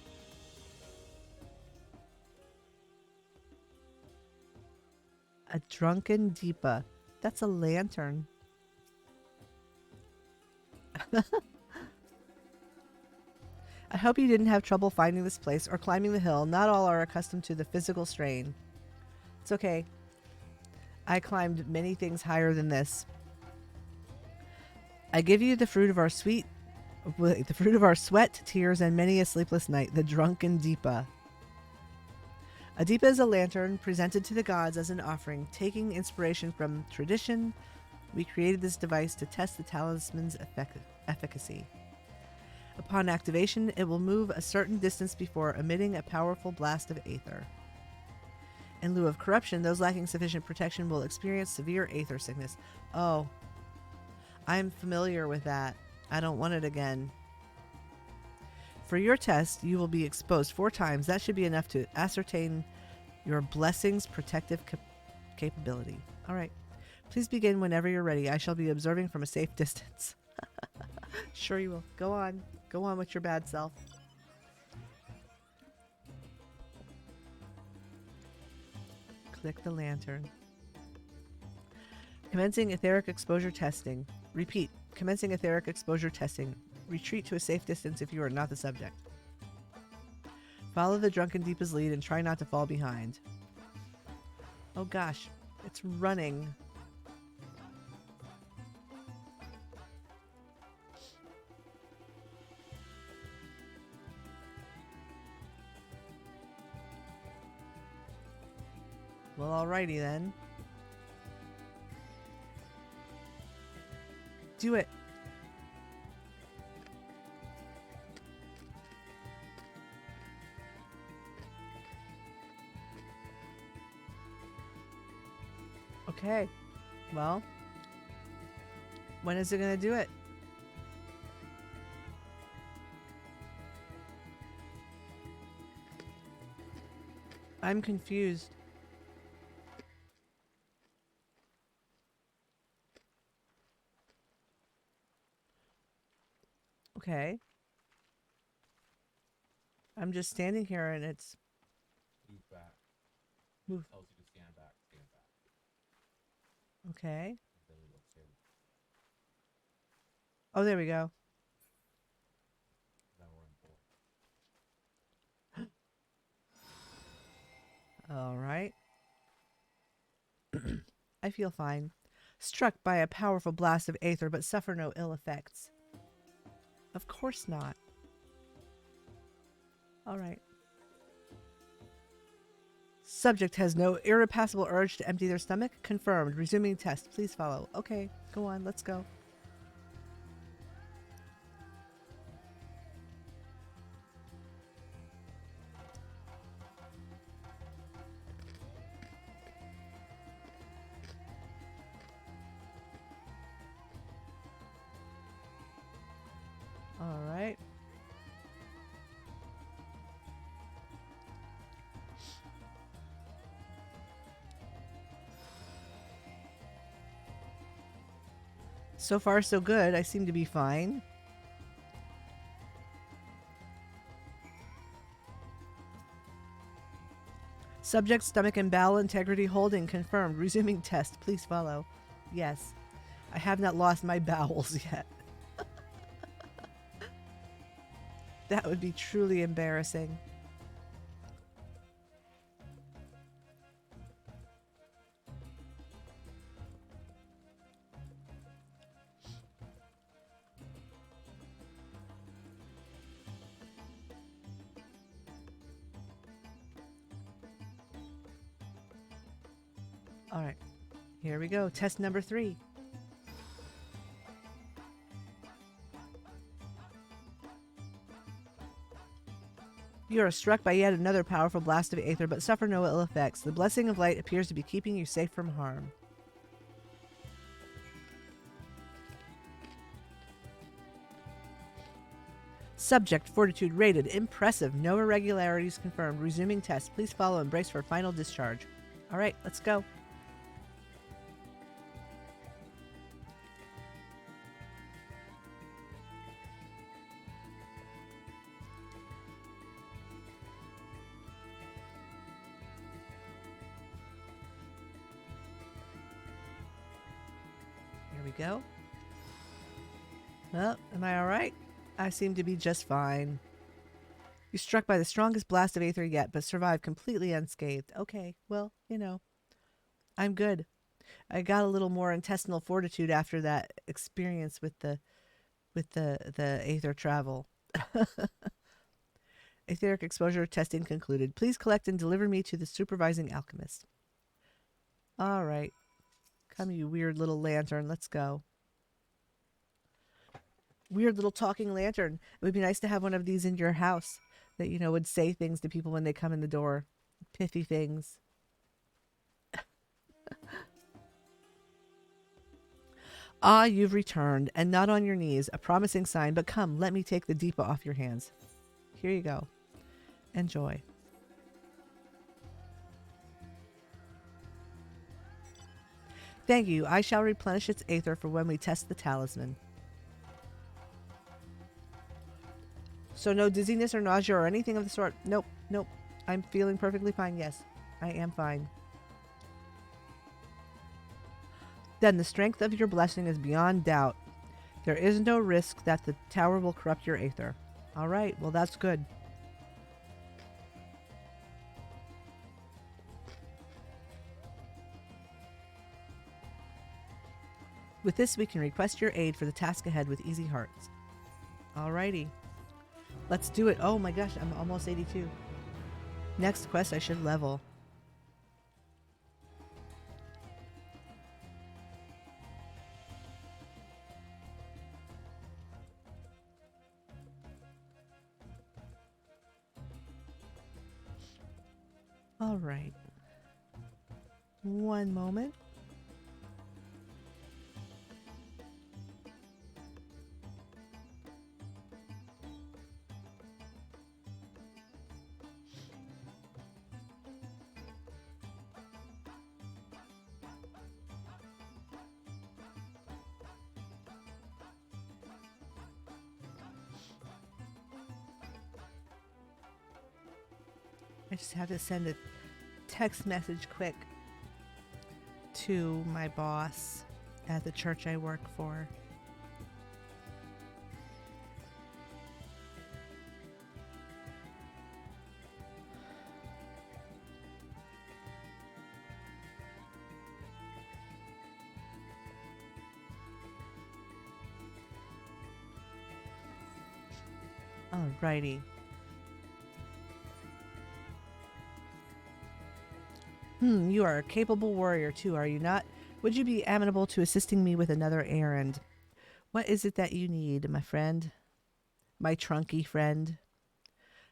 A drunken Deepa. That's a lantern. I hope you didn't have trouble finding this place or climbing the hill. Not all are accustomed to the physical strain. It's okay. I climbed many things higher than this. I give you the fruit of our sweat, tears, and many a sleepless night, the drunken Deepa. A Deepa is a lantern presented to the gods as an offering. Taking inspiration from tradition, we created this device to test the talisman's efficacy. Upon activation, it will move a certain distance before emitting a powerful blast of aether. In lieu of corruption, those lacking sufficient protection will experience severe aether sickness. Oh, I'm familiar with that. I don't want it again. For your test, you will be exposed 4 times. That should be enough to ascertain your blessing's protective capability. All right. Please begin whenever you're ready. I shall be observing from a safe distance. Sure you will. Go on. Go on with your bad self. Click the lantern. Commencing etheric exposure testing. Repeat. Commencing etheric exposure testing. Retreat to a safe distance if you are not the subject. Follow the drunken Deepa's lead and try not to fall behind. Oh gosh, it's running. Well, alrighty then. Do it. Okay. Well, when is it going to do it? I'm confused. Okay. I'm just standing here and it's... Move back. Move. Tells you to stand back, stand back. Okay. Really looks here. Oh, there we go. Now we're in 4. All right. I feel fine. Struck by a powerful blast of aether, but suffer no ill effects. Of course not. All right. Subject has no irrepressible urge to empty their stomach. Confirmed. Resuming test. Please follow. Okay, go on. Let's go. All right. So far, so good. I seem to be fine. Subject stomach and bowel integrity holding confirmed. Resuming test. Please follow. Yes. I have not lost my bowels yet. That would be truly embarrassing. All right, here we go. Test number 3. You are struck by yet another powerful blast of aether, but suffer no ill effects. The blessing of light appears to be keeping you safe from harm. Subject fortitude rated. Impressive. No irregularities confirmed. Resuming test. Please follow and brace for final discharge. All right, let's go. Here we go. Well, am I all right? I seem to be just fine. You're struck by the strongest blast of aether yet, but survived completely unscathed. Okay, well, you know, I'm good. I got a little more intestinal fortitude after that experience with the aether travel. Etheric exposure testing concluded. Please collect and deliver me to the supervising alchemist. All right. Come, you weird little lantern. Let's go. Weird little talking lantern. It would be nice to have one of these in your house that, you know, would say things to people when they come in the door. Pithy things. Ah, you've returned, and not on your knees. A promising sign, but come, let me take the Deepa off your hands. Here you go. Enjoy. Thank you. I shall replenish its aether for when we test the talisman. So no dizziness or nausea or anything of the sort? Nope, nope. I'm feeling perfectly fine. Yes, I am fine. Then the strength of your blessing is beyond doubt. There is no risk that the tower will corrupt your aether. All right, well, that's good. With this, we can request your aid for the task ahead with easy hearts. Alrighty. Let's do it. Oh my gosh, I'm almost 82. Next quest, I should level. All right. One moment. I just have to send a text message quick to my boss at the church I work for. Alrighty. You are a capable warrior too, are you not? Would you be amenable to assisting me with another errand? What is it that you need, my friend? My trunky friend?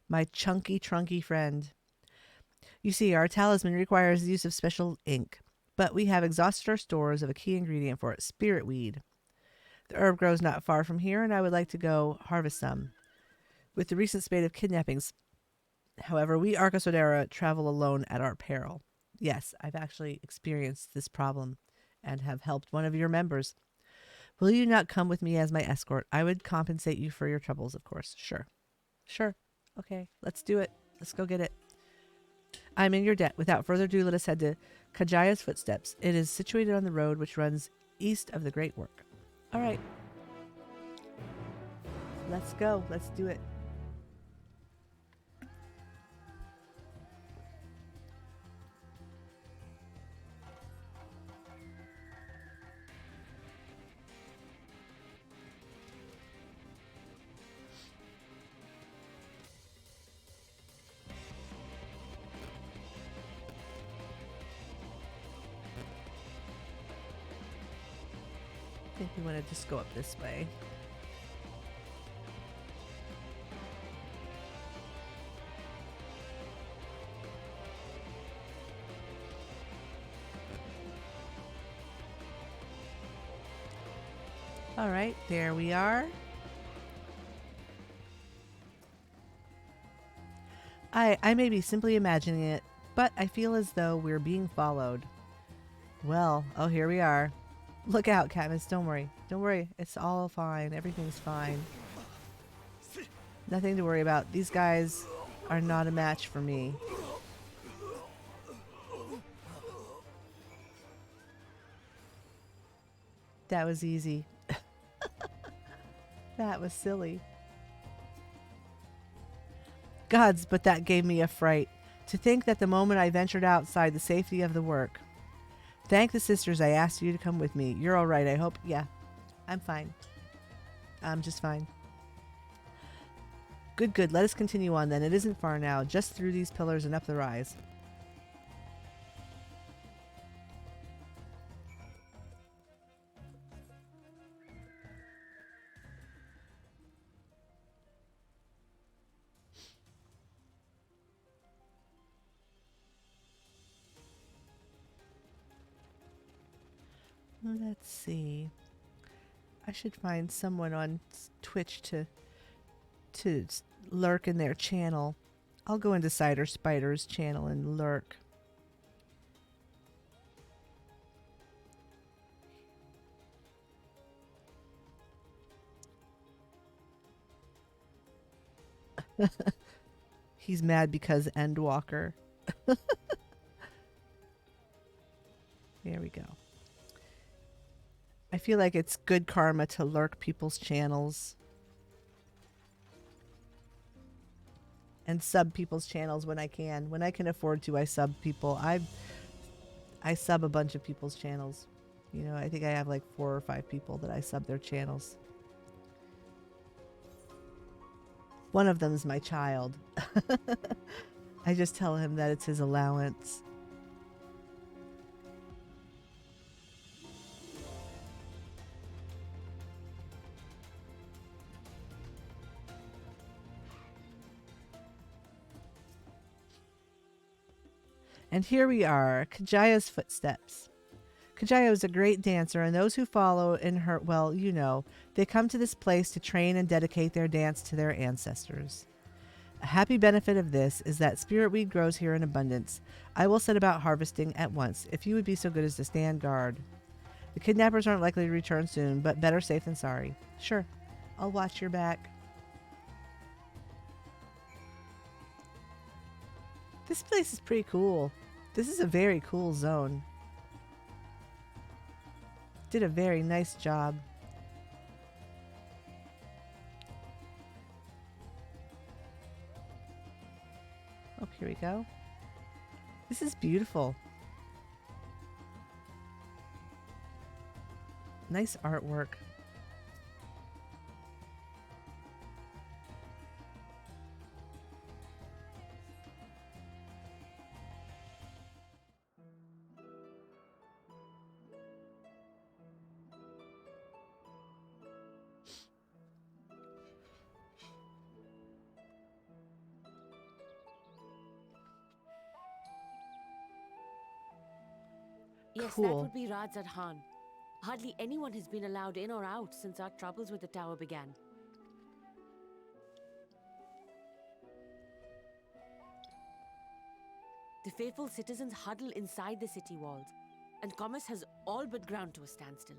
My trunky friend. You see, our talisman requires the use of special ink, but we have exhausted our stores of a key ingredient for it, spirit weed. The herb grows not far from here, and I would like to go harvest some. With the recent spate of kidnappings, however, we Arcosodera travel alone at our peril. Yes, I've actually experienced this problem and have helped one of your members. Will you not come with me as my escort? I would compensate you for your troubles, of course. Sure. Okay, let's do it. Let's go get it. I'm in your debt. Without further ado, let us head to Kajaya's Footsteps. It is situated on the road which runs east of the Great Work. All right. Let's go. Let's do it. I think we want to just go up this way. All right, there we are. I may be simply imagining it, but I feel as though we're being followed. Well, oh, here we are. Look out, Katniss. Don't worry. Don't worry. It's all fine. Everything's fine. Nothing to worry about. These guys are not a match for me. That was easy. That was silly. Gods, but that gave me a fright. To think that the moment I ventured outside the safety of the work. Thank the sisters I asked you to come with me. You're all right, I hope. Yeah, I'm fine. I'm just fine. Good. Let us continue on then. It isn't far now. Just through these pillars and up the rise. Let's see. I should find someone on Twitch to lurk in their channel. I'll go into Cider Spider's channel and lurk. He's mad because Endwalker. There we go. I feel like it's good karma to lurk people's channels. And sub people's channels when I can. When I can afford to, I sub people. I sub a bunch of people's channels. You know, I think I have like 4 or 5 people that I sub their channels. One of them is my child. I just tell him that it's his allowance. And here we are, Kajaya's Footsteps. Kajaya is a great dancer, and those who follow in her, well, you know, they come to this place to train and dedicate their dance to their ancestors. A happy benefit of this is that spirit weed grows here in abundance. I will set about harvesting at once, if you would be so good as to stand guard. The kidnappers aren't likely to return soon, but better safe than sorry. Sure, I'll watch your back. This place is pretty cool. This is a very cool zone. Did a very nice job. Oh, here we go. This is beautiful. Nice artwork. Yes, Cool. that would be Radzat Khan. Hardly anyone has been allowed in or out since our troubles with the tower began. The faithful citizens huddle inside the city walls, and commerce has all but ground to a standstill.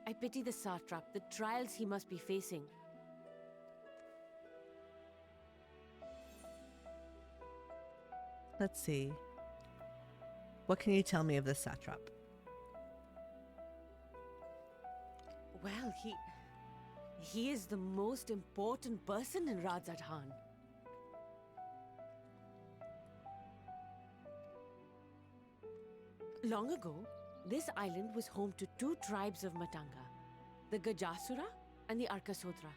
I pity the satrap, the trials he must be facing. Let's see. What can you tell me of the satrap? Well, he is the most important person in Radzat Khan. Long ago, this island was home to two tribes of Matanga, the Gajasura and the Arkasodra.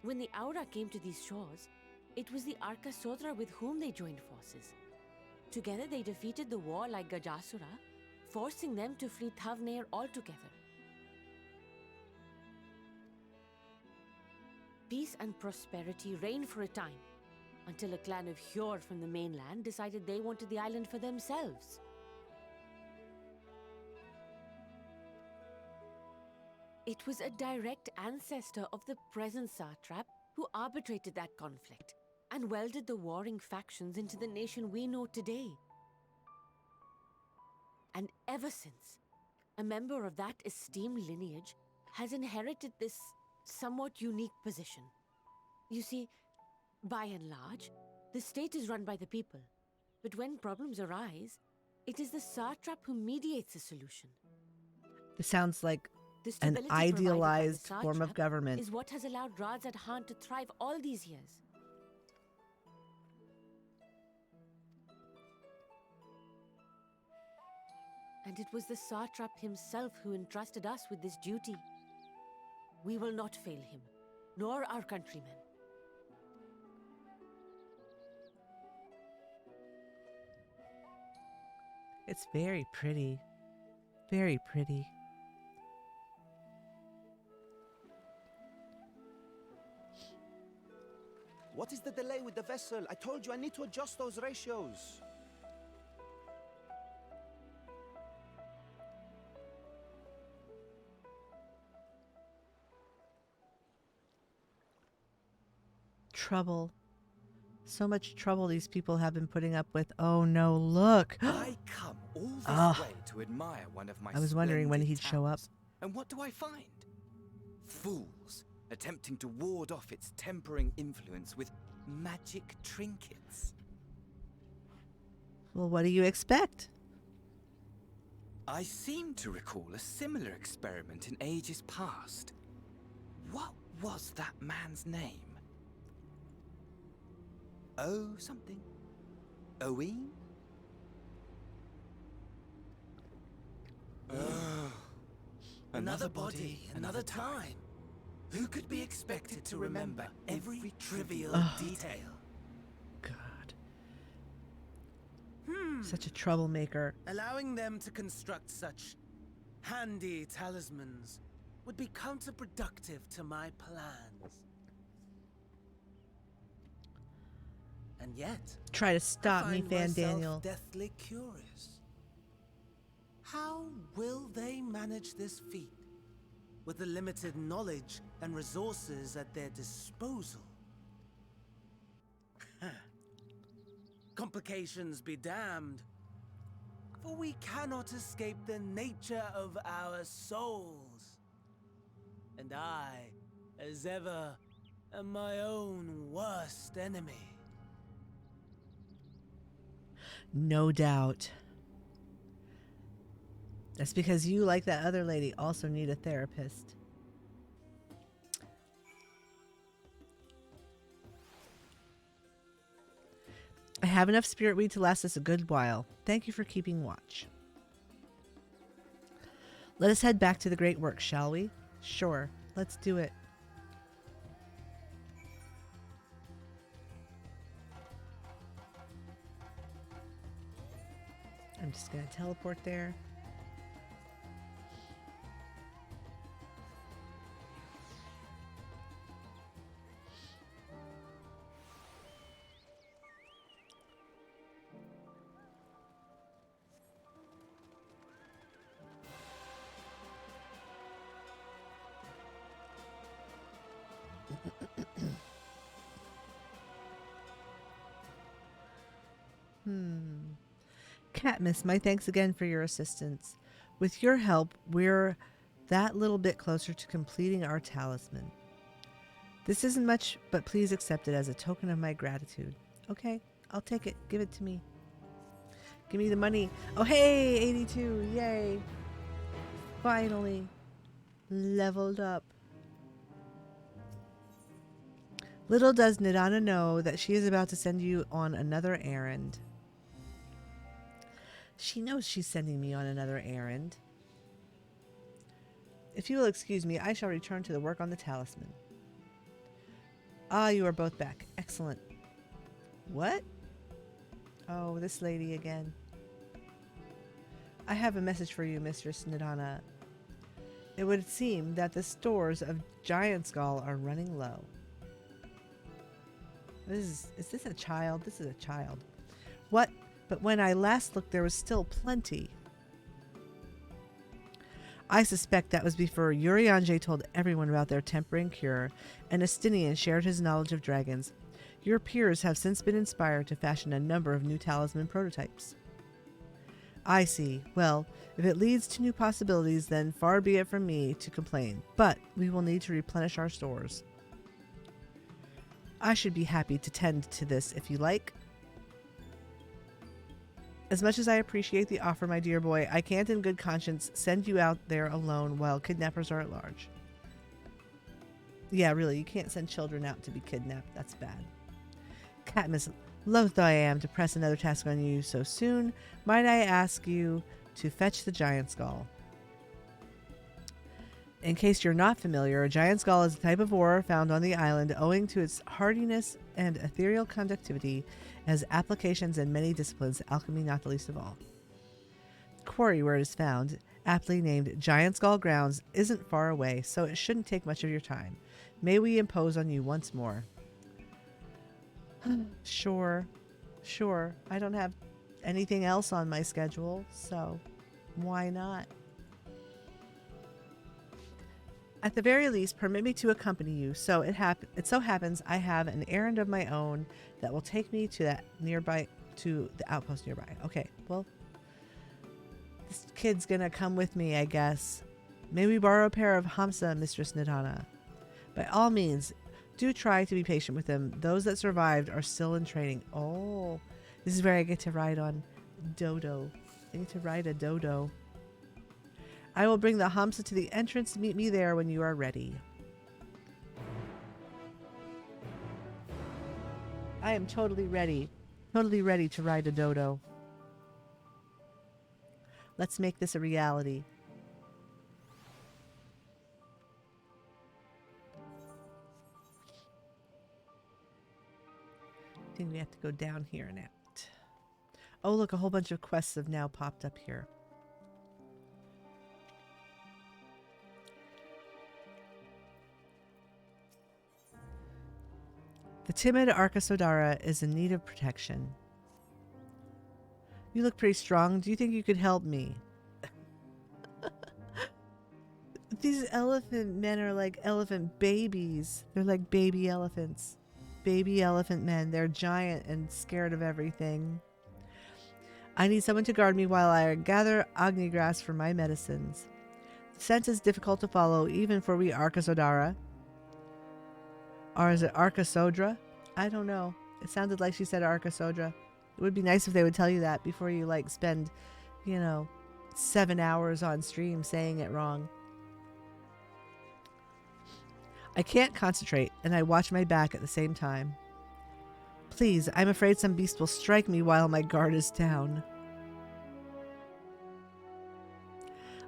When the Aura came to these shores, it was the Arkasodra with whom they joined forces. Together they defeated the warlike Gajasura, forcing them to flee Thavnair altogether. Peace and prosperity reigned for a time, until a clan of Hjord from the mainland decided they wanted the island for themselves. It was a direct ancestor of the present satrap who arbitrated that conflict and welded the warring factions into the nation we know today. And ever since, a member of that esteemed lineage has inherited this somewhat unique position. You see, by and large, the state is run by the people, but when problems arise, it is the satrap who mediates a solution. This sounds like The an stability provided by the idealized form of satrap government. is what has allowed Radzat Khan to thrive all these years. And it was the satrap himself who entrusted us with this duty. We will not fail him, nor our countrymen. It's very pretty. Very pretty. What is the delay with the vessel? I told you I need to adjust those ratios. Trouble. So much trouble these people have been putting up with. Oh no, look. I come all this Ah. way to admire one of my I was wondering when splendid he'd show up. towers. And what do I find? Fools attempting to ward off its tempering influence with magic trinkets. Well, what do you expect? I seem to recall a similar experiment in ages past. What was that man's name? Oh, something. Owen? Another body, another time. Who could be expected to remember every trivial detail? God. Such a troublemaker. Allowing them to construct such handy talismans would be counterproductive to my plans. And yet, Try to stop I me, find Fan myself Daniel. deathly curious. How will they manage this feat with the limited knowledge and resources at their disposal? Complications be damned, for we cannot escape the nature of our souls. And I as ever, am my own worst enemy. No doubt. That's because you, like that other lady, also need a therapist. I have enough spirit weed to last us a good while. Thank you for keeping watch. Let us head back to the great work, shall we? Sure, let's do it. I'm just going to teleport there. Katniss, my thanks again for your assistance. With your help, we're that little bit closer to completing our talisman. This isn't much, but please accept it as a token of my gratitude. Okay, I'll take it. Give it to me. Give me the money. Oh, hey, 82. Yay. Finally. Leveled up. Little does Nidana know that she is about to send you on another errand. She knows she's sending me on another errand. If you will excuse me, I shall return to the work on the talisman. Ah, you are both back. Excellent. What? Oh, this lady again. I have a message for you, Mistress Nidana. It would seem that the stores of Giant Skull are running low. Is this a child? This is a child. What? But when I last looked, there was still plenty. I suspect that was before Urianger told everyone about their tempering cure, and Estinian shared his knowledge of dragons. Your peers have since been inspired to fashion a number of new talisman prototypes. I see. Well, if it leads to new possibilities, then far be it from me to complain. But we will need to replenish our stores. I should be happy to tend to this if you like. As much as I appreciate the offer, my dear boy, I can't in good conscience send you out there alone while kidnappers are at large. Yeah, really, you can't send children out to be kidnapped. That's bad. Katniss, loath though I am to press another task on you so soon, might I ask you to fetch the giant skull? In case you're not familiar, a giant skull is a type of ore found on the island owing to its hardiness and ethereal conductivity as applications in many disciplines, alchemy not the least of all. The quarry where it is found, aptly named Giant Skull Grounds, isn't far away, so it shouldn't take much of your time. May we impose on you once more? Sure. I don't have anything else on my schedule, so why not? At the very least, permit me to accompany you. So it so happens I have an errand of my own that will take me to the outpost nearby. Okay, well, this kid's gonna come with me, I guess. May we borrow a pair of Hamsa, Mistress Nidana? By all means, do try to be patient with them. Those that survived are still in training. Oh, this is where I get to ride on Dodo. I get to ride a Dodo. I will bring the Hamsa to the entrance. Meet me there when you are ready. I am totally ready. Totally ready to ride a Dodo. Let's make this a reality. I think we have to go down here and out. Oh, look, a whole bunch of quests have now popped up here. The timid Arkasodara is in need of protection. You look pretty strong. Do you think you could help me? These elephant men are like elephant babies. They're like baby elephants. Baby elephant men. They're giant and scared of everything. I need someone to guard me while I gather Agni grass for my medicines. The scent is difficult to follow even for we Arkasodara. Or is it Arcasodra? I don't know. It sounded like she said Arcasodra. It would be nice if they would tell you that before you like spend, 7 hours on stream saying it wrong. I can't concentrate, and I watch my back at the same time. Please, I'm afraid some beast will strike me while my guard is down.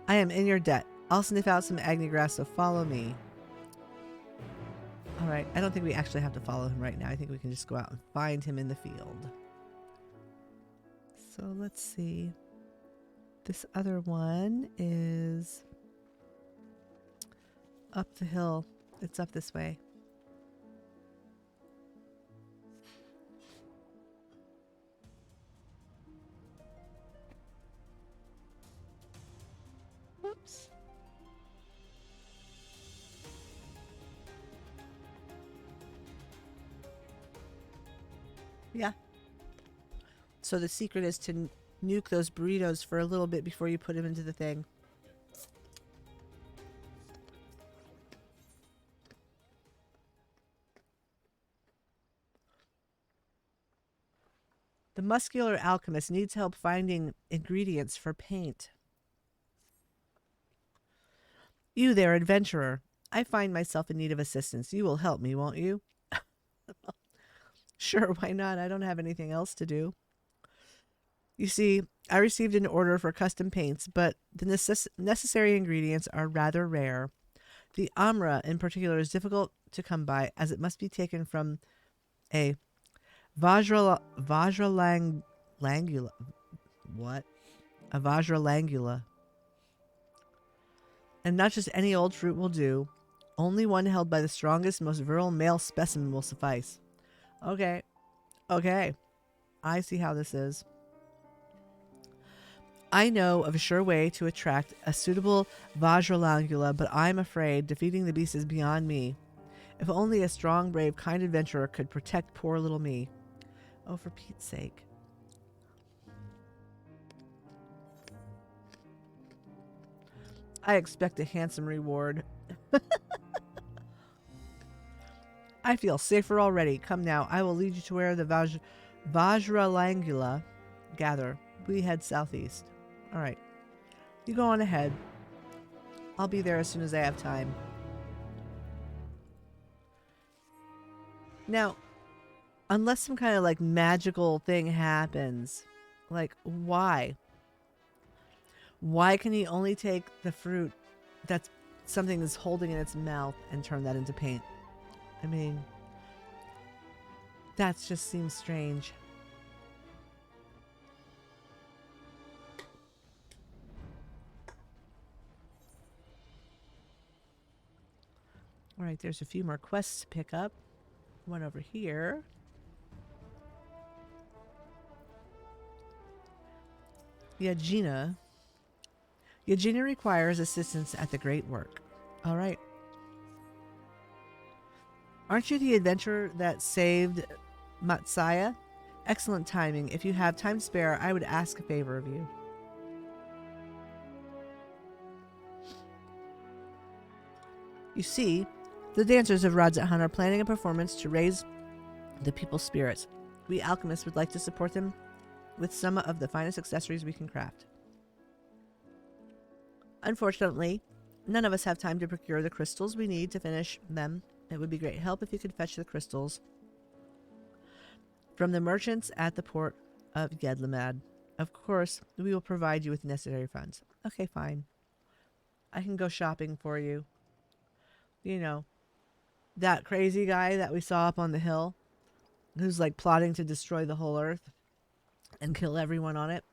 I am in your debt. I'll sniff out some Agni grass, so follow me. Alright, I don't think we actually have to follow him right now. I think we can just go out and find him in the field. So let's see. This other one is up the hill. It's up this way. Whoops. Yeah. So the secret is to nuke those burritos for a little bit before you put them into the thing. The muscular alchemist needs help finding ingredients for paint. You there, adventurer. I find myself in need of assistance. You will help me, won't you? Sure, why not? I don't have anything else to do. You see, I received an order for custom paints, but the necessary ingredients are rather rare. The amra, in particular, is difficult to come by, as it must be taken from a Vajralangula. What? A Vajralangula. And not just any old fruit will do. Only one held by the strongest, most virile male specimen will suffice. Okay. Okay. I see how this is. I know of a sure way to attract a suitable Vajralangula, but I'm afraid defeating the beast is beyond me. If only a strong, brave, kind adventurer could protect poor little me. Oh, for Pete's sake. I expect a handsome reward. I feel safer already. Come now, I will lead you to where the Vajralangula gather. We head southeast. All right. You go on ahead. I'll be there as soon as I have time. Now, unless some kind of like magical thing happens, like why? Why can he only take the fruit that's something is holding in its mouth and turn that into paint? I mean, that just seems strange. All right, there's a few more quests to pick up. One over here. Yagina. Yagina requires assistance at the great work. All right. Aren't you the adventurer that saved Matsaya? Excellent timing. If you have time to spare, I would ask a favor of you. You see, the dancers of Radzat Hunt are planning a performance to raise the people's spirits. We alchemists would like to support them with some of the finest accessories we can craft. Unfortunately, none of us have time to procure the crystals we need to finish them. It would be great help if you could fetch the crystals from the merchants at the port of Yedlimad. Of course, we will provide you with necessary funds. Okay, fine. I can go shopping for you. You know, that crazy guy that we saw up on the hill who's like plotting to destroy the whole earth and kill everyone on it.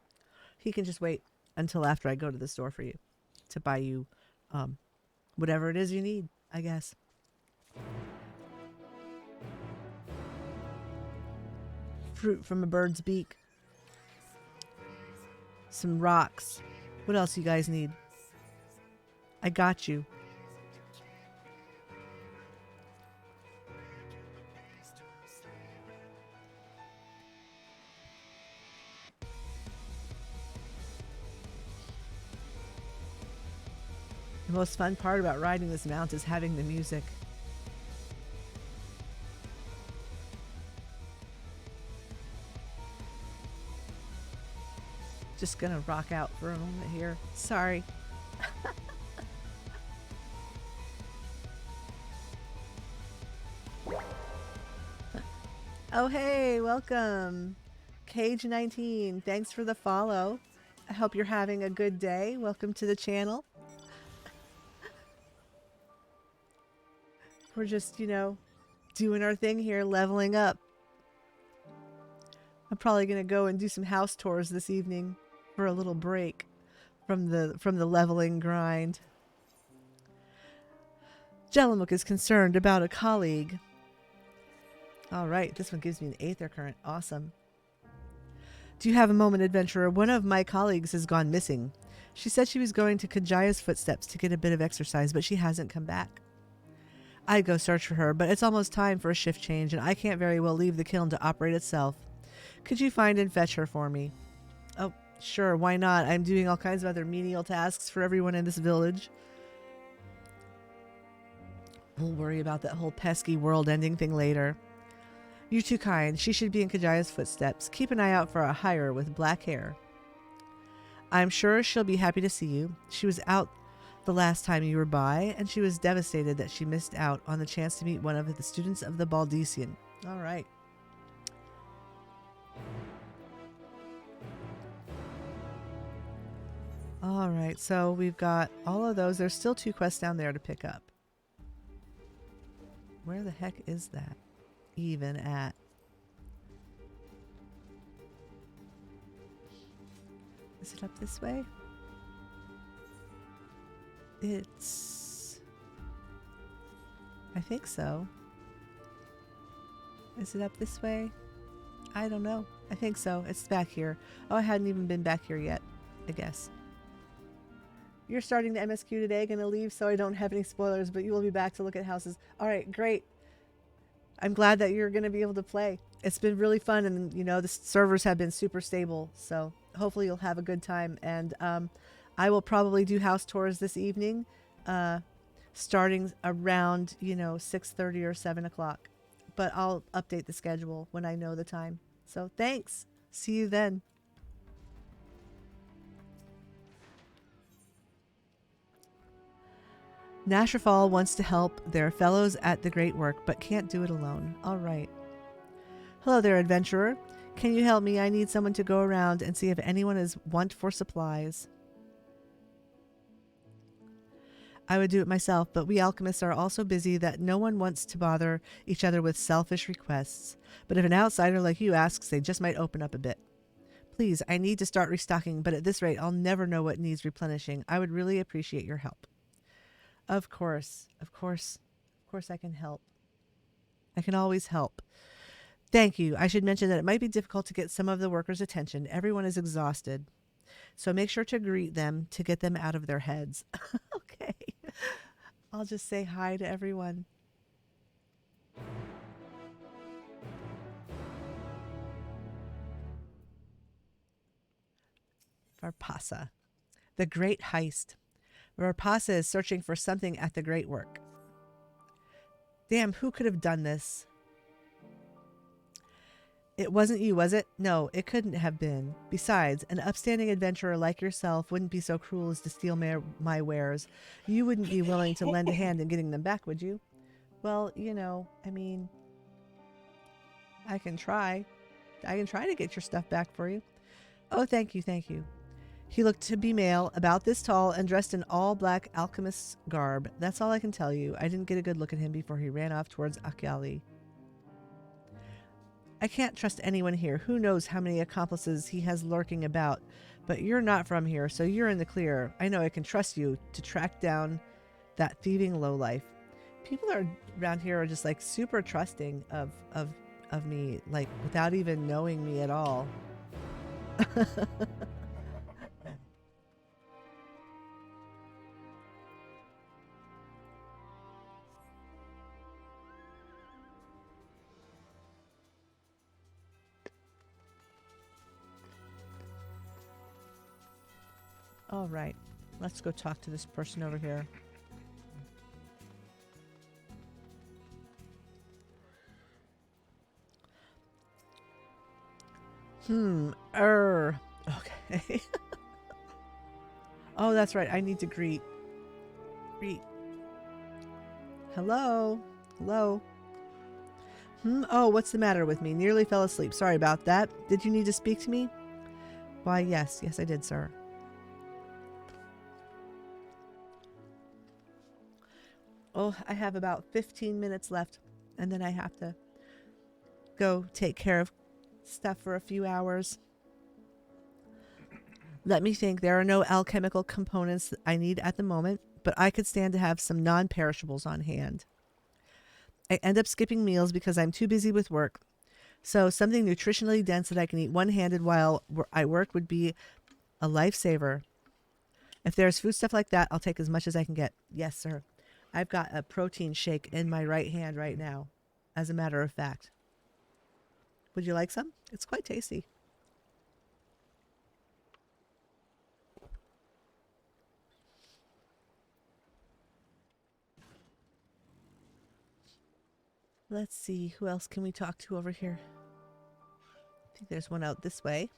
He can just wait until after I go to the store for you to buy you whatever it is you need, I guess. Fruit from a bird's beak. Some rocks. What else you guys need? I got you. The most fun part about riding this mount is having the music. Just gonna rock out for a moment here. Sorry. Oh, hey, welcome. Cage19, thanks for the follow. I hope you're having a good day. Welcome to the channel. We're just, you know, doing our thing here, leveling up. I'm probably going to go and do some house tours this evening for a little break from the leveling grind. Jellimuk is concerned about a colleague. All right, this one gives me an Aether Current. Awesome. Do you have a moment, adventurer? One of my colleagues has gone missing. She said she was going to Kajaya's footsteps to get a bit of exercise, but she hasn't come back. I'd go search for her, but it's almost time for a shift change, and I can't very well leave the kiln to operate itself. Could you find and fetch her for me? Oh, sure, why not? I'm doing all kinds of other menial tasks for everyone in this village. We'll worry about that whole pesky world-ending thing later. You're too kind. She should be in Kajaya's footsteps. Keep an eye out for a hire with black hair. I'm sure she'll be happy to see you. She was out the last time you were by, and she was devastated that she missed out on the chance to meet one of the students of the Baldesian. All right. All right, so we've got all of those. There's still 2 quests down there to pick up. Where the heck is that even at? Is it up this way? I think so. Is it up this way? I don't know. I think so. It's back here. Oh, I hadn't even been back here yet, I guess. You're starting the MSQ today. Gonna leave so I don't have any spoilers, but you will be back to look at houses. All right, great. I'm glad that you're gonna be able to play. It's been really fun, and you know the servers have been super stable, so hopefully you'll have a good time. And I will probably do house tours this evening, starting around 6:30 or 7 o'clock. But I'll update the schedule when I know the time. So thanks. See you then. Nasherfall wants to help their fellows at the great work, but can't do it alone. All right. Hello there, adventurer. Can you help me? I need someone to go around and see if anyone is want for supplies. I would do it myself, but we alchemists are all so busy that no one wants to bother each other with selfish requests. But if an outsider like you asks, they just might open up a bit. Please, I need to start restocking, but at this rate, I'll never know what needs replenishing. I would really appreciate your help. Of course I can help. I can always help. Thank you. I should mention that it might be difficult to get some of the workers' attention. Everyone is exhausted. So make sure to greet them to get them out of their heads. Okay. I'll just say hi to everyone. Varpasa. The Great Heist. Varpasa is searching for something at the Great Work. Damn, who could have done this? It wasn't you, was it? No, it couldn't have been. Besides, an upstanding adventurer like yourself wouldn't be so cruel as to steal my wares. You wouldn't be willing to lend a hand in getting them back, would you? Well, I mean, I can try. I can try to get your stuff back for you. Oh, thank you, thank you. He looked to be male, about this tall, and dressed in all black alchemist's garb. That's all I can tell you. I didn't get a good look at him before he ran off towards Akali. I can't trust anyone here. Who knows how many accomplices he has lurking about. But you're not from here, so you're in the clear. I know I can trust you to track down that thieving lowlife. People around here are just like super trusting of me, like without even knowing me at all. All right, let's go talk to this person over here. Okay. Okay. Oh, that's right. I need to greet. Greet. Hello? Hello? Oh, what's the matter with me? Nearly fell asleep. Sorry about that. Did you need to speak to me? Why, yes. Yes, I did, sir. Oh, I have about 15 minutes left, and then I have to go take care of stuff for a few hours. Let me think. There are no alchemical components that I need at the moment, but I could stand to have some non-perishables on hand. I end up skipping meals because I'm too busy with work. So something nutritionally dense that I can eat one-handed while I work would be a lifesaver. If there's food stuff like that, I'll take as much as I can get. Yes, sir. I've got a protein shake in my right hand right now, as a matter of fact. Would you like some? It's quite tasty. Let's see, who else can we talk to over here? I think there's one out this way.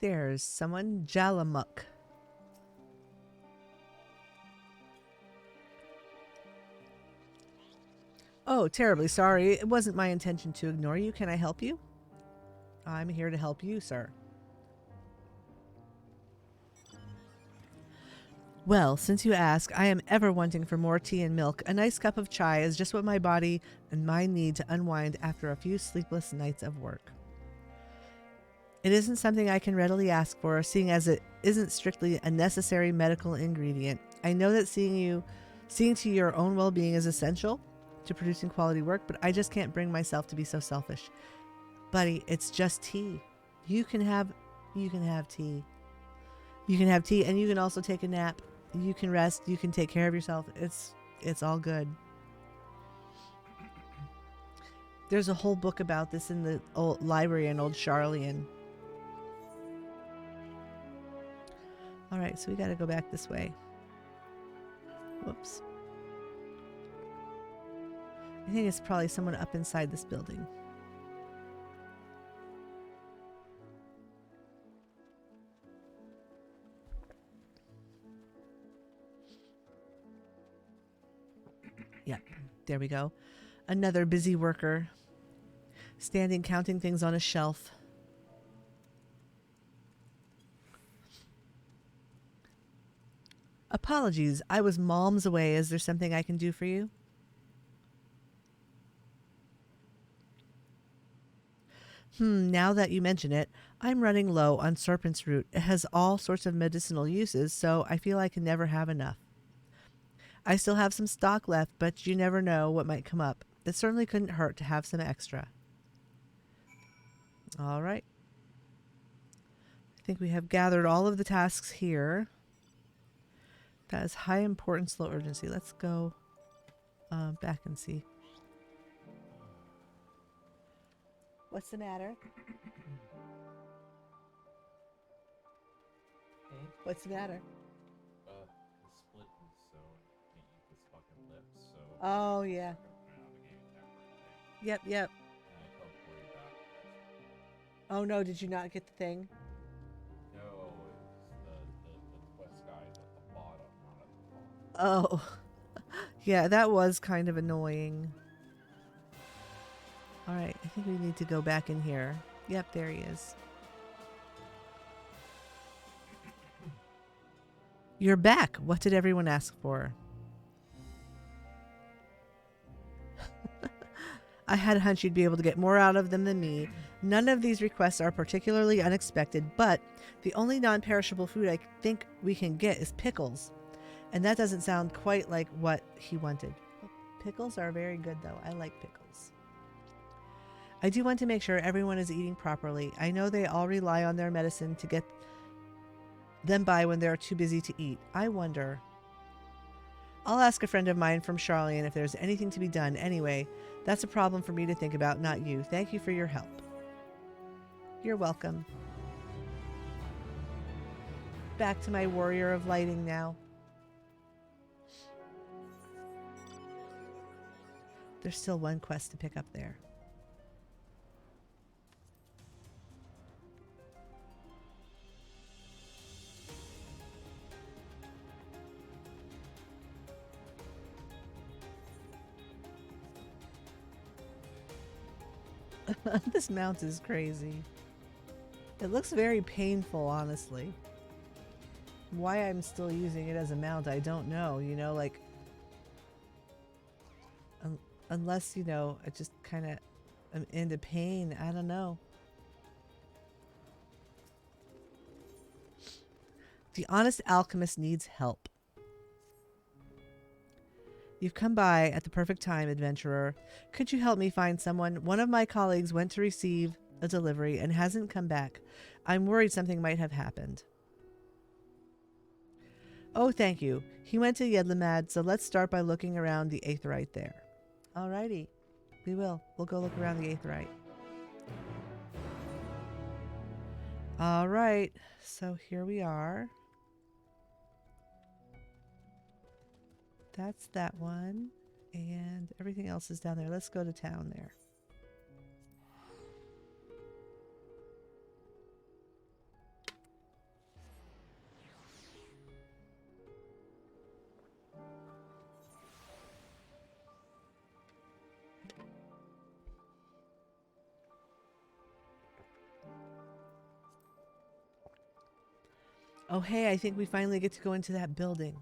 There's someone, Jalamuk. Oh, terribly sorry. It wasn't my intention to ignore you. Can I help you? I'm here to help you, sir. Well, since you ask, I am ever wanting for more tea and milk. A nice cup of chai is just what my body and mind need to unwind after a few sleepless nights of work. It isn't something I can readily ask for, seeing as it isn't strictly a necessary medical ingredient. I know that seeing to your own well-being is essential to producing quality work, but I just can't bring myself to be so selfish. Buddy, it's just tea. You can have tea. You can have tea, and you can also take a nap. You can rest. You can take care of yourself. It's all good. There's a whole book about this in the old library in old Charlene. All right, so we got to go back this way. Whoops. I think it's probably someone up inside this building. Yeah, there we go. Another busy worker, standing counting things on a shelf. Apologies, I was malms away. Is there something I can do for you? Now that you mention it, I'm running low on serpent's root. It has all sorts of medicinal uses, so I feel I can never have enough. I still have some stock left, but you never know what might come up. It certainly couldn't hurt to have some extra. All right. I think we have gathered all of the tasks here. That is high importance, low urgency. Let's go back and see. What's the matter? What's the matter? The split is so I can't eat this fucking lip, so Oh, yeah. Yep. and I teleported back. Oh, no, did you not get the thing? No, the quest guide at the bottom, not at the top. Oh, yeah, that was kind of annoying. All right, I think we need to go back in here. Yep, there he is. You're back. What did everyone ask for? I had a hunch you'd be able to get more out of them than me. None of these requests are particularly unexpected, but the only non-perishable food I think we can get is pickles. And that doesn't sound quite like what he wanted. Pickles are very good, though. I like pickles. I do want to make sure everyone is eating properly. I know they all rely on their medicine to get them by when they're too busy to eat. I wonder. I'll ask a friend of mine from Charlene if there's anything to be done. Anyway, that's a problem for me to think about, not you. Thank you for your help. You're welcome. Back to my warrior of lighting now. There's still one quest to pick up there. This mount is crazy. It looks very painful, honestly. Why I'm still using it as a mount, I don't know. You know, like... unless, you know, I just kind of am into pain. I don't know. The honest alchemist needs help. You've come by at the perfect time, adventurer. Could you help me find someone? One of my colleagues went to receive a delivery and hasn't come back. I'm worried something might have happened. Oh, thank you. He went to Yedlimad, so let's start by looking around the Aetherite there. Alrighty. We will. We'll go look around the Aetherite. Alright. So here we are. That's that one. And everything else is down there. Let's go to town there. Oh, hey, I think we finally get to go into that building.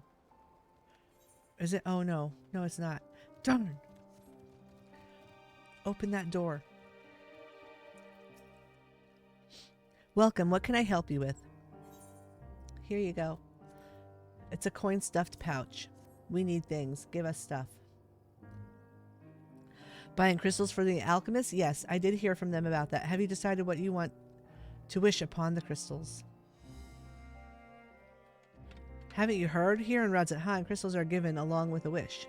Is it? Oh, no. No, it's not. Darn. Open that door. Welcome. What can I help you with? Here you go. It's a coin-stuffed pouch. We need things. Give us stuff. Buying crystals for the alchemist? Yes, I did hear from them about that. Have you decided what you want to wish upon the crystals? Haven't you heard? Here in Radzat Han, crystals are given along with a wish.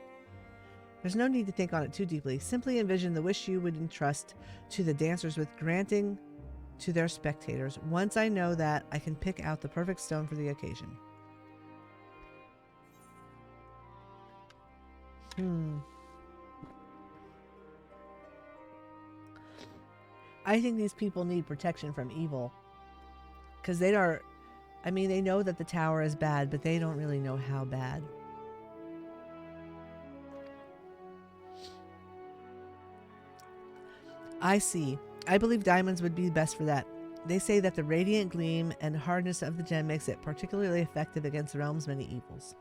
There's no need to think on it too deeply. Simply envision the wish you would entrust to the dancers with granting to their spectators. Once I know that, I can pick out the perfect stone for the occasion. I think these people need protection from evil. Because they are... I mean, they know that the tower is bad, but they don't really know how bad. I see. I believe diamonds would be best for that. They say that the radiant gleam and hardness of the gem makes it particularly effective against the realm's many evils.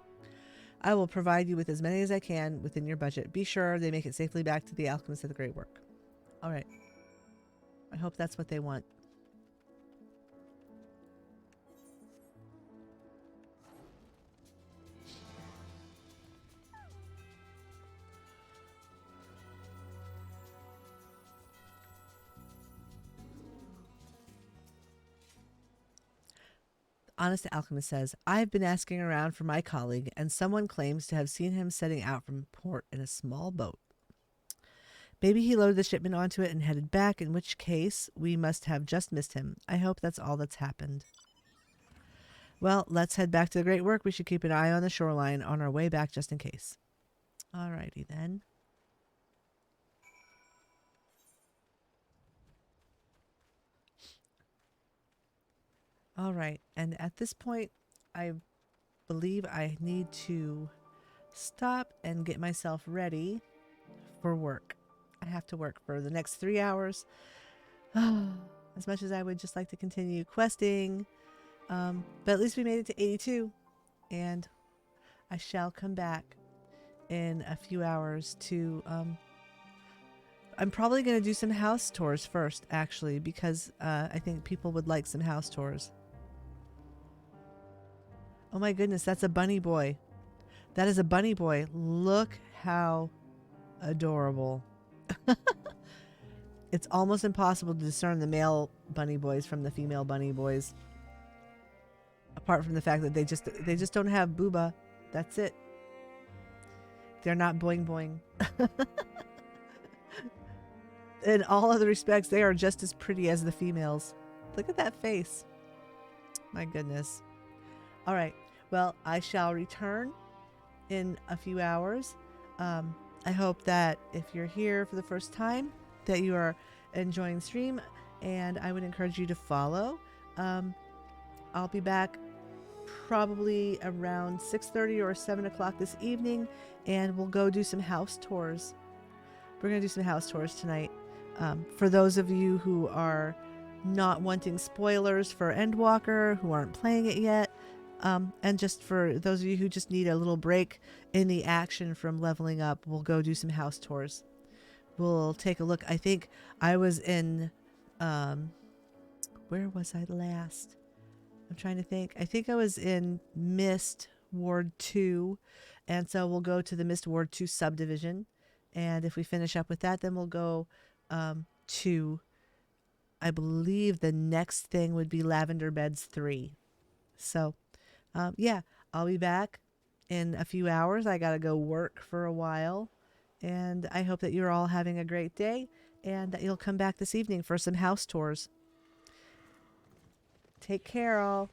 I will provide you with as many as I can within your budget. Be sure they make it safely back to the alchemists of the great work. All right. I hope that's what they want. Honest Alchemist says, I've been asking around for my colleague, and someone claims to have seen him setting out from port in a small boat. Maybe he loaded the shipment onto it and headed back, in which case we must have just missed him. I hope that's all that's happened. Well, let's head back to the great work. We should keep an eye on the shoreline on our way back just in case. Alrighty then. All right, and at this point, I believe I need to stop and get myself ready for work. I have to work for the next 3 hours. As much as I would just like to continue questing. But at least we made it to 82. And I shall come back in a few hours to... I'm probably going to do some house tours first, actually, because I think people would like some house tours. Oh my goodness, that's a bunny boy. That is a bunny boy. Look how adorable. It's almost impossible to discern the male bunny boys from the female bunny boys. Apart from the fact that they just don't have booba. That's it. They're not boing boing. In all other respects, they are just as pretty as the females. Look at that face. My goodness. All right. Well, I shall return in a few hours. I hope that if you're here for the first time, that you are enjoying the stream, and I would encourage you to follow. I'll be back probably around 6:30 or 7 o'clock this evening, and we'll go do some house tours. We're going to do some house tours tonight. For those of you who are not wanting spoilers for Endwalker, who aren't playing it yet, and just for those of you who just need a little break in the action from leveling up, we'll go do some house tours. We'll take a look. I think I was in, where was I last? I'm trying to think. I think I was in Mist Ward 2, and so we'll go to the Mist Ward 2 subdivision, and if we finish up with that, then we'll go to, I believe the next thing would be Lavender Beds 3. So, yeah, I'll be back in a few hours. I got to go work for a while, and I hope that you're all having a great day and that you'll come back this evening for some house tours. Take care, all.